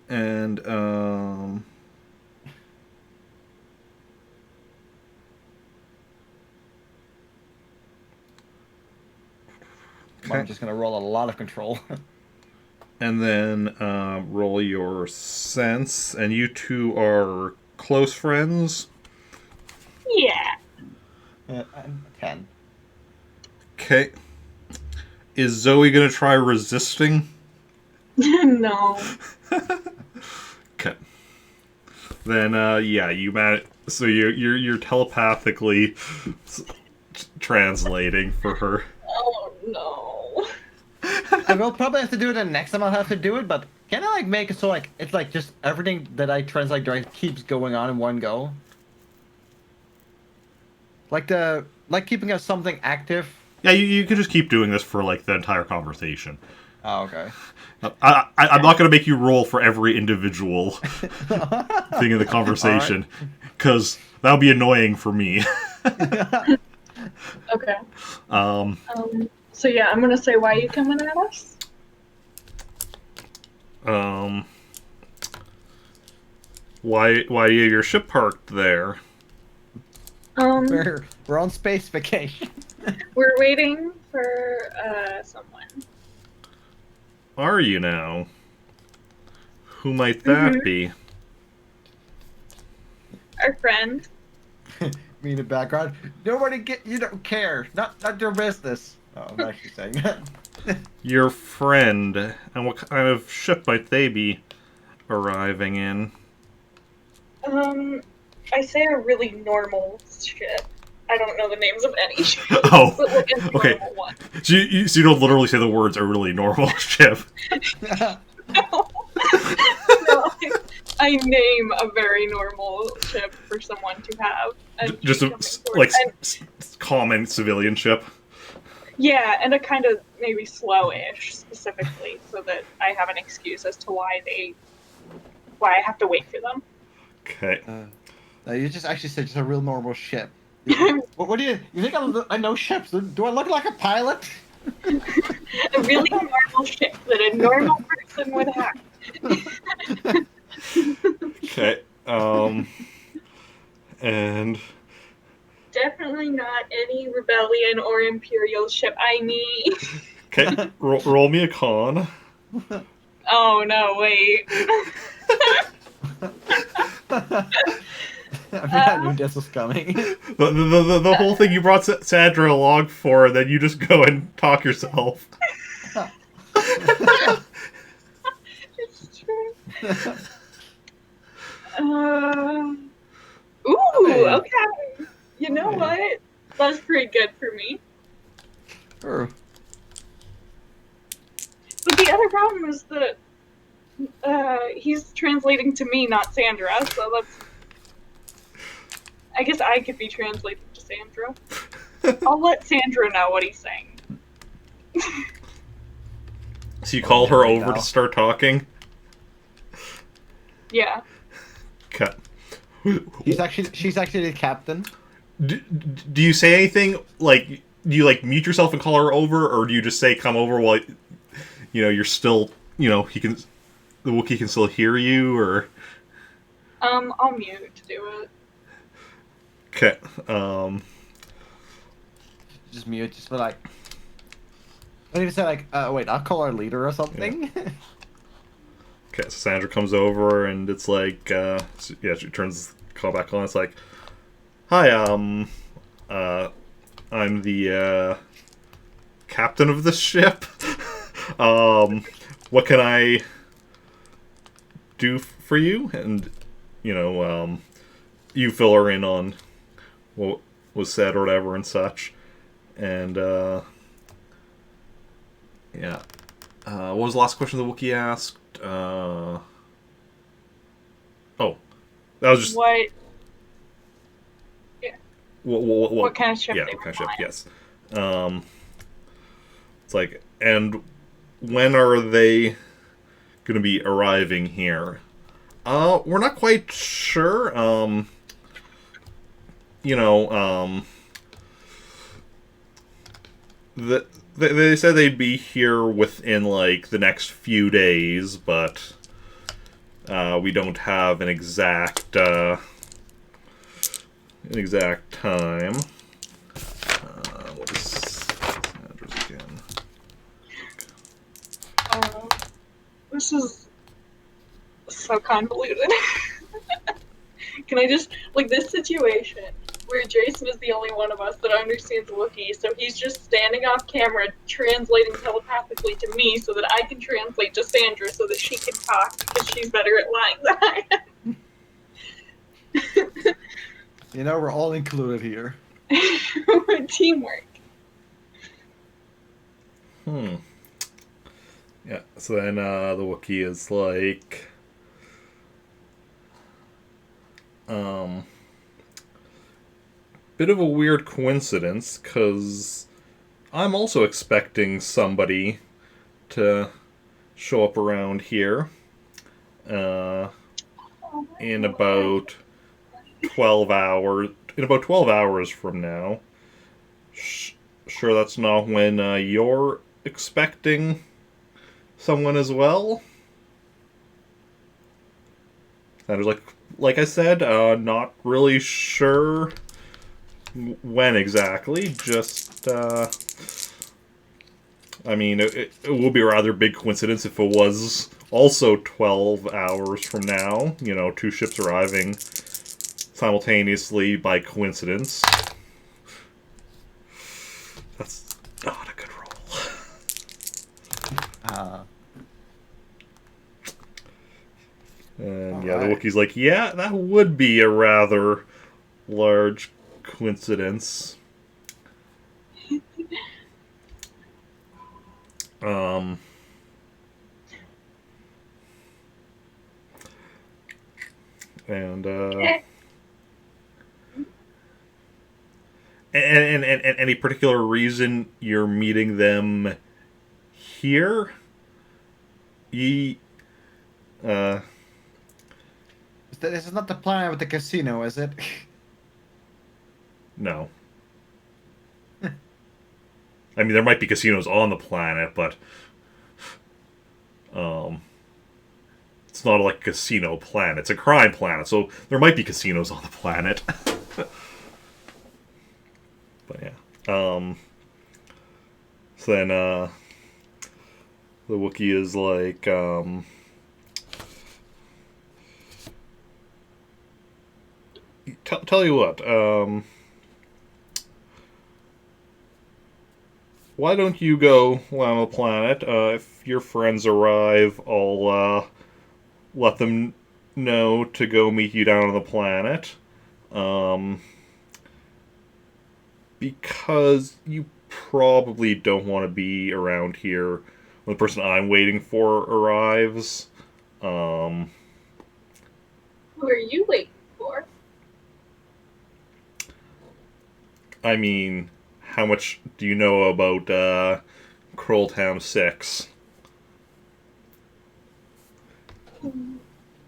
And okay. I'm just gonna roll a lot of control. And then roll your sense, and you two are close friends. Yeah. 10. Okay. Is Zoe gonna try resisting? No. Okay. Then yeah, you manage. So you're telepathically translating for her. Oh no. I will probably have to do it the next time I'll have to do it, but can I like make it so like it's like just everything that I translate during keeps going on in one go? Like keeping us something active. Yeah, you could just keep doing this for like the entire conversation. Oh, okay. I'm not going to make you roll for every individual thing in the conversation, because that'll be annoying for me. Okay. So yeah, I'm gonna say, why are you coming at us? Why do you have your ship parked there? We're on space vacation. We're waiting for someone. Are you now? Who might that be? Our friend. Me in the background. You don't care. Not your business. Oh, I'm actually saying that. Your friend. And what kind of ship might they be arriving in? I say a really normal ship. I don't know the names of any ships. Oh, but like a okay. normal one. So you don't literally say the words "a really normal ship." No. No, I name a very normal ship for someone to have. And Just she's a coming forward. And, common civilian ship. yeah, and a kind of maybe slow-ish specifically, so that I have an excuse as to why I have to wait for them. Okay. No, you just actually said just a real normal ship. What do you think? I know ships. Do I look like a pilot? A really normal ship that a normal person would have. Okay. And Definitely not any rebellion or imperial ship I need. okay, roll me a con. Oh no, wait. I knew this was coming. The whole thing you brought Sandra along for, and then you just go and talk yourself. It's true. Ooh, okay. You know what? That's pretty good for me. Sure. But the other problem is that he's translating to me, not Sandra, so that's... I guess I could be translating to Sandra. I'll let Sandra know what he's saying. So you call her right over now. to start talking? Yeah. Cut. She's actually the captain. Do you say anything like? Do you like mute yourself and call her over, or do you just say come over while you're still he can the Wookiee can still hear you, or I'll mute to do it. okay Just mute. Just be like. Don't even say like. Wait, I'll call our leader or something. okay, so Sandra comes over and it's like she turns the call back on. It's like, hi, I'm the captain of this ship. What can I do for you? And you fill her in on what was said or whatever and such. And what was the last question the Wookiee asked? Oh, that was just What? what kind of ship? Yeah, they what kind of were ship? flying. Yes. It's like, and when are they going to be arriving here? We're not quite sure. They said they'd be here within like the next few days, but we don't have an exact time. What is Sandra's again? This is so convoluted. Can I just this situation where Jacen is the only one of us that understands Wookiee, so he's just standing off camera translating telepathically to me so that I can translate to Sandra so that she can talk because she's better at lying than I am. We're all included here. Teamwork. Yeah, so then the Wookiee is like, bit of a weird coincidence, because I'm also expecting somebody to show up around here in about 12 hours. In about 12 hours from now. Sure that's not when you're expecting someone as well? And like I said, not really sure when exactly. Just, I mean, it will be a rather big coincidence if it was also 12 hours from now. Two ships arriving simultaneously by coincidence. That's not a good roll. And yeah, the Wookiee's like, yeah, that would be a rather large coincidence. And any particular reason you're meeting them here? This is not the planet with the casino, is it? No. I mean, there might be casinos on the planet, but it's not like a casino planet. It's a crime planet, so there might be casinos on the planet. But yeah. So then the Wookiee is like, tell you what, why don't you go on the planet? If your friends arrive, I'll let them know to go meet you down on the planet. Because you probably don't want to be around here when the person I'm waiting for arrives. Who are you waiting for? I mean, how much do you know about Krolltown 6?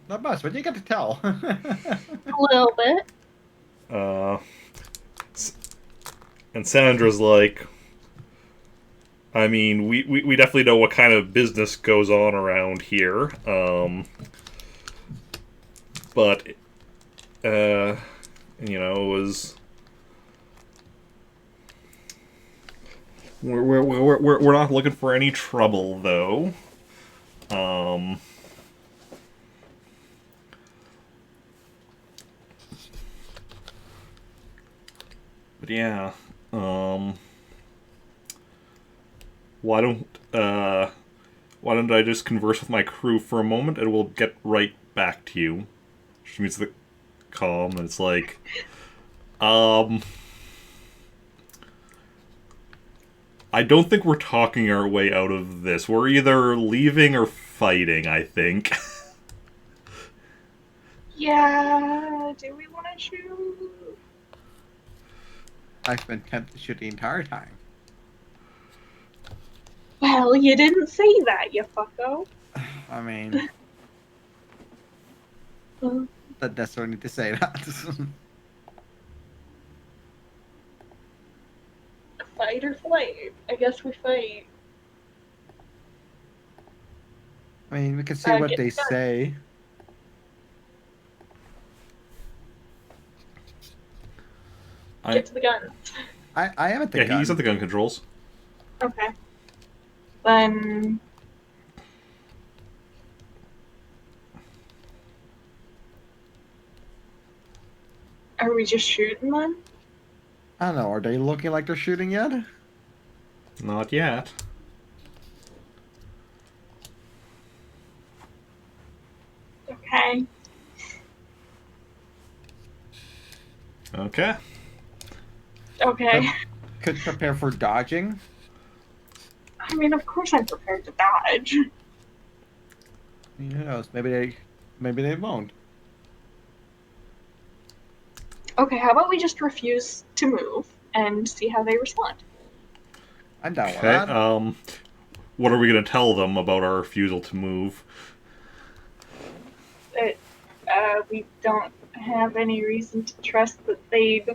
Not much, but you get to tell. A little bit. Uh, and Sandra's like, I mean, we definitely know what kind of business goes on around here. But, it was. We're not looking for any trouble, though. Um, but yeah, why don't why don't I just converse with my crew for a moment, and we'll get right back to you. She meets the calm, and it's like, I don't think we're talking our way out of this. We're either leaving or fighting, I think. Yeah, do we want to shoot? I've been tempted to shoot the entire time. Well, you didn't say that, you fucko. I mean, that necessarily need to say that. Fight or flight? I guess we fight. I mean, we can see what Get they the gun. say. Get to the guns. I am at the gun. He's at the gun controls. Okay. Then. Are we just shooting then? I don't know. Are they looking like they're shooting yet? Not yet. Okay. Okay. Okay. Could prepare for dodging. I mean, of course I'm prepared to dodge. Who knows? Maybe they won't. Okay, how about we just refuse to move and see how they respond? I'm down with Okay. that. What are we gonna tell them about our refusal to move? That we don't have any reason to trust that they'd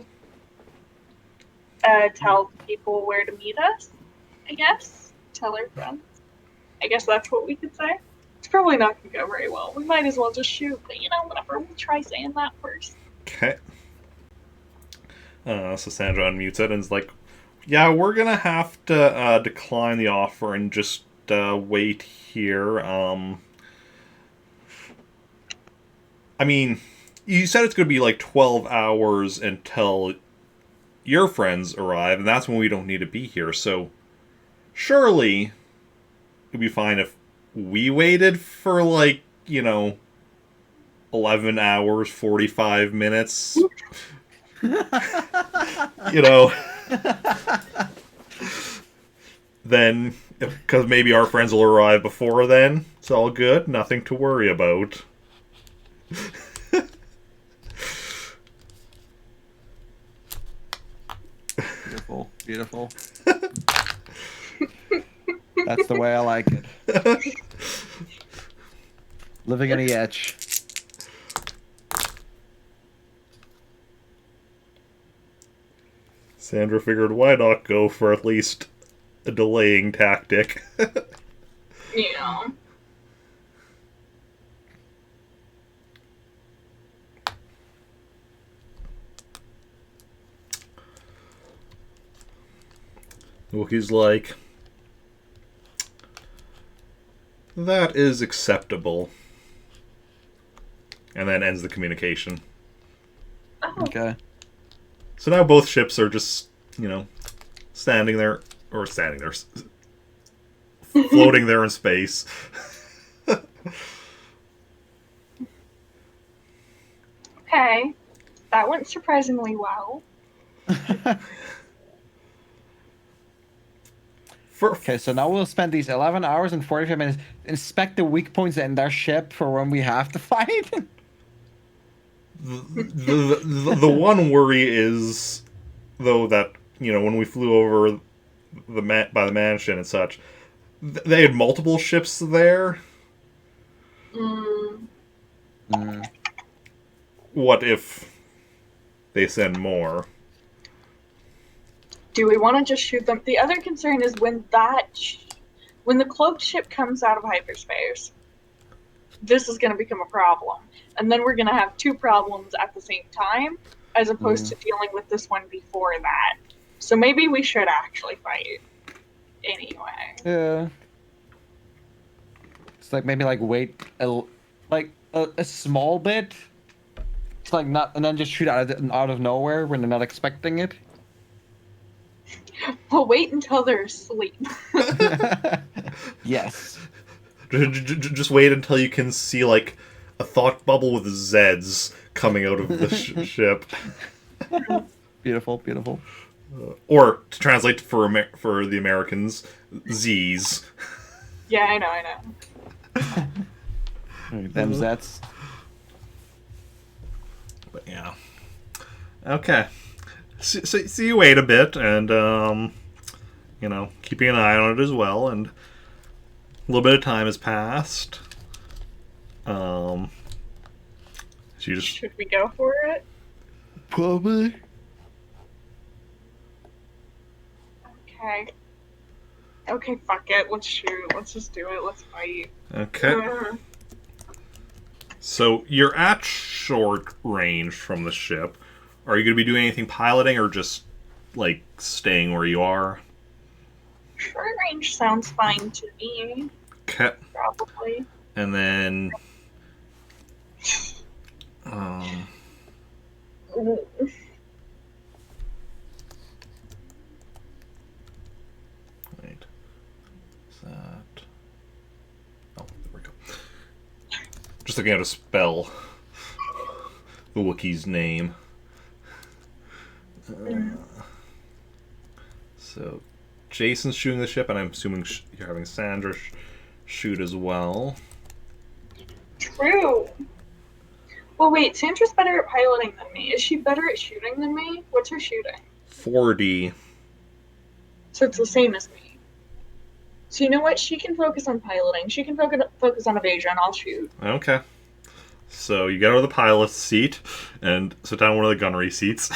tell people where to meet us, I guess. Tell our friends. I guess that's what we could say. It's probably not going to go very well. We might as well just shoot, but whatever. We'll try saying that first. Okay. So Sandra unmutes it and is like, yeah, we're gonna have to decline the offer and just wait here. I mean, you said it's gonna be like 12 hours until your friends arrive, and that's when we don't need to be here, so surely it'd be fine if we waited for 11 hours, 45 minutes. Then, because maybe our friends will arrive before then. It's all good. Nothing to worry about. Beautiful, beautiful. That's the way I like it. Living in the edge. Sandra figured, why not go for at least a delaying tactic? Yeah. Wookiee's like, that is acceptable. And then ends the communication. Oh, Okay. So now both ships are just, standing there, floating there in space. okay. That went surprisingly well. Okay, so now we'll spend these 11 hours and 45 minutes inspect the weak points in their ship for when we have to fight. The one worry is, though, that when we flew over by the mansion and such, they had multiple ships there. What if they send more? Do we want to just shoot them? The other concern is when the cloaked ship comes out of hyperspace, this is going to become a problem. And then we're going to have two problems at the same time, as opposed to dealing with this one before that. So maybe we should actually fight anyway. Yeah. It's like maybe like wait a small bit. It's like not, and then just shoot out of nowhere when they're not expecting it. We'll wait until they're asleep. Yes. Just wait until you can see like a thought bubble with Zeds coming out of the ship. Beautiful, beautiful. Or to translate for the Americans, Z's. Yeah, I know. Them Zets. But yeah. Okay. So you wait a bit, and keeping an eye on it as well, and a little bit of time has passed. So you just Should we go for it? Probably. Okay, fuck it. Let's shoot. Let's just do it. Let's fight. okay. So you're at short range from the ship. Are you going to be doing anything piloting, or just like staying where you are? Short range sounds fine to me. Okay. Probably. And then wait. Is that? Oh, there we go. Just looking at a spell. The Wookiee's name. So, Jason's shooting the ship, and I'm assuming you're having Sandra shoot as well. True. Well, wait. Sandra's better at piloting than me. Is she better at shooting than me? What's her shooting? 4D. So it's the same as me. So you know what? She can focus on piloting. She can focus on evasion. I'll shoot. Okay. So you get out of the pilot's seat and sit down in one of the gunnery seats.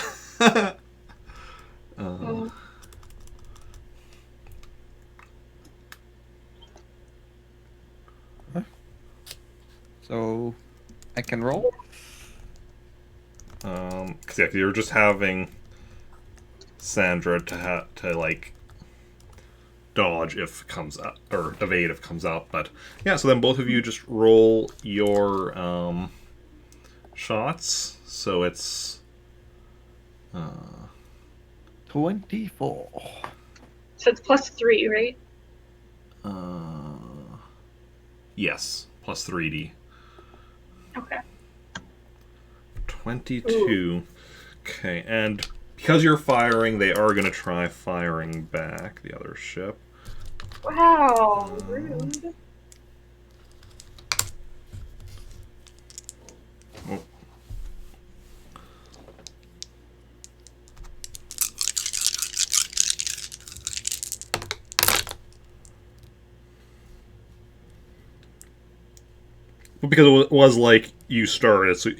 So, I can roll. Because yeah, you're just having Sandra to like dodge if it comes up, or evade if it comes out. But yeah, so then both of you just roll your shots. So it's 24. So it's +3, right? yes, plus 3D. Okay. 22. Ooh. Okay, and because you're firing, they are going to try firing back, the other ship. Wow, rude. Oh. Well, because it was like you started, so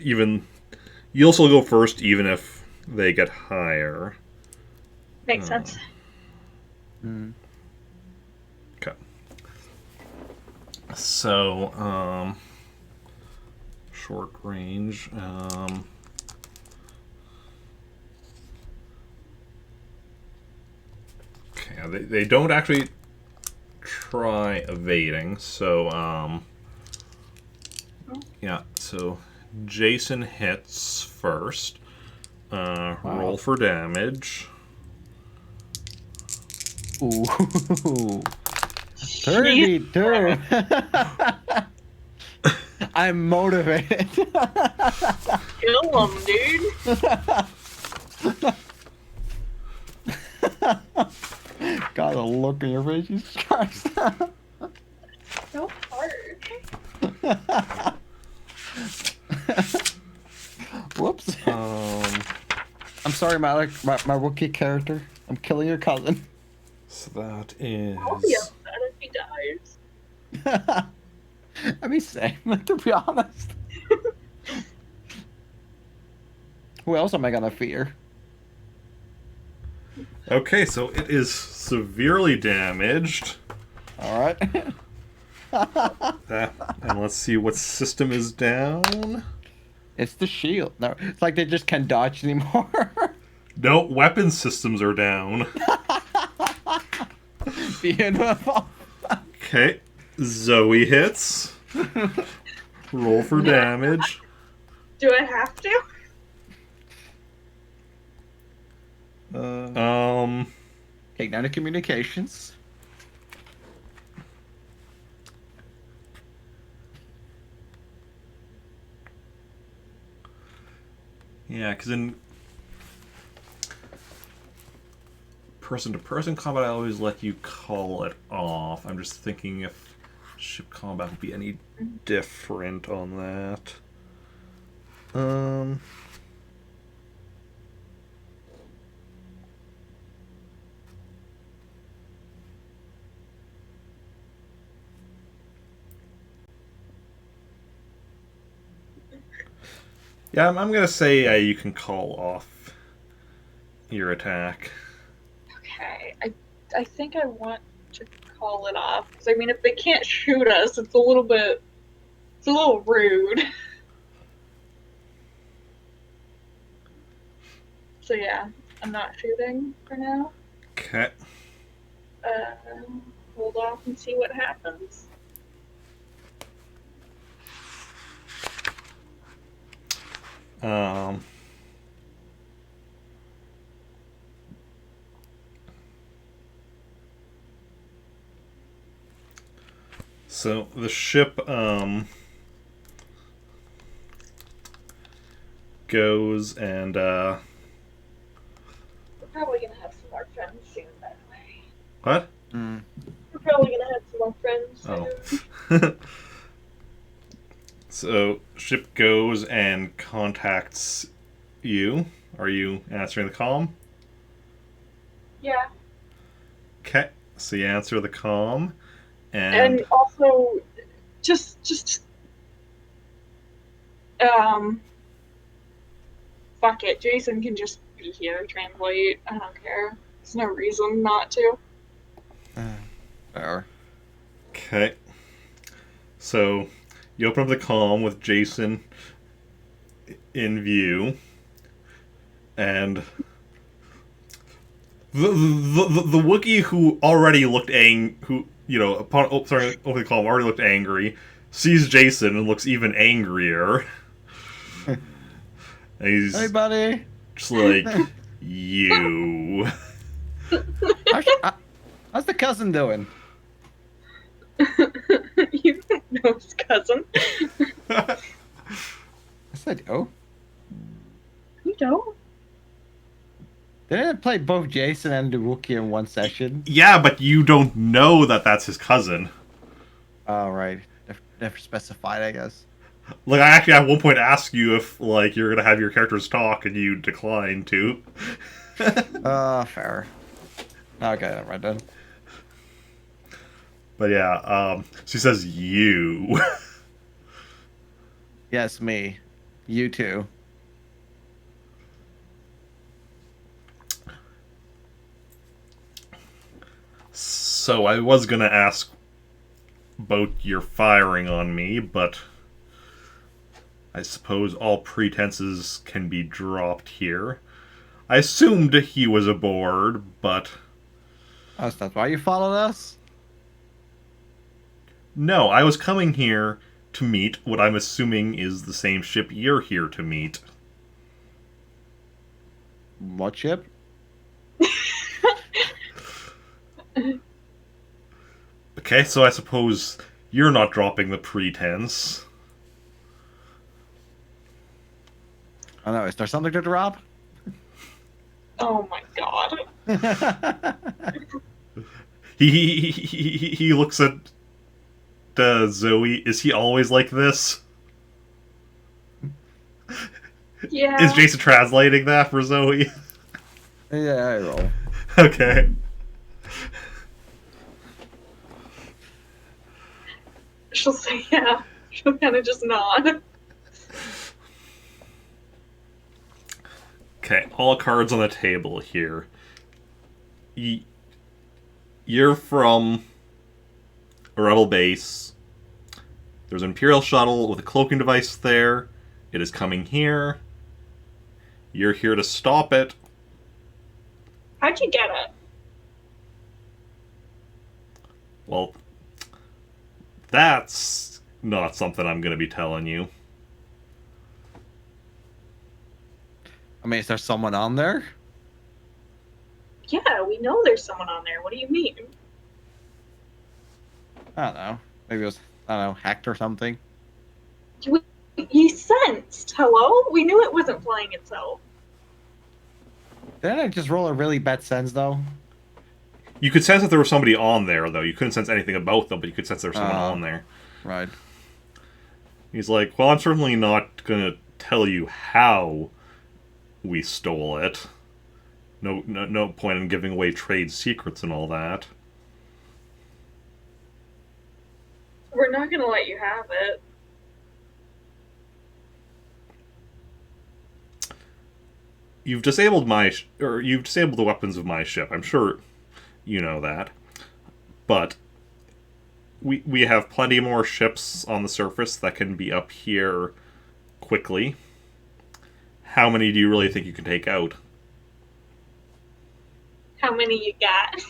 you'll still go first, even if they get higher. Makes sense. Okay. So, short range. Okay, they don't actually try evading, so, yeah, so Jacen hits first. Roll for damage. Ooh. 32. I'm motivated. Kill him, dude. God, the look in your face, Jesus Christ. So hard. Whoops. I'm sorry, my Wookiee character. I'm killing your cousin. So that is... I'll be upset if he dies. I mean, same, to be honest. Who else am I gonna fear? Okay, so it is severely damaged. All right. And let's see what system is down. It's the shield. No, it's like they just can't dodge anymore. No, weapon systems are down. Beautiful. Okay, Zoe hits. Roll for damage. Do I have to? Take down the communications. Yeah, because in person-to-person combat, I always let you call it off. I'm just thinking if ship combat would be any different on that. Yeah, I'm gonna say you can call off your attack. Okay, I think I want to call it off because I mean, if they can't shoot us, it's a little rude. So yeah, I'm not shooting for now. Okay. Hold off and see what happens. So the ship goes and We're probably gonna have some more friends soon, by the way. what? We're probably gonna have some more friends soon. Oh. So ship goes and contacts you. Are you answering the comm? Yeah, Okay. So you answer the comm, and also just fuck it. Jacen can just be here, translate. I don't care. There's no reason not to. Fair. okay. So you open up the comm with Jacen in view, and the Wookiee who already looked upon opening the comm already looked angry, sees Jacen and looks even angrier. And he's Hey, buddy. just like, you. How's the cousin doing? You don't know his cousin. I said, oh. You don't? Didn't I play both Jacen and the Wookiee in one session? Yeah, but you don't know that that's his cousin. Oh, right. Never specified, I guess. Like, I actually at one point asked you if, like, you're gonna have your characters talk, and you declined to. Fair. Okay, right then. But yeah, she says you. Yes, me. You too. So I was gonna ask about your firing on me, but I suppose all pretenses can be dropped here. I assumed he was aboard, but Oh, so that's why you followed us? no, I was coming here to meet what I'm assuming is the same ship you're here to meet. What ship? Okay, so I suppose you're not dropping the pretense. I know, is there something to drop? Oh my god. He looks at Zoe. Is he always like this? Yeah. Is Jacen translating that for Zoe? Yeah, I roll. Okay. She'll say yeah. She'll kind of just nod. Okay, all cards on the table here. You're from a rebel base. There's an Imperial Shuttle with a cloaking device there. It is coming here. You're here to stop it. How'd you get it? Well, that's not something I'm going to be telling you. I mean, is there someone on there? Yeah, we know there's someone on there. What do you mean? I don't know. Maybe it was, I don't know, hacked or something. You sensed. Hello? We knew it wasn't flying itself. Didn't I just roll a really bad sense, though? You could sense that there was somebody on there, though. You couldn't sense anything about them, but you could sense there was someone on there. Right. He's like, well, I'm certainly not going to tell you how we stole it. No point in giving away trade secrets and all that. We're not gonna let you have it. You've disabled you've disabled the weapons of my ship. I'm sure you know that. But we have plenty more ships on the surface that can be up here quickly. How many do you really think you can take out? How many you got?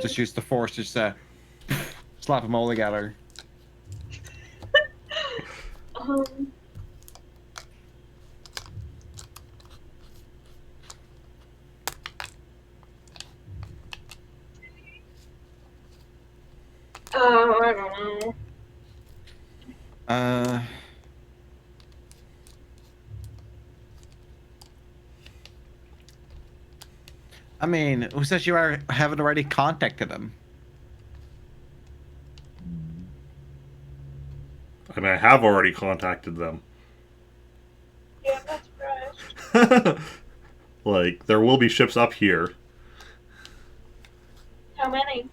Just use the force, just slap them all together. Oh, I don't know. I mean, who says you haven't already contacted him? I mean, I have already contacted them. Yeah, that's right. Like, there will be ships up here. How many?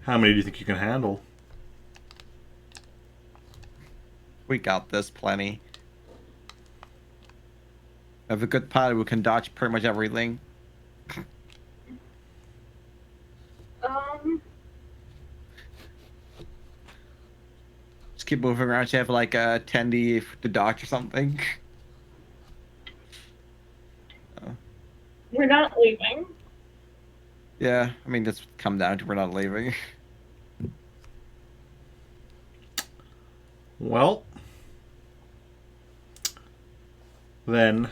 How many do you think you can handle? We got this plenty. We have a good pilot, we can dodge pretty much everything. Just keep moving around. You have like a 10D to dodge or something. We're not leaving. Yeah, I mean, that's come down to we're not leaving. Well, then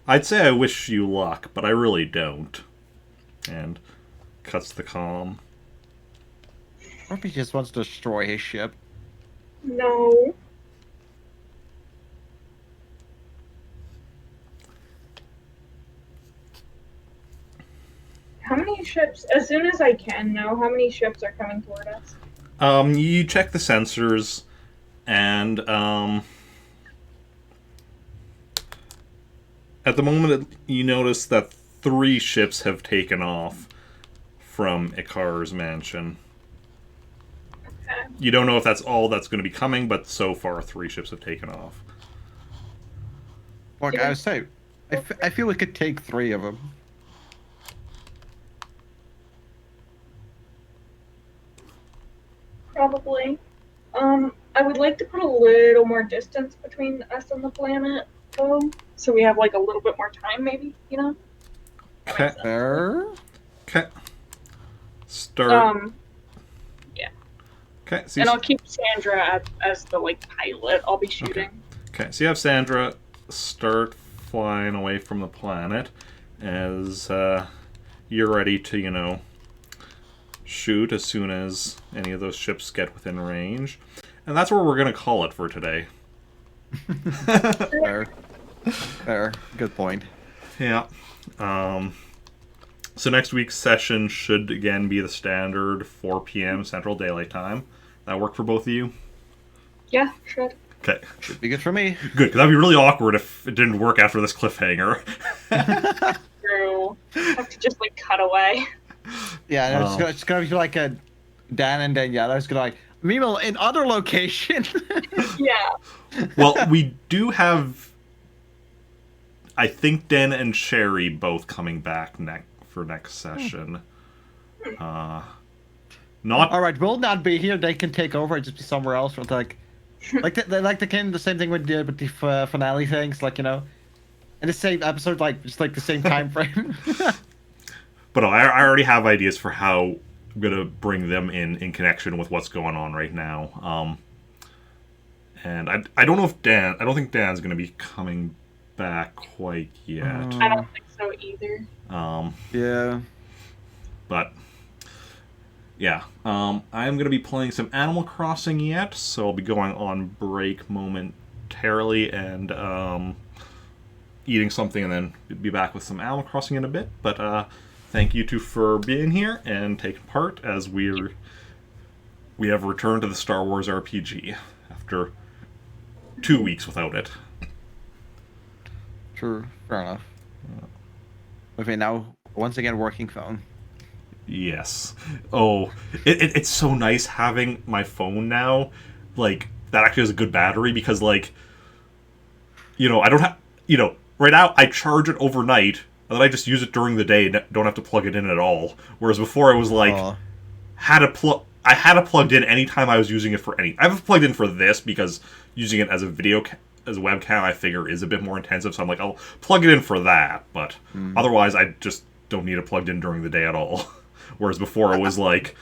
I'd say I wish you luck, but I really don't. And cuts the comm. Or if he just wants to destroy his ship. No. How many ships, as soon as I can know, how many ships are coming toward us? You check the sensors, and at the moment you notice that 3 ships have taken off from Ikar's mansion. Okay. You don't know if that's all that's going to be coming, but so far 3 ships have taken off. Like I was saying, I feel we could take 3 of them. Probably. I would like to put a little more distance between us and the planet, though, so we have like a little bit more time, maybe, you know? Okay. There. Okay. Start. Yeah. Okay. So And I'll keep Sandra as the like pilot. I'll be shooting. Okay. So you have Sandra start flying away from the planet as you're ready to, shoot as soon as any of those ships get within range. And that's where we're going to call it for today. Fair. Good point. Yeah. So next week's session should again be the standard 4 p.m. Central Daylight Time. That work for both of you? Yeah, sure. Okay. Should be good for me. Good, because that'd be really awkward if it didn't work after this cliffhanger. True. Have to just like cut away. Yeah, no, it's gonna be like a Dan and Daniela is gonna like, meanwhile, in other location. Yeah. Well, we do have, I think, Den and Sherry both coming back for next session. Not All right, we'll not be here. They can take over and just be somewhere else. But like the same thing with the finale things. Like, in the same episode, like just like the same time frame. But I already have ideas for how I'm gonna bring them in connection with what's going on right now. And I don't know if I don't think Dan's gonna be coming back quite yet. I don't think so either. Yeah. But yeah, I'm gonna be playing some Animal Crossing yet, so I'll be going on break momentarily and eating something, and then be back with some Animal Crossing in a bit. But thank you two for being here and taking part as we have returned to the Star Wars RPG after 2 weeks without it. True. Fair enough. Okay, now once again working phone. Yes. Oh, it's so nice having my phone now. Like, that actually has a good battery because, like, I don't have, right now I charge it overnight and then I just use it during the day and don't have to plug it in at all. Whereas before I was like, I had it plugged in anytime I was using it for I have it plugged in for this because using it as a as a webcam, I figure, is a bit more intensive. So I'm like, I'll plug it in for that. But otherwise, I just don't need it plugged in during the day at all. Whereas before, it was like,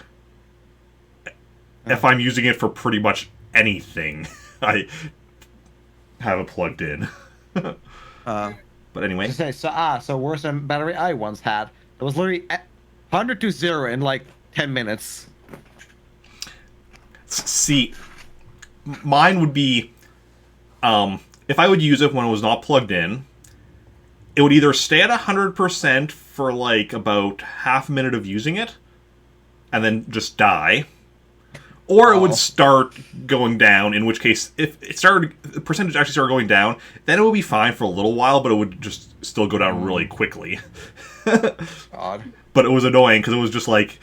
if I'm using it for pretty much anything, I have it plugged in. But anyway. So worse than battery I once had. It was literally 100 to 0 in like 10 minutes. See, mine would be, if I would use it when it was not plugged in, it would either stay at 100% for like about half a minute of using it, and then just die, or it would start going down, in which case, if the percentage actually started going down, then it would be fine for a little while, but it would just still go down really quickly. Odd. But it was annoying, because it was just like,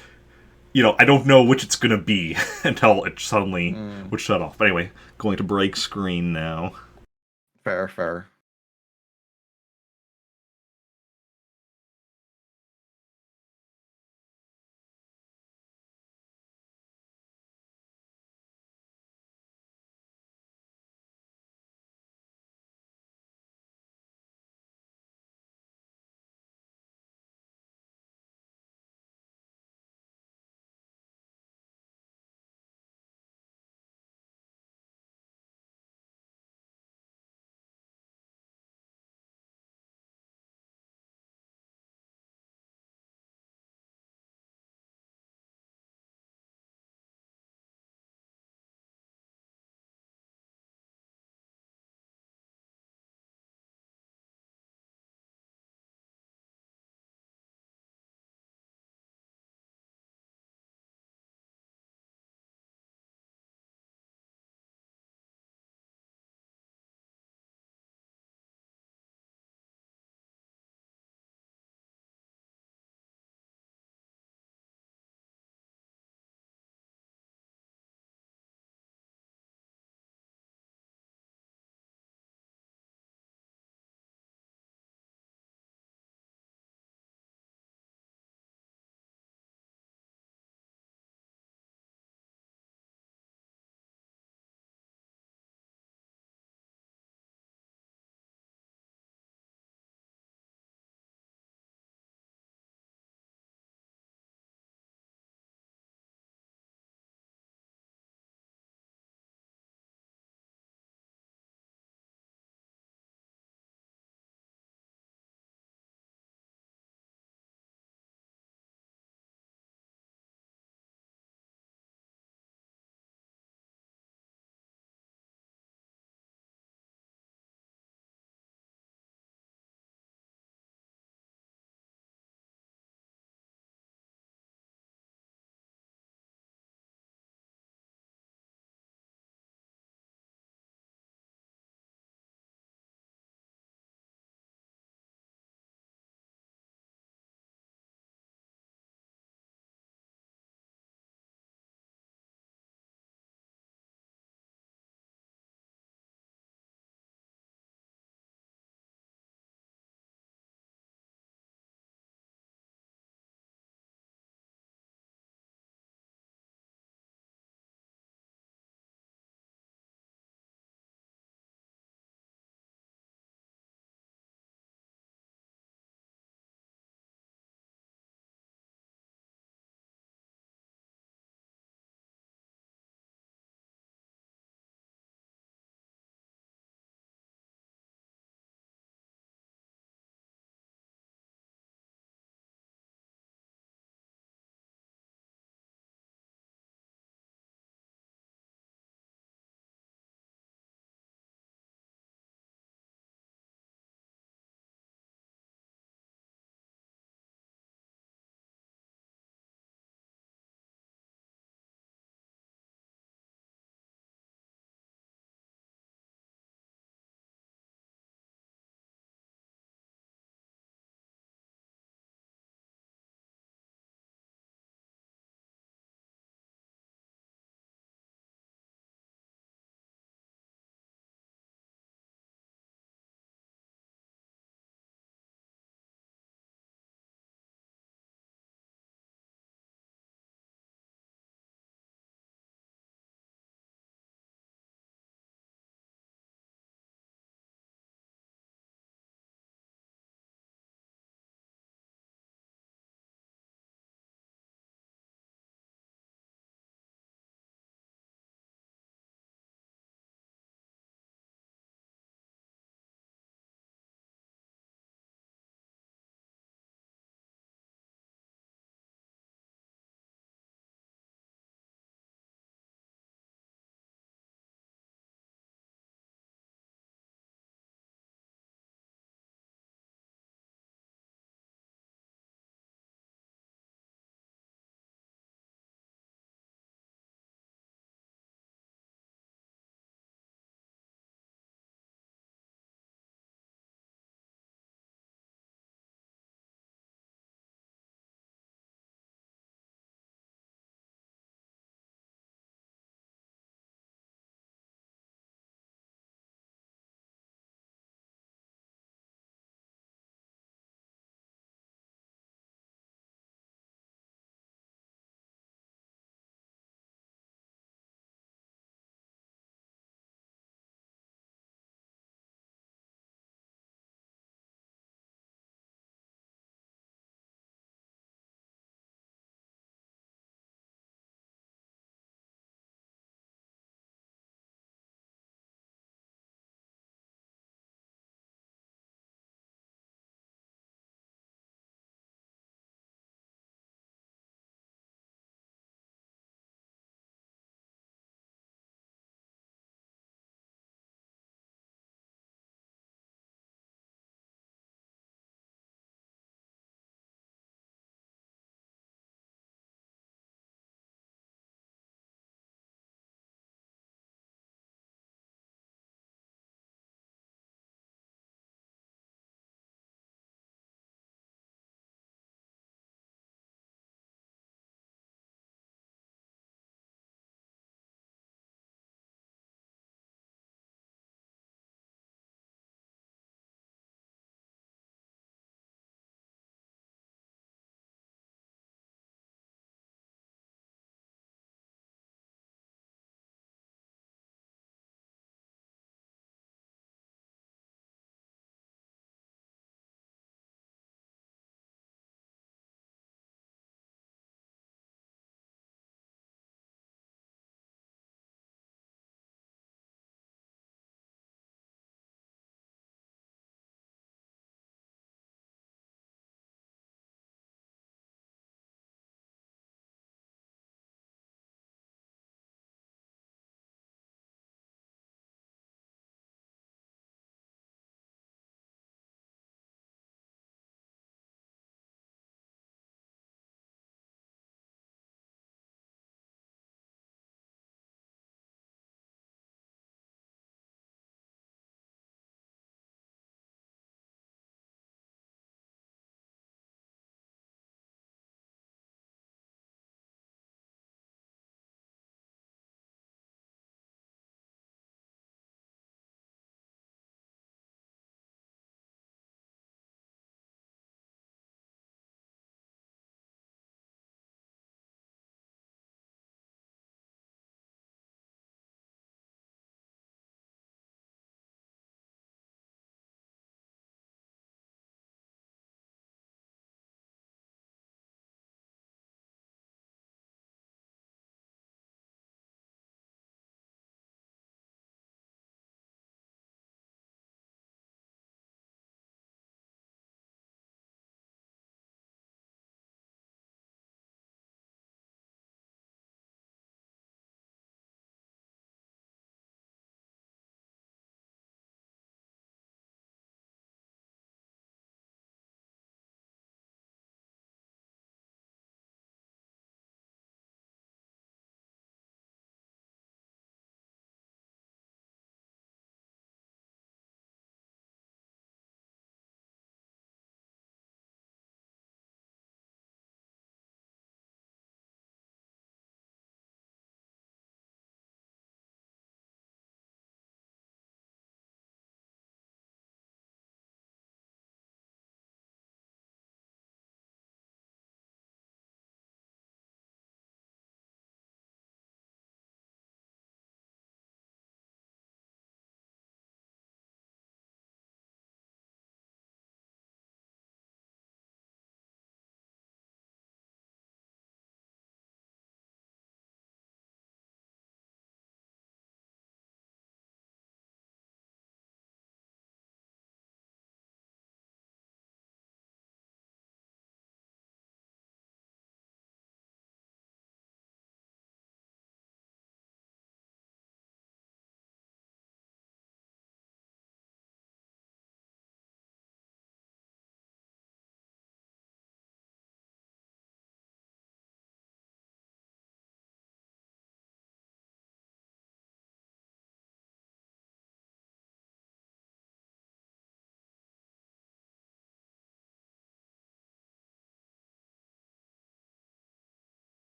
I don't know which it's going to be until it suddenly would shut off. But anyway, going to break screen now. Fair.